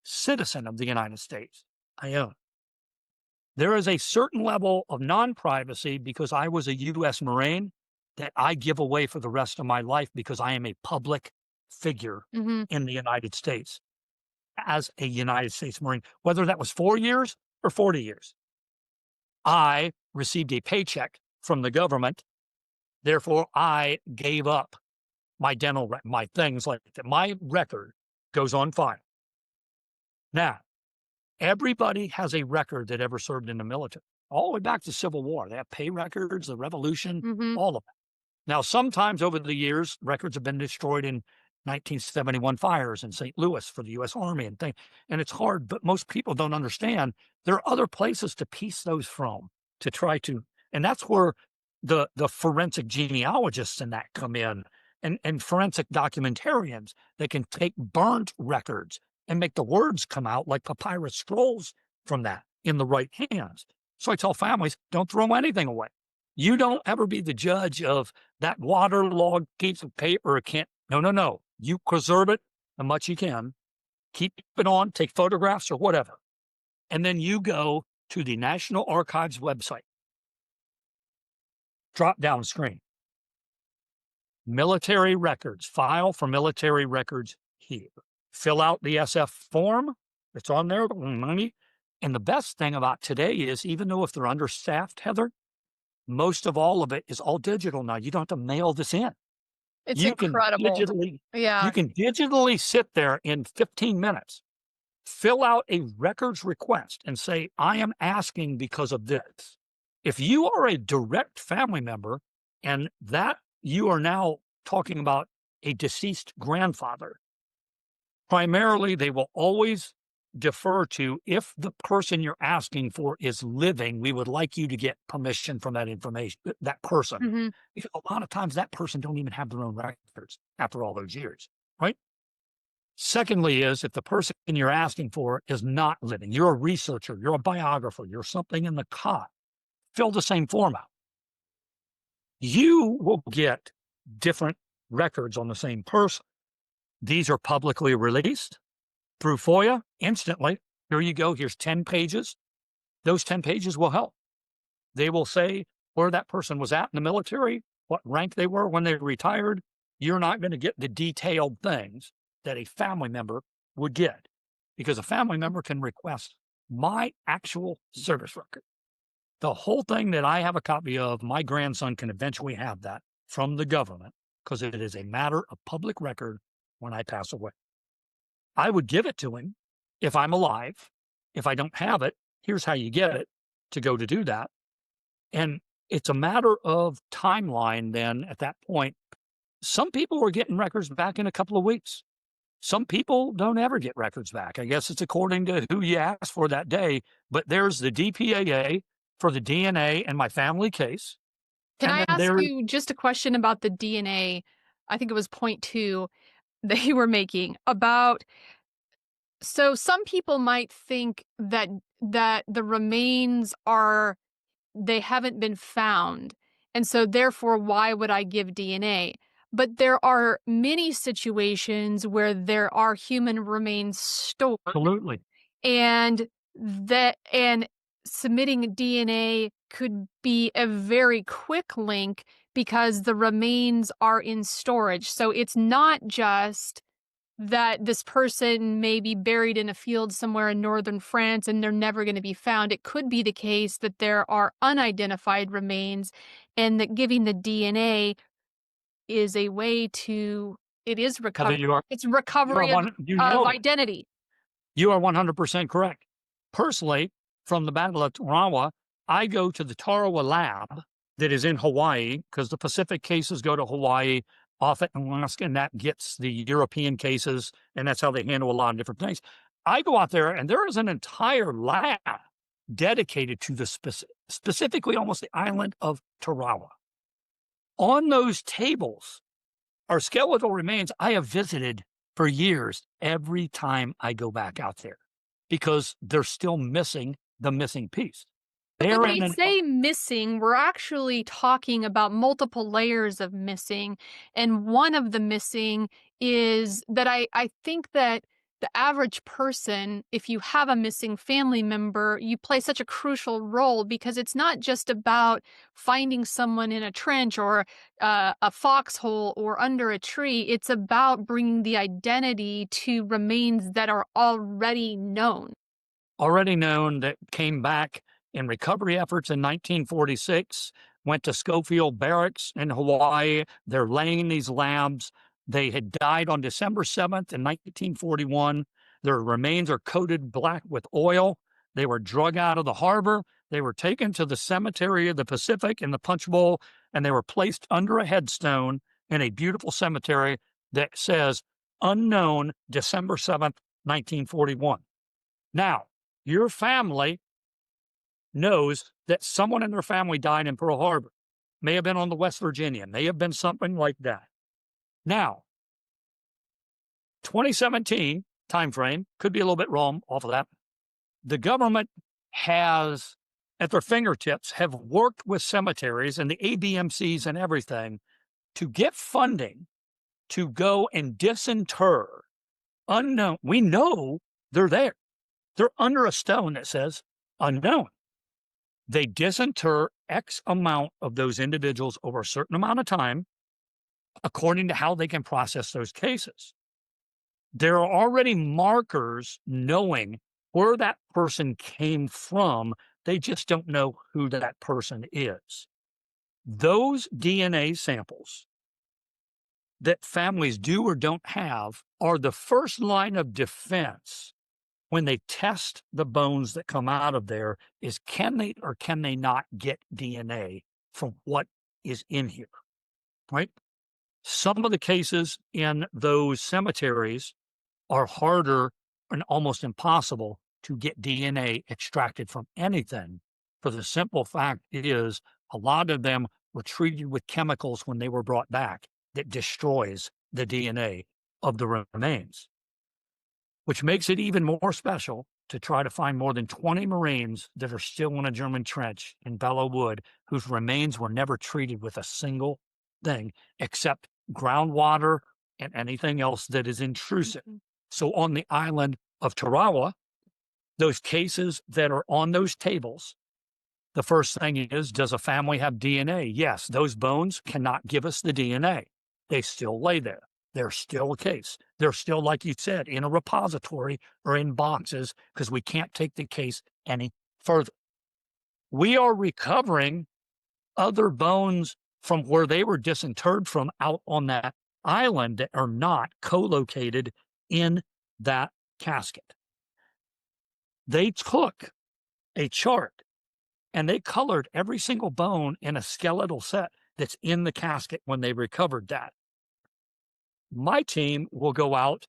citizen of the United States, I own. There is a certain level of non-privacy because I was a U.S. Marine that I give away for the rest of my life because I am a public figure in the United States as a United States Marine, whether that was 4 years or 40 years. I received a paycheck from the government. Therefore, I gave up my dental, my things like that. My record goes on file. Now, everybody has a record that ever served in the military, all the way back to Civil War. They have pay records, the Revolution, all of it. Now, sometimes over the years, records have been destroyed in 1971 fires in St. Louis for the U.S. Army and things. And it's hard, but most people don't understand there are other places to piece those from to try to, and that's where the forensic genealogists and that come in, and forensic documentarians that can take burnt records and make the words come out like papyrus scrolls from that in the right hands. So I tell families, don't throw anything away. You don't ever be the judge of that waterlogged piece of paper. It can't, no. You preserve it as much you can, keep it on, take photographs or whatever. And then you go to the National Archives website, drop down screen, military records, file for military records here. Fill out the SF form. It's on there. And the best thing about today is, even though if they're understaffed, Heather, most of all of it is all digital now. You don't have to mail this in. It's incredible. You can digitally sit there in 15 minutes, fill out a records request and say, I am asking because of this. If you are a direct family member and that you are now talking about a deceased grandfather, primarily they will always defer to, if the person you're asking for is living, we would like you to get permission from that information, that person. Because a lot of times that person don't even have their own records after all those years, right? Secondly is, if the person you're asking for is not living, you're a researcher, you're a biographer, you're something in the cot, fill the same form out. You will get different records on the same person. These are publicly released through FOIA instantly. Here you go. Here's 10 pages. Those 10 pages will help. They will say where that person was at in the military, what rank they were when they retired. You're not going to get the detailed things that a family member would get, because a family member can request my actual service record. The whole thing that I have a copy of, my grandson can eventually have that from the government, because it is a matter of public record when I pass away. I would give it to him if I'm alive. If I don't have it, here's how you get it to go to do that. And it's a matter of timeline then at that point. Some people were getting records back in a couple of weeks. Some people don't ever get records back. I guess it's according to who you ask for that day. But there's the DPAA for the DNA in my family case. Can And I then ask there, you just a question about the DNA? I think it was point 2 that you were making about, so some people might think that the remains are, they haven't been found, and so therefore why would I give DNA? But there are many situations where there are human remains stored, absolutely. and submitting DNA could be a very quick link because the remains are in storage. So it's not just that this person may be buried in a field somewhere in northern France and they're never going to be found. It could be the case that there are unidentified remains, and that giving the DNA is a way to, it is Heather, recovery. you are, It's you are recovery one, you of nailed it. identity. You are 100% correct. Personally, from the Battle of Tarawa, I go to the Tarawa lab that is in Hawaii, because the Pacific cases go to Hawaii, off at Alaska, and that gets the European cases, and that's how they handle a lot of different things. I go out there, and there is an entire lab dedicated to the specifically almost the island of Tarawa. On those tables are skeletal remains I have visited for years every time I go back out there, because they're still missing the missing piece. When we say missing, we're actually talking about multiple layers of missing. And one of the missing is that I think that the average person, if you have a missing family member, you play such a crucial role, because it's not just about finding someone in a trench or a foxhole or under a tree. It's about bringing the identity to remains that are already known. Already known, that came back in recovery efforts in 1946, went to Schofield Barracks in Hawaii. They're laying these labs. They had died on December 7th in 1941. Their remains are coated black with oil. They were drug out of the harbor. They were taken to the cemetery of the Pacific in the Punch Bowl, and they were placed under a headstone in a beautiful cemetery that says, "Unknown, December 7th, 1941. Now, your family knows that someone in their family died in Pearl Harbor, may have been on the West Virginia, may have been something like that. Now, 2017 timeframe, could be a little bit wrong off of that. The government has, at their fingertips, have worked with cemeteries and the ABMCs and everything to get funding to go and disinter unknown. We know they're there. They're under a stone that says unknown. They disinter X amount of those individuals over a certain amount of time, according to how they can process those cases. There are already markers knowing where that person came from. They just don't know who that person is. Those DNA samples that families do or don't have are the first line of defense when they test the bones that come out of there, is can they or can they not get DNA from what is in here, right? Some of the cases in those cemeteries are harder and almost impossible to get DNA extracted from anything, for the simple fact is a lot of them were treated with chemicals when they were brought back that destroys the DNA of the remains, which makes it even more special to try to find more than 20 Marines that are still in a German trench in Belleau Wood, whose remains were never treated with a single thing except groundwater and anything else that is intrusive. So on the island of Tarawa, those cases that are on those tables, the first thing is, does a family have DNA? Yes, those bones cannot give us the DNA. They still lay there. They're still a case. They're still, like you said, in a repository or in boxes, because we can't take the case any further. We are recovering other bones from where they were disinterred from out on that island that are not co-located in that casket. They took a chart and they colored every single bone in a skeletal set that's in the casket when they recovered that. My team will go out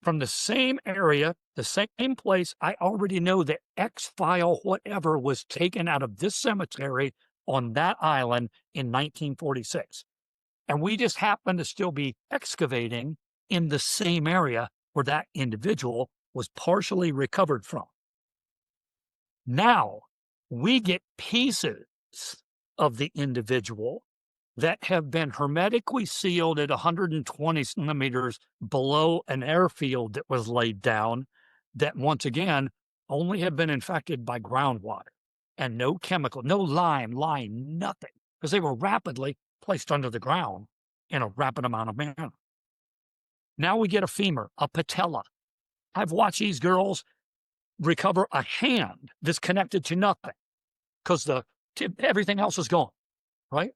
from the same area, the same place. I already know that X file, whatever, was taken out of this cemetery on that island in 1946. And we just happen to still be excavating in the same area where that individual was partially recovered from. Now we get pieces of the individual that have been hermetically sealed at 120 centimeters below an airfield that was laid down, that once again only have been infected by groundwater and no chemical, no lime, nothing, because they were rapidly placed under the ground in a rapid amount of manner. Now we get a femur, a patella. I've watched these girls recover a hand that's connected to nothing because everything else is gone, right?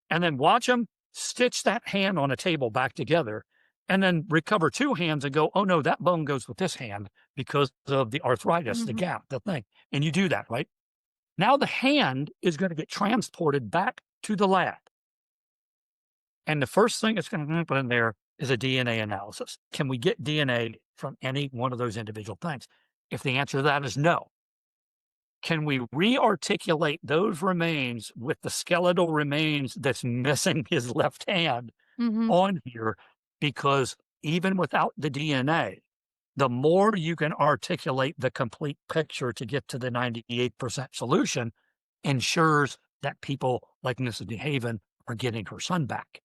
And then watch them stitch that hand on a table back together and then recover two hands and go, oh no, that bone goes with this hand because of the arthritis, the gap, the thing. And you do that, right? Now the hand is going to get transported back to the lab. And the first thing that's going to happen in there is a DNA analysis. Can we get DNA from any one of those individual things? If the answer to that is no, can we re-articulate those remains with the skeletal remains that's missing his left hand on here? Because even without the DNA, the more you can articulate the complete picture to get to the 98% solution ensures that people like Mrs. DeHaven are getting her son back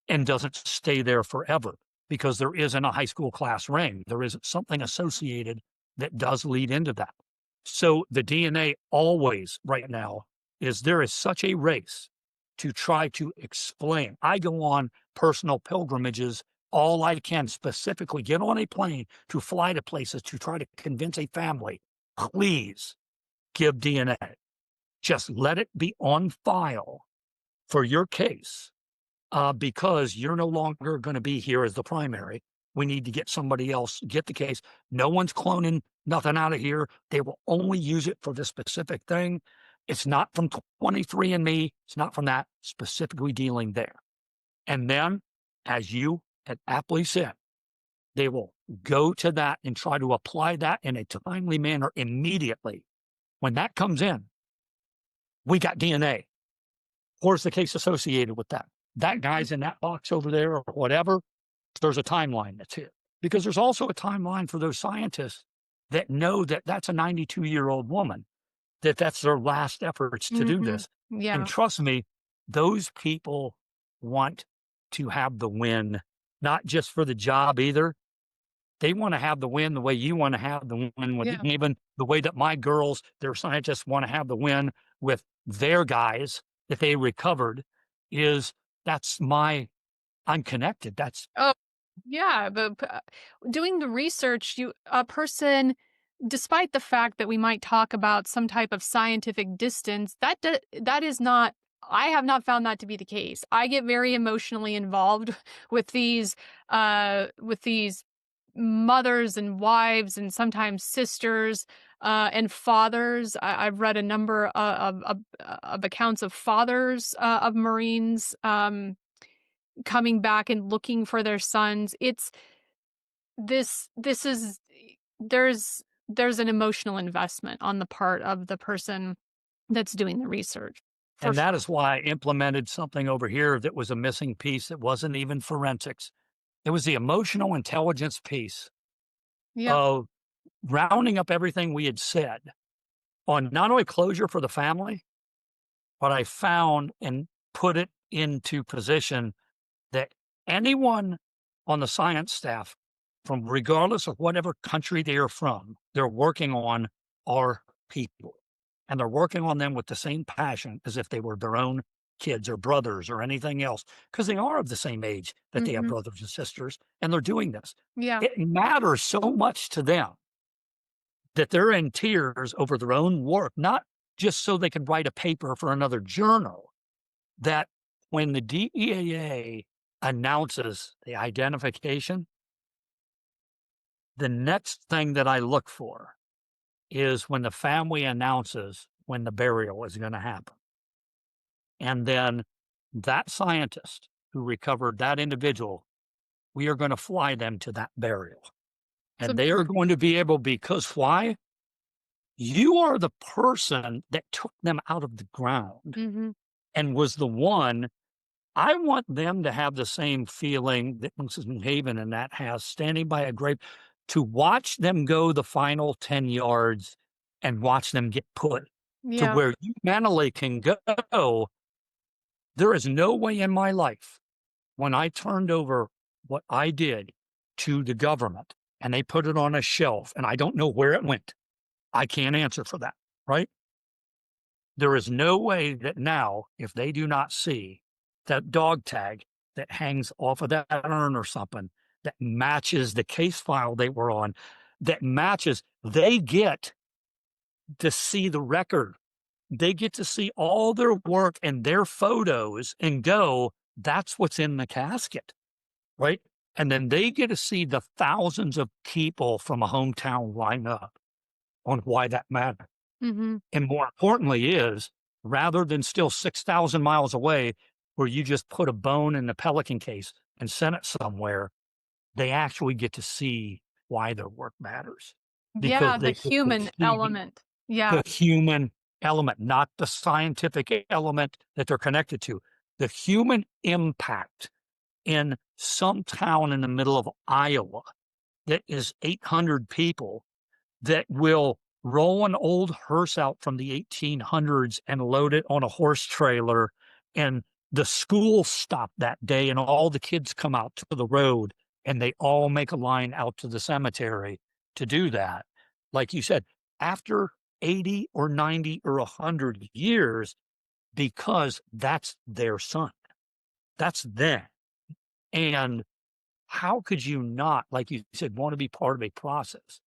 and doesn't stay there forever because there isn't a high school class ring. There isn't something associated that does lead into that. So the DNA always right now there is such a race to try to explain. I go on personal pilgrimages all I can, specifically get on a plane to fly to places to try to convince a family, please give DNA. Just let it be on file for your case because you're no longer going to be here as the primary. We need to get somebody else, get the case. No one's cloning nothing out of here. They will only use it for this specific thing. It's not from 23andMe. It's not from that, specifically dealing there. And then, as you had aptly said, they will go to that and try to apply that in a timely manner immediately. When that comes in, we got DNA. Where's the case associated with that? That guy's in that box over there or whatever. There's a timeline that's here. Because there's also a timeline for those scientists that know that that's a 92-year-old woman, that that's their last efforts to do this. Yeah. And trust me, those people want to have the win, not just for the job either. They want to have the win the way you want to have the win, with even the way that my girls, their scientists, want to have the win with their guys that they recovered. I'm connected. Yeah, but doing the research, a person, despite the fact that we might talk about some type of scientific distance, that is not. I have not found that to be the case. I get very emotionally involved with these mothers and wives and sometimes sisters and fathers. I've read a number of accounts of fathers of Marines coming back and looking for their sons. There's an emotional investment on the part of the person that's doing the research. And that is why I implemented something over here that was a missing piece that wasn't even forensics. It was the emotional intelligence piece of rounding up everything we had said on not only closure for the family, but I found and put it into position that anyone on the science staff, from regardless of whatever country they are from, they're working on our people. And they're working on them with the same passion as if they were their own kids or brothers or anything else, because they are of the same age that they have brothers and sisters, and they're doing this. Yeah. It matters so much to them that they're in tears over their own work, not just so they can write a paper for another journal, that when the DEAA announces the identification, the next thing that I look for is when the family announces when the burial is going to happen. And then that scientist who recovered that individual, we are going to fly them to that burial. So, And they are going to be able, because why? You are the person that took them out of the ground mhm. and was the one. I want them to have the same feeling that Mrs. New Haven and that has, standing by a grave, to watch them go the final 10 yards and watch them get put to Yeah. where you mentally can go. There is no way in my life when I turned over what I did to the government and they put it on a shelf and I don't know where it went. I can't answer for that, right? There is no way that now, if they do not see that dog tag that hangs off of that urn or something that matches the case file they were on, that matches, they get to see the record. They get to see all their work and their photos and go, that's what's in the casket, right? And then they get to see the thousands of people from a hometown line up on why that mattered. Mhm. And more importantly is, rather than still 6,000 miles away where you just put a bone in the pelican case and send it somewhere, they actually get to see why their work matters because Yeah, the they get to human see element. Yeah. the human element, not the scientific element that they're connected to. The human impact in some town in the middle of Iowa that is 800 people that will roll an old hearse out from the 1800s and load it on a horse trailer. And the school stop that day, and all the kids come out to the road and they all make a line out to the cemetery to do that. Like you said, after 80 or 90 or 100 years, because that's their son, that's them. And how could you not, like you said, want to be part of a process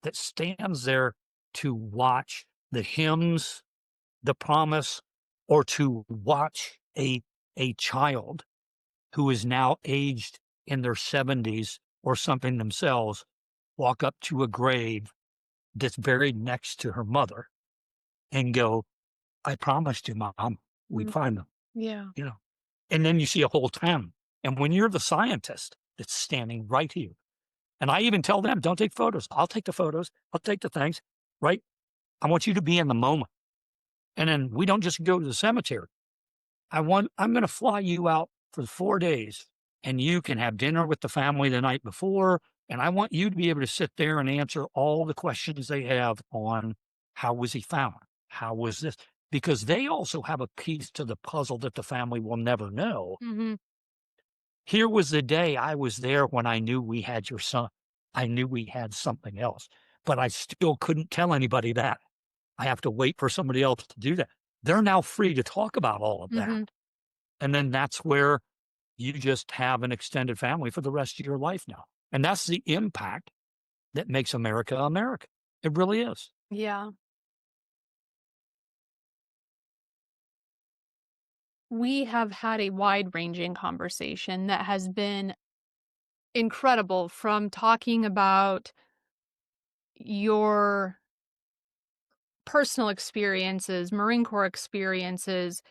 that stands there to watch the hymns, the promise, or to watch a child who is now aged in their 70s or something themselves walk up to a grave that's buried next to her mother and go, I promised you, Mom, we'd Mm, find them, yeah. you know. And then you see a whole town. And when you're the scientist that's standing right here, and I even tell them, don't take photos. I'll take the photos. I'll take the things, right? I want you to be in the moment. And then we don't just go to the cemetery. I'm going to fly you out for 4 days and you can have dinner with the family the night before. And I want you to be able to sit there and answer all the questions they have on how was he found? How was this? Because they also have a piece to the puzzle that the family will never know. Mhm. Here was the day I was there when I knew we had your son. I knew we had something else, but I still couldn't tell anybody that. I have to wait for somebody else to do that. They're now free to talk about all of that. Mhm. And then that's where you just have an extended family for the rest of your life now. And that's the impact that makes America America. It really is. Yeah. We have had a wide-ranging conversation that has been incredible, from talking about your personal experiences, Marine Corps experiences,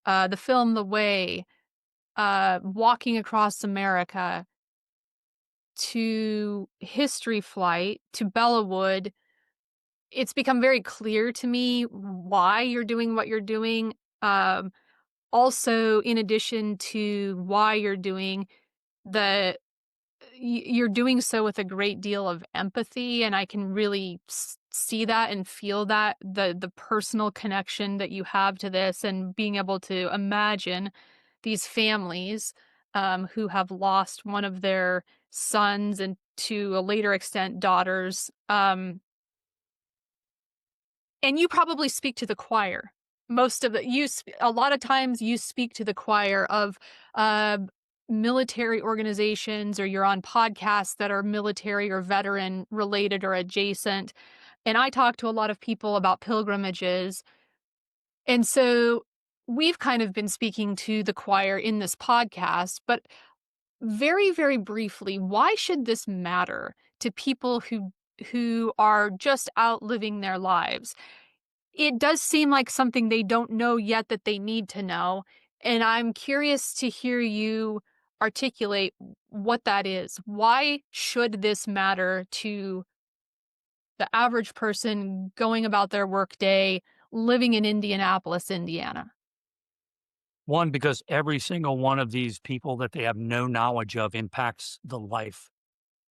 the film The Way, walking across America, to History Flight, to Bellawood. It's become very clear to me why you're doing what you're doing. Also, in addition to why you're doing the you're doing so with a great deal of empathy, and I can really see that and feel that, the personal connection that you have to this, and being able to imagine these families who have lost one of their sons, and to a later extent daughters. And you probably speak to the choir. Most of the a lot of times you speak to the choir of uh, military organizations, or you're on podcasts that are military or veteran related or adjacent. And I talk to a lot of people about pilgrimages. And so we've kind of been speaking to the choir in this podcast, but very, very briefly, why should this matter to people who are just out living their lives? It does seem like something they don't know yet that they need to know, and I'm curious to hear you articulate what that is. Why should this matter to the average person going about their workday, living in Indianapolis, Indiana? One, because every single one of these people that they have no knowledge of impacts the life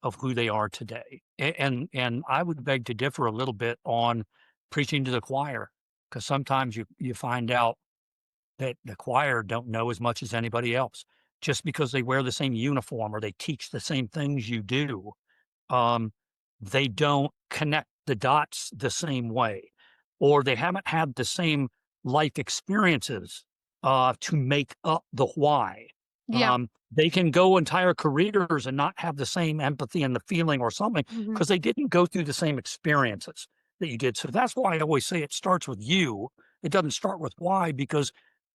of who they are today. And I would beg to differ a little bit on preaching to the choir, because sometimes you find out that the choir don't know as much as anybody else. Just because they wear the same uniform or they teach the same things you do, um, they don't connect the dots the same way, or they haven't had the same life experiences to make up the why. Yeah. They can go entire careers and not have the same empathy and the feeling or something Mhm. because they didn't go through the same experiences that you did. So that's why I always say it starts with you. It doesn't start with why, because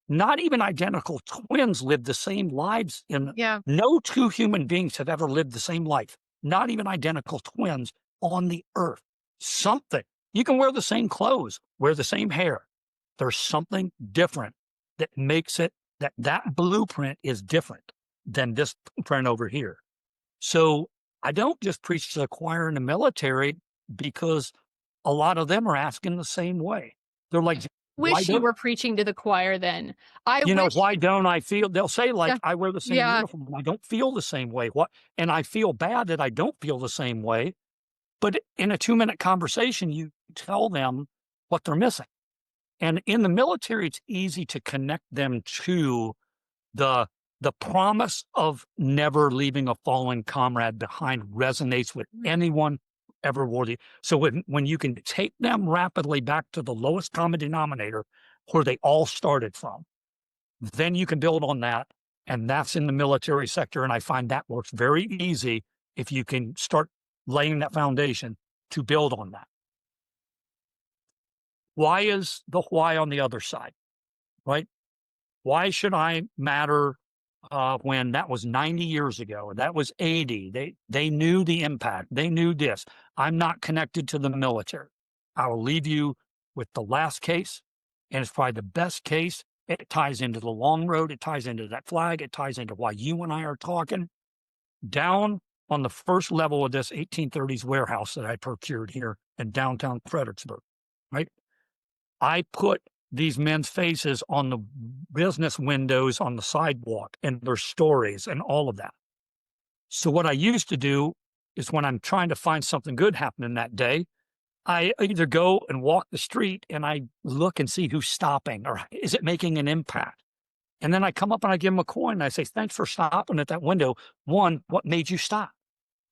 not even identical twins live the same lives. In Yeah. no two human beings have ever lived the same life, not even identical twins on the earth. Something, you can wear the same clothes, wear the same hair. There's something different that makes it that blueprint is different than this print over here. So I don't just preach to the choir in the military, because a lot of them are asking the same way. They're like, why Wish you don't were preaching to the choir then. I wish. why don't I feel, they'll say, like, Yeah. I wear the same Yeah. uniform and I don't feel the same way. What? And I feel bad that I don't feel the same way. But in a 2-minute conversation, you tell them what they're missing. And in the military, it's easy to connect them to the the promise of never leaving a fallen comrade behind resonates with anyone ever worthy. So when you can take them rapidly back to the lowest common denominator where they all started from, then you can build on that. And that's in the military sector. And I find that works very easy if you can start laying that foundation to build on that. Why is the why on the other side, right? Why should I matter when that was 90 years ago? That was 80. They knew the impact. They knew this. I'm not connected to the military. I will leave you with the last case, and it's probably the best case. It ties into the long road. It ties into that flag. It ties into why you and I are talking. Down on the first level of this 1830s warehouse that I procured here in downtown Fredericksburg, right? I put these men's faces on the business windows on the sidewalk and their stories and all of that. So what I used to do is, when I'm trying to find something good happening that day, I either go and walk the street and I look and see who's stopping, or is it making an impact? And then I come up and I give them a coin and I say, thanks for stopping at that window. One, what made you stop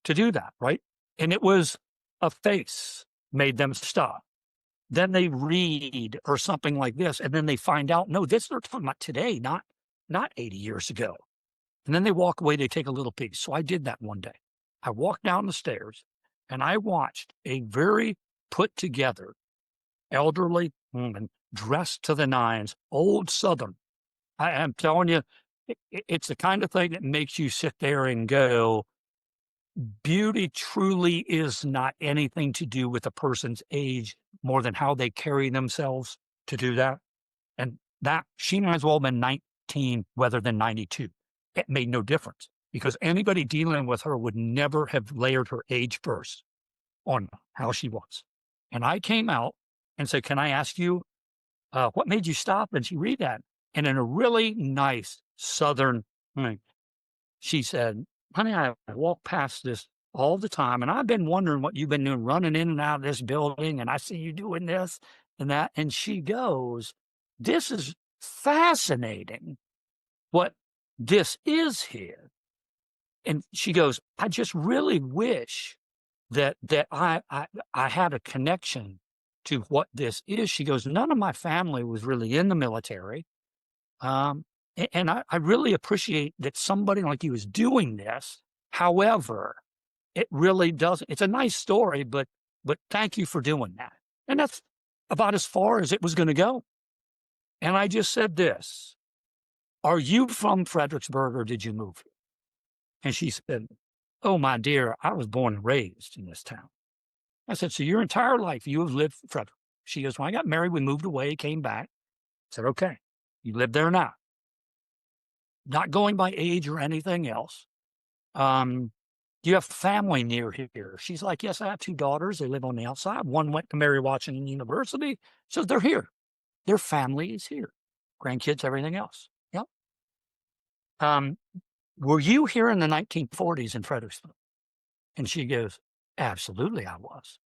to do that, right? And it was a face made them stop. Then they read or something like this, and then they find out, no, this they're talking about today, not 80 years ago. And then they walk away, they take a little piece. So I did that one day. I walked down the stairs and I watched a very put together elderly woman, dressed to the nines, old Southern. I am telling you, it's the kind of thing that makes you sit there and go, beauty truly is not anything to do with a person's age more than how they carry themselves to do that. And that she might as well have been 19 rather than 92. It made no difference, because anybody dealing with her would never have layered her age first on how she was. And I came out and said, can I ask you, what made you stop? And she read that. And in a really nice Southern, she said, honey, I walk past this all the time, and I've been wondering what you've been doing, running in and out of this building, and I see you doing this and that. And she goes, this is fascinating what this is here. And she goes, I just really wish that I had a connection to what this is. She goes, none of my family was really in the military. Um, and I really appreciate that somebody like you is doing this. However, it really doesn't. It's a nice story, but thank you for doing that. And that's about as far as it was going to go. And I just said this: are you from Fredericksburg, or did you move here? And she said, oh, my dear, I was born and raised in this town. I said, so your entire life you have lived in Frederick? She goes, when I got married, we moved away, came back. I said, okay, you live there now. not going by age or anything else. Do you have family near here? She's like, yes, I have 2 daughters. They live on the outside. One went to Mary Washington University. So they're here. Their family is here. Grandkids, everything else. Yep. Were you here in the 1940s in Fredericksburg? And she goes, absolutely, I was.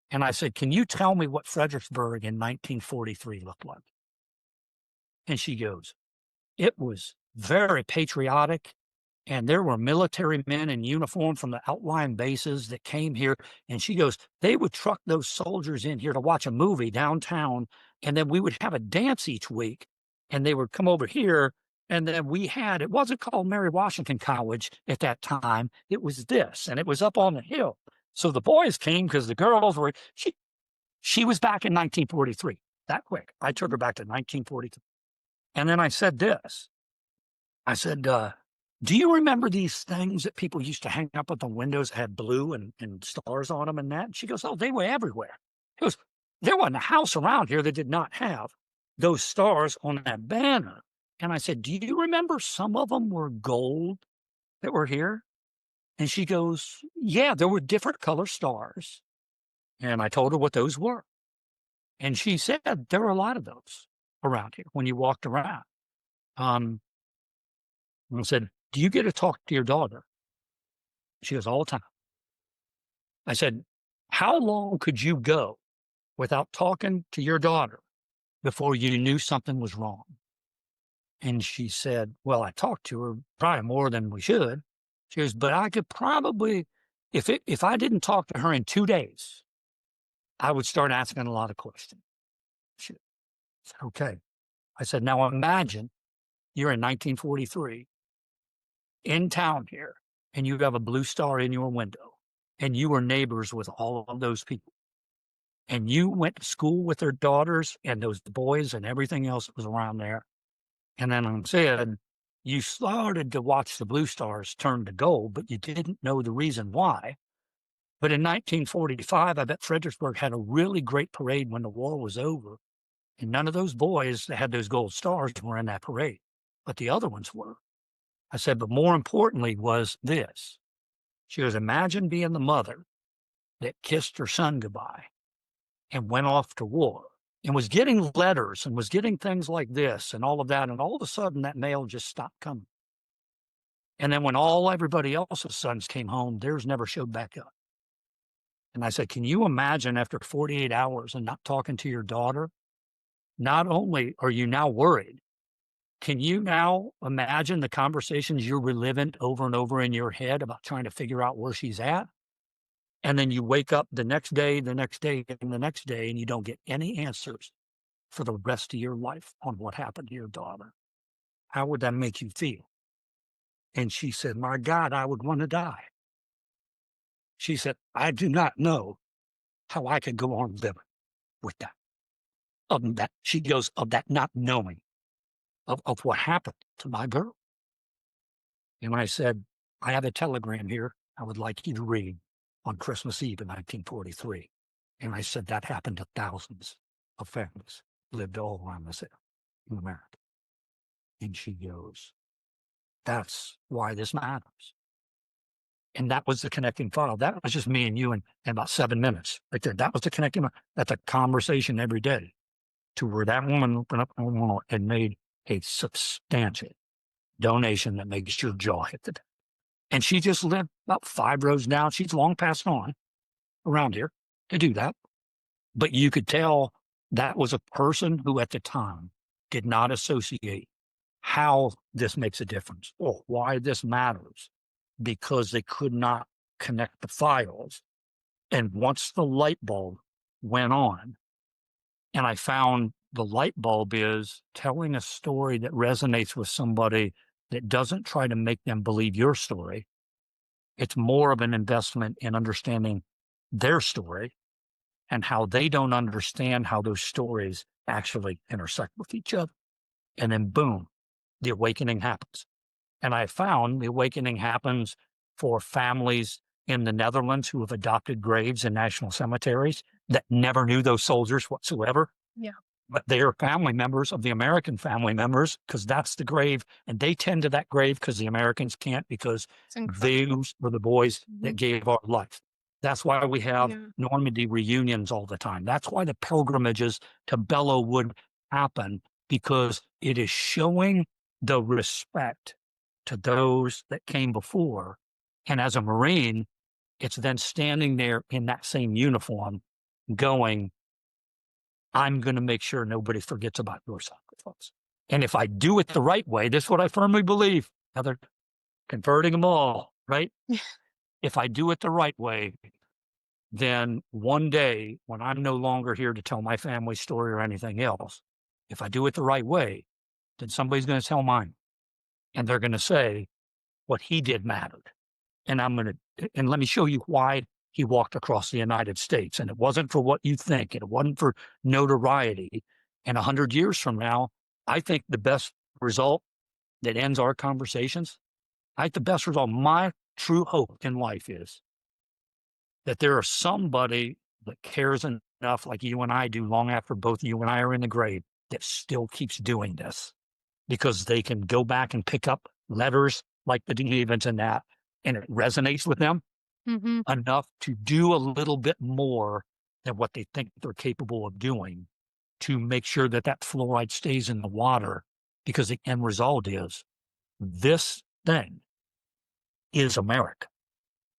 And I said, can you tell me what Fredericksburg in 1943 looked like? And she goes, it was very patriotic. And there were military men in uniform from the outlying bases that came here. And she goes, they would truck those soldiers in here to watch a movie downtown. And then we would have a dance each week. And they would come over here. And then it wasn't called Mary Washington College at that time. It was this, and it was up on the hill. So the boys came because the girls were, she was back in 1943, that quick. I took her back to 1943. And then I said this. I said, do you remember these things that people used to hang up at the windows that had blue and stars on them and that? And she goes, oh, they were everywhere. He goes, there wasn't a house around here that did not have those stars on that banner. And I said, do you remember some of them were gold that were here? And she goes, yeah, there were different color stars. And I told her what those were. And she said, there were a lot of those around here when you walked around. And I said, do you get to talk to your daughter? She goes, all the time. I said, how long could you go without talking to your daughter before you knew something was wrong? And she said, well, I talked to her probably more than we should. She goes, but I could probably, if I didn't talk to her in 2 days, I would start asking a lot of questions. She said, okay. I said, now imagine you're in 1943 in town here, and you have a blue star in your window, and you were neighbors with all of those people. And you went to school with their daughters and those boys and everything else that was around there. And then I said, you started to watch the blue stars turn to gold, but you didn't know the reason why. But in 1945, I bet Fredericksburg had a really great parade when the war was over. And none of those boys that had those gold stars were in that parade, but the other ones were. I said, but more importantly was this. She goes, imagine being the mother that kissed her son goodbye and went off to war and was getting letters and was getting things like this and all of that. And all of a sudden that mail just stopped coming. And then when everybody else's sons came home, theirs never showed back up. And I said, can you imagine after 48 hours and not talking to your daughter? Not only are you now worried, can you now imagine the conversations you're reliving over and over in your head about trying to figure out where she's at? And then you wake up the next day, and the next day, and you don't get any answers for the rest of your life on what happened to your daughter. How would that make you feel? And she said, my God, I would want to die. She said, I do not know how I could go on living with that. She goes, of that not knowing of what happened to my girl. And I said, I have a telegram here I would like you to read on Christmas Eve in 1943. And I said, that happened to thousands of families lived all around this area in America. And she goes, that's why this matters. And that was the connecting file. That was just me and you in about 7 minutes right there. That was the connecting file. That's a conversation every day to where that woman opened up and made a substantial donation that makes your jaw hit the deck. And she just lived about 5 rows down. She's long passed on around here to do that. But you could tell that was a person who at the time did not associate how this makes a difference or why this matters, because they could not connect the files. And once the light bulb went on, and I found the light bulb is telling a story that resonates with somebody that doesn't try to make them believe your story. It's more of an investment in understanding their story and how they don't understand how those stories actually intersect with each other. And then boom, the awakening happens. And I found the awakening happens for families in the Netherlands who have adopted graves in national cemeteries that never knew those soldiers whatsoever. Yeah. but they are family members of the American family members because that's the grave. And they tend to that grave because the Americans can't, because those were the boys that gave our life. That's why we have Normandy reunions all the time. That's why the pilgrimages to Belleau would happen, because it is showing the respect to those that came before. And as a Marine, it's then standing there in that same uniform going, I'm going to make sure nobody forgets about your sacrifice. And if I do it the right way, this is what I firmly believe. Now they're converting them all, right? If I do it the right way, then one day when I'm no longer here to tell my family story or anything else, if I do it the right way, then somebody's going to tell mine. And they're going to say, what he did mattered. And and let me show you why he walked across the United States. And it wasn't for what you think. And it wasn't for notoriety. And 100 years from now, I think the best result that ends our conversations, my true hope in life is that there is somebody that cares enough, like you and I do, long after both you and I are in the grave, that still keeps doing this, because they can go back and pick up letters like the Genevans and that, and it resonates with them enough to do a little bit more than what they think they're capable of doing to make sure that that fluoride stays in the water, because the end result is this thing is America.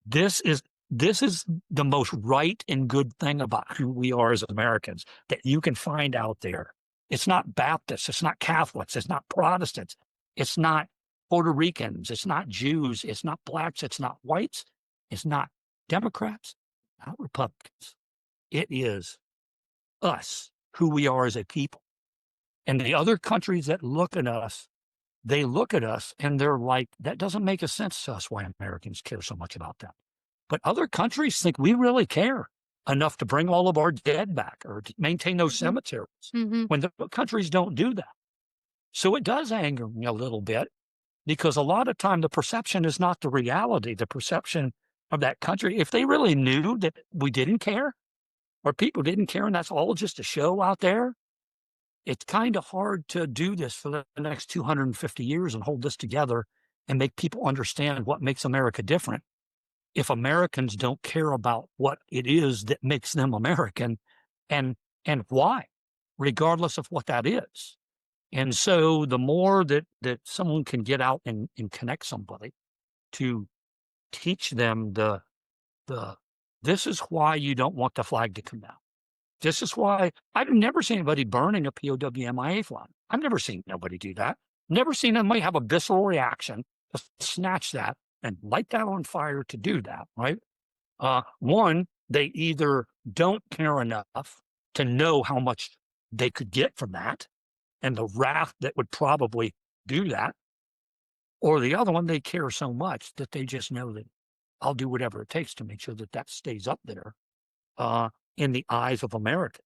This is the most right and good thing about who we are as Americans that you can find out there. It's not Baptists, it's not Catholics, it's not Protestants, it's not Puerto Ricans, it's not Jews, it's not blacks, it's not whites, it's not Democrats, not Republicans. It is us, who we are as a people. And the other countries that look at us, they look at us and they're like, that doesn't make a sense to us why Americans care so much about that. But other countries think we really care enough to bring all of our dead back or to maintain those cemeteries when the countries don't do that. So it does anger me a little bit, because a lot of time the perception is not the reality, the perception of that country. If they really knew that we didn't care or people didn't care and that's all just a show out there, it's kind of hard to do this for the next 250 years and hold this together and make people understand what makes America different. If Americans don't care about what it is that makes them American and why, regardless of what that is. And so the more that someone can get out and connect somebody to teach them this is why you don't want the flag to come down. This is why I've never seen anybody burning a POW/MIA flag. I've never seen nobody do that. Never seen anybody have a visceral reaction to snatch that and light that on fire to do that, right? One, they either don't care enough to know how much they could get from that and the wrath that would probably do that, or the other one, they care so much that they just know that I'll do whatever it takes to make sure that that stays up there in the eyes of America.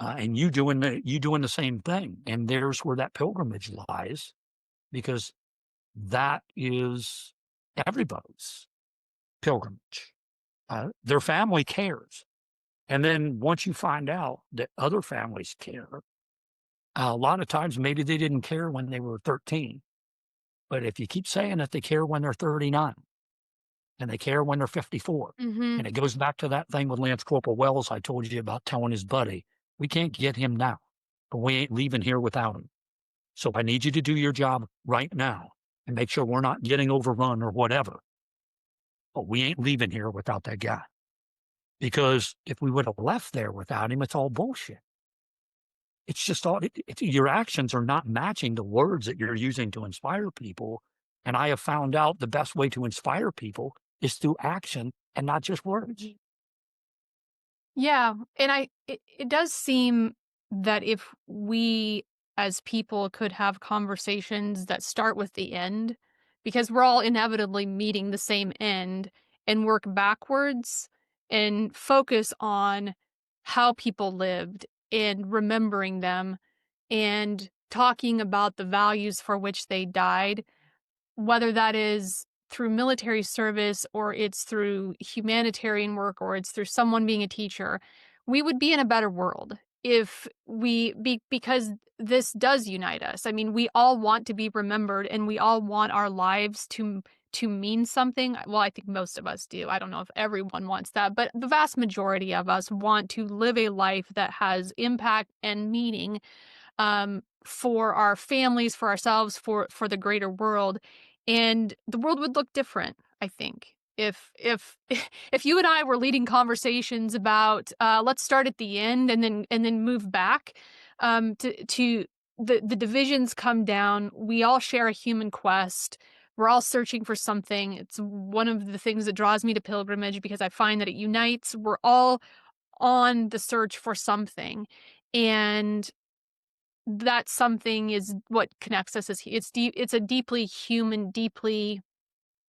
And you doing the same thing. And there's where that pilgrimage lies, because that is everybody's pilgrimage. Their family cares. And then once you find out that other families care, a lot of times maybe they didn't care when they were 13. But if you keep saying that they care when they're 39 and they care when they're 54, and it goes back to that thing with Lance Corporal Wells I told you about, telling his buddy, we can't get him now, but we ain't leaving here without him. So I need you to do your job right now and make sure we're not getting overrun or whatever. But we ain't leaving here without that guy. Because if we would have left there without him, it's all bullshit. It's just all, your actions are not matching the words that you're using to inspire people. And I have found out the best way to inspire people is through action and not just words. Yeah. And it does seem that if we as people could have conversations that start with the end, because we're all inevitably meeting the same end, and work backwards and focus on how people lived and remembering them and talking about the values for which they died, whether that is through military service or it's through humanitarian work or it's through someone being a teacher, we would be in a better world because this does unite us. I mean, we all want to be remembered, and we all want our lives to mean something. Well, I think most of us do. I don't know if everyone wants that, but the vast majority of us want to live a life that has impact and meaning, for our families, for ourselves, for the greater world. And the world would look different, I think, if if you and I were leading conversations about, let's start at the end and then move back, to the divisions come down. We all share a human quest. We're all searching for something. It's one of the things that draws me to pilgrimage, because I find that it unites. We're all on the search for something, and that something is what connects us. It's a deeply human, deeply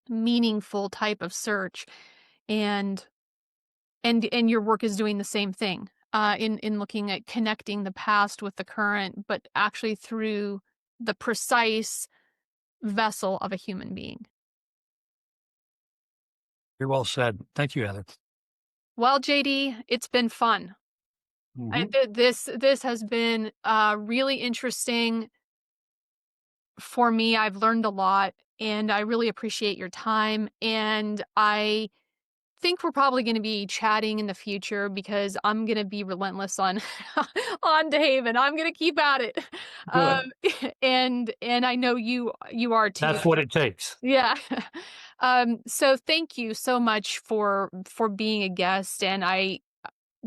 meaningful type of search, and and your work is doing the same thing, in looking at connecting the past with the current, but actually through the precise vessel of a human being. Very well said. Thank you, Heather. Well, JD, it's been fun. Mhm. This has been, really interesting for me. I've learned a lot, and I really appreciate your time. And I think we're probably going to be chatting in the future, because I'm going to be relentless on on Dave, and I'm going to keep at it. Good. And I know you are too. That's what it takes. Yeah. So thank you so much for being a guest. And I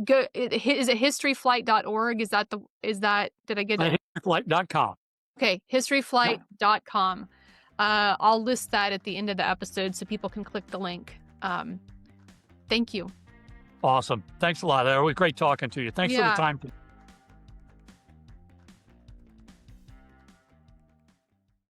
go is it historyflight.org? Is that did I get it? Flight.com. Okay, historyflight.com. I'll list that at the end of the episode so people can click the link. Thank you. Awesome. Thanks a lot, Heather. It was great talking to you. Thanks for the Yeah. time.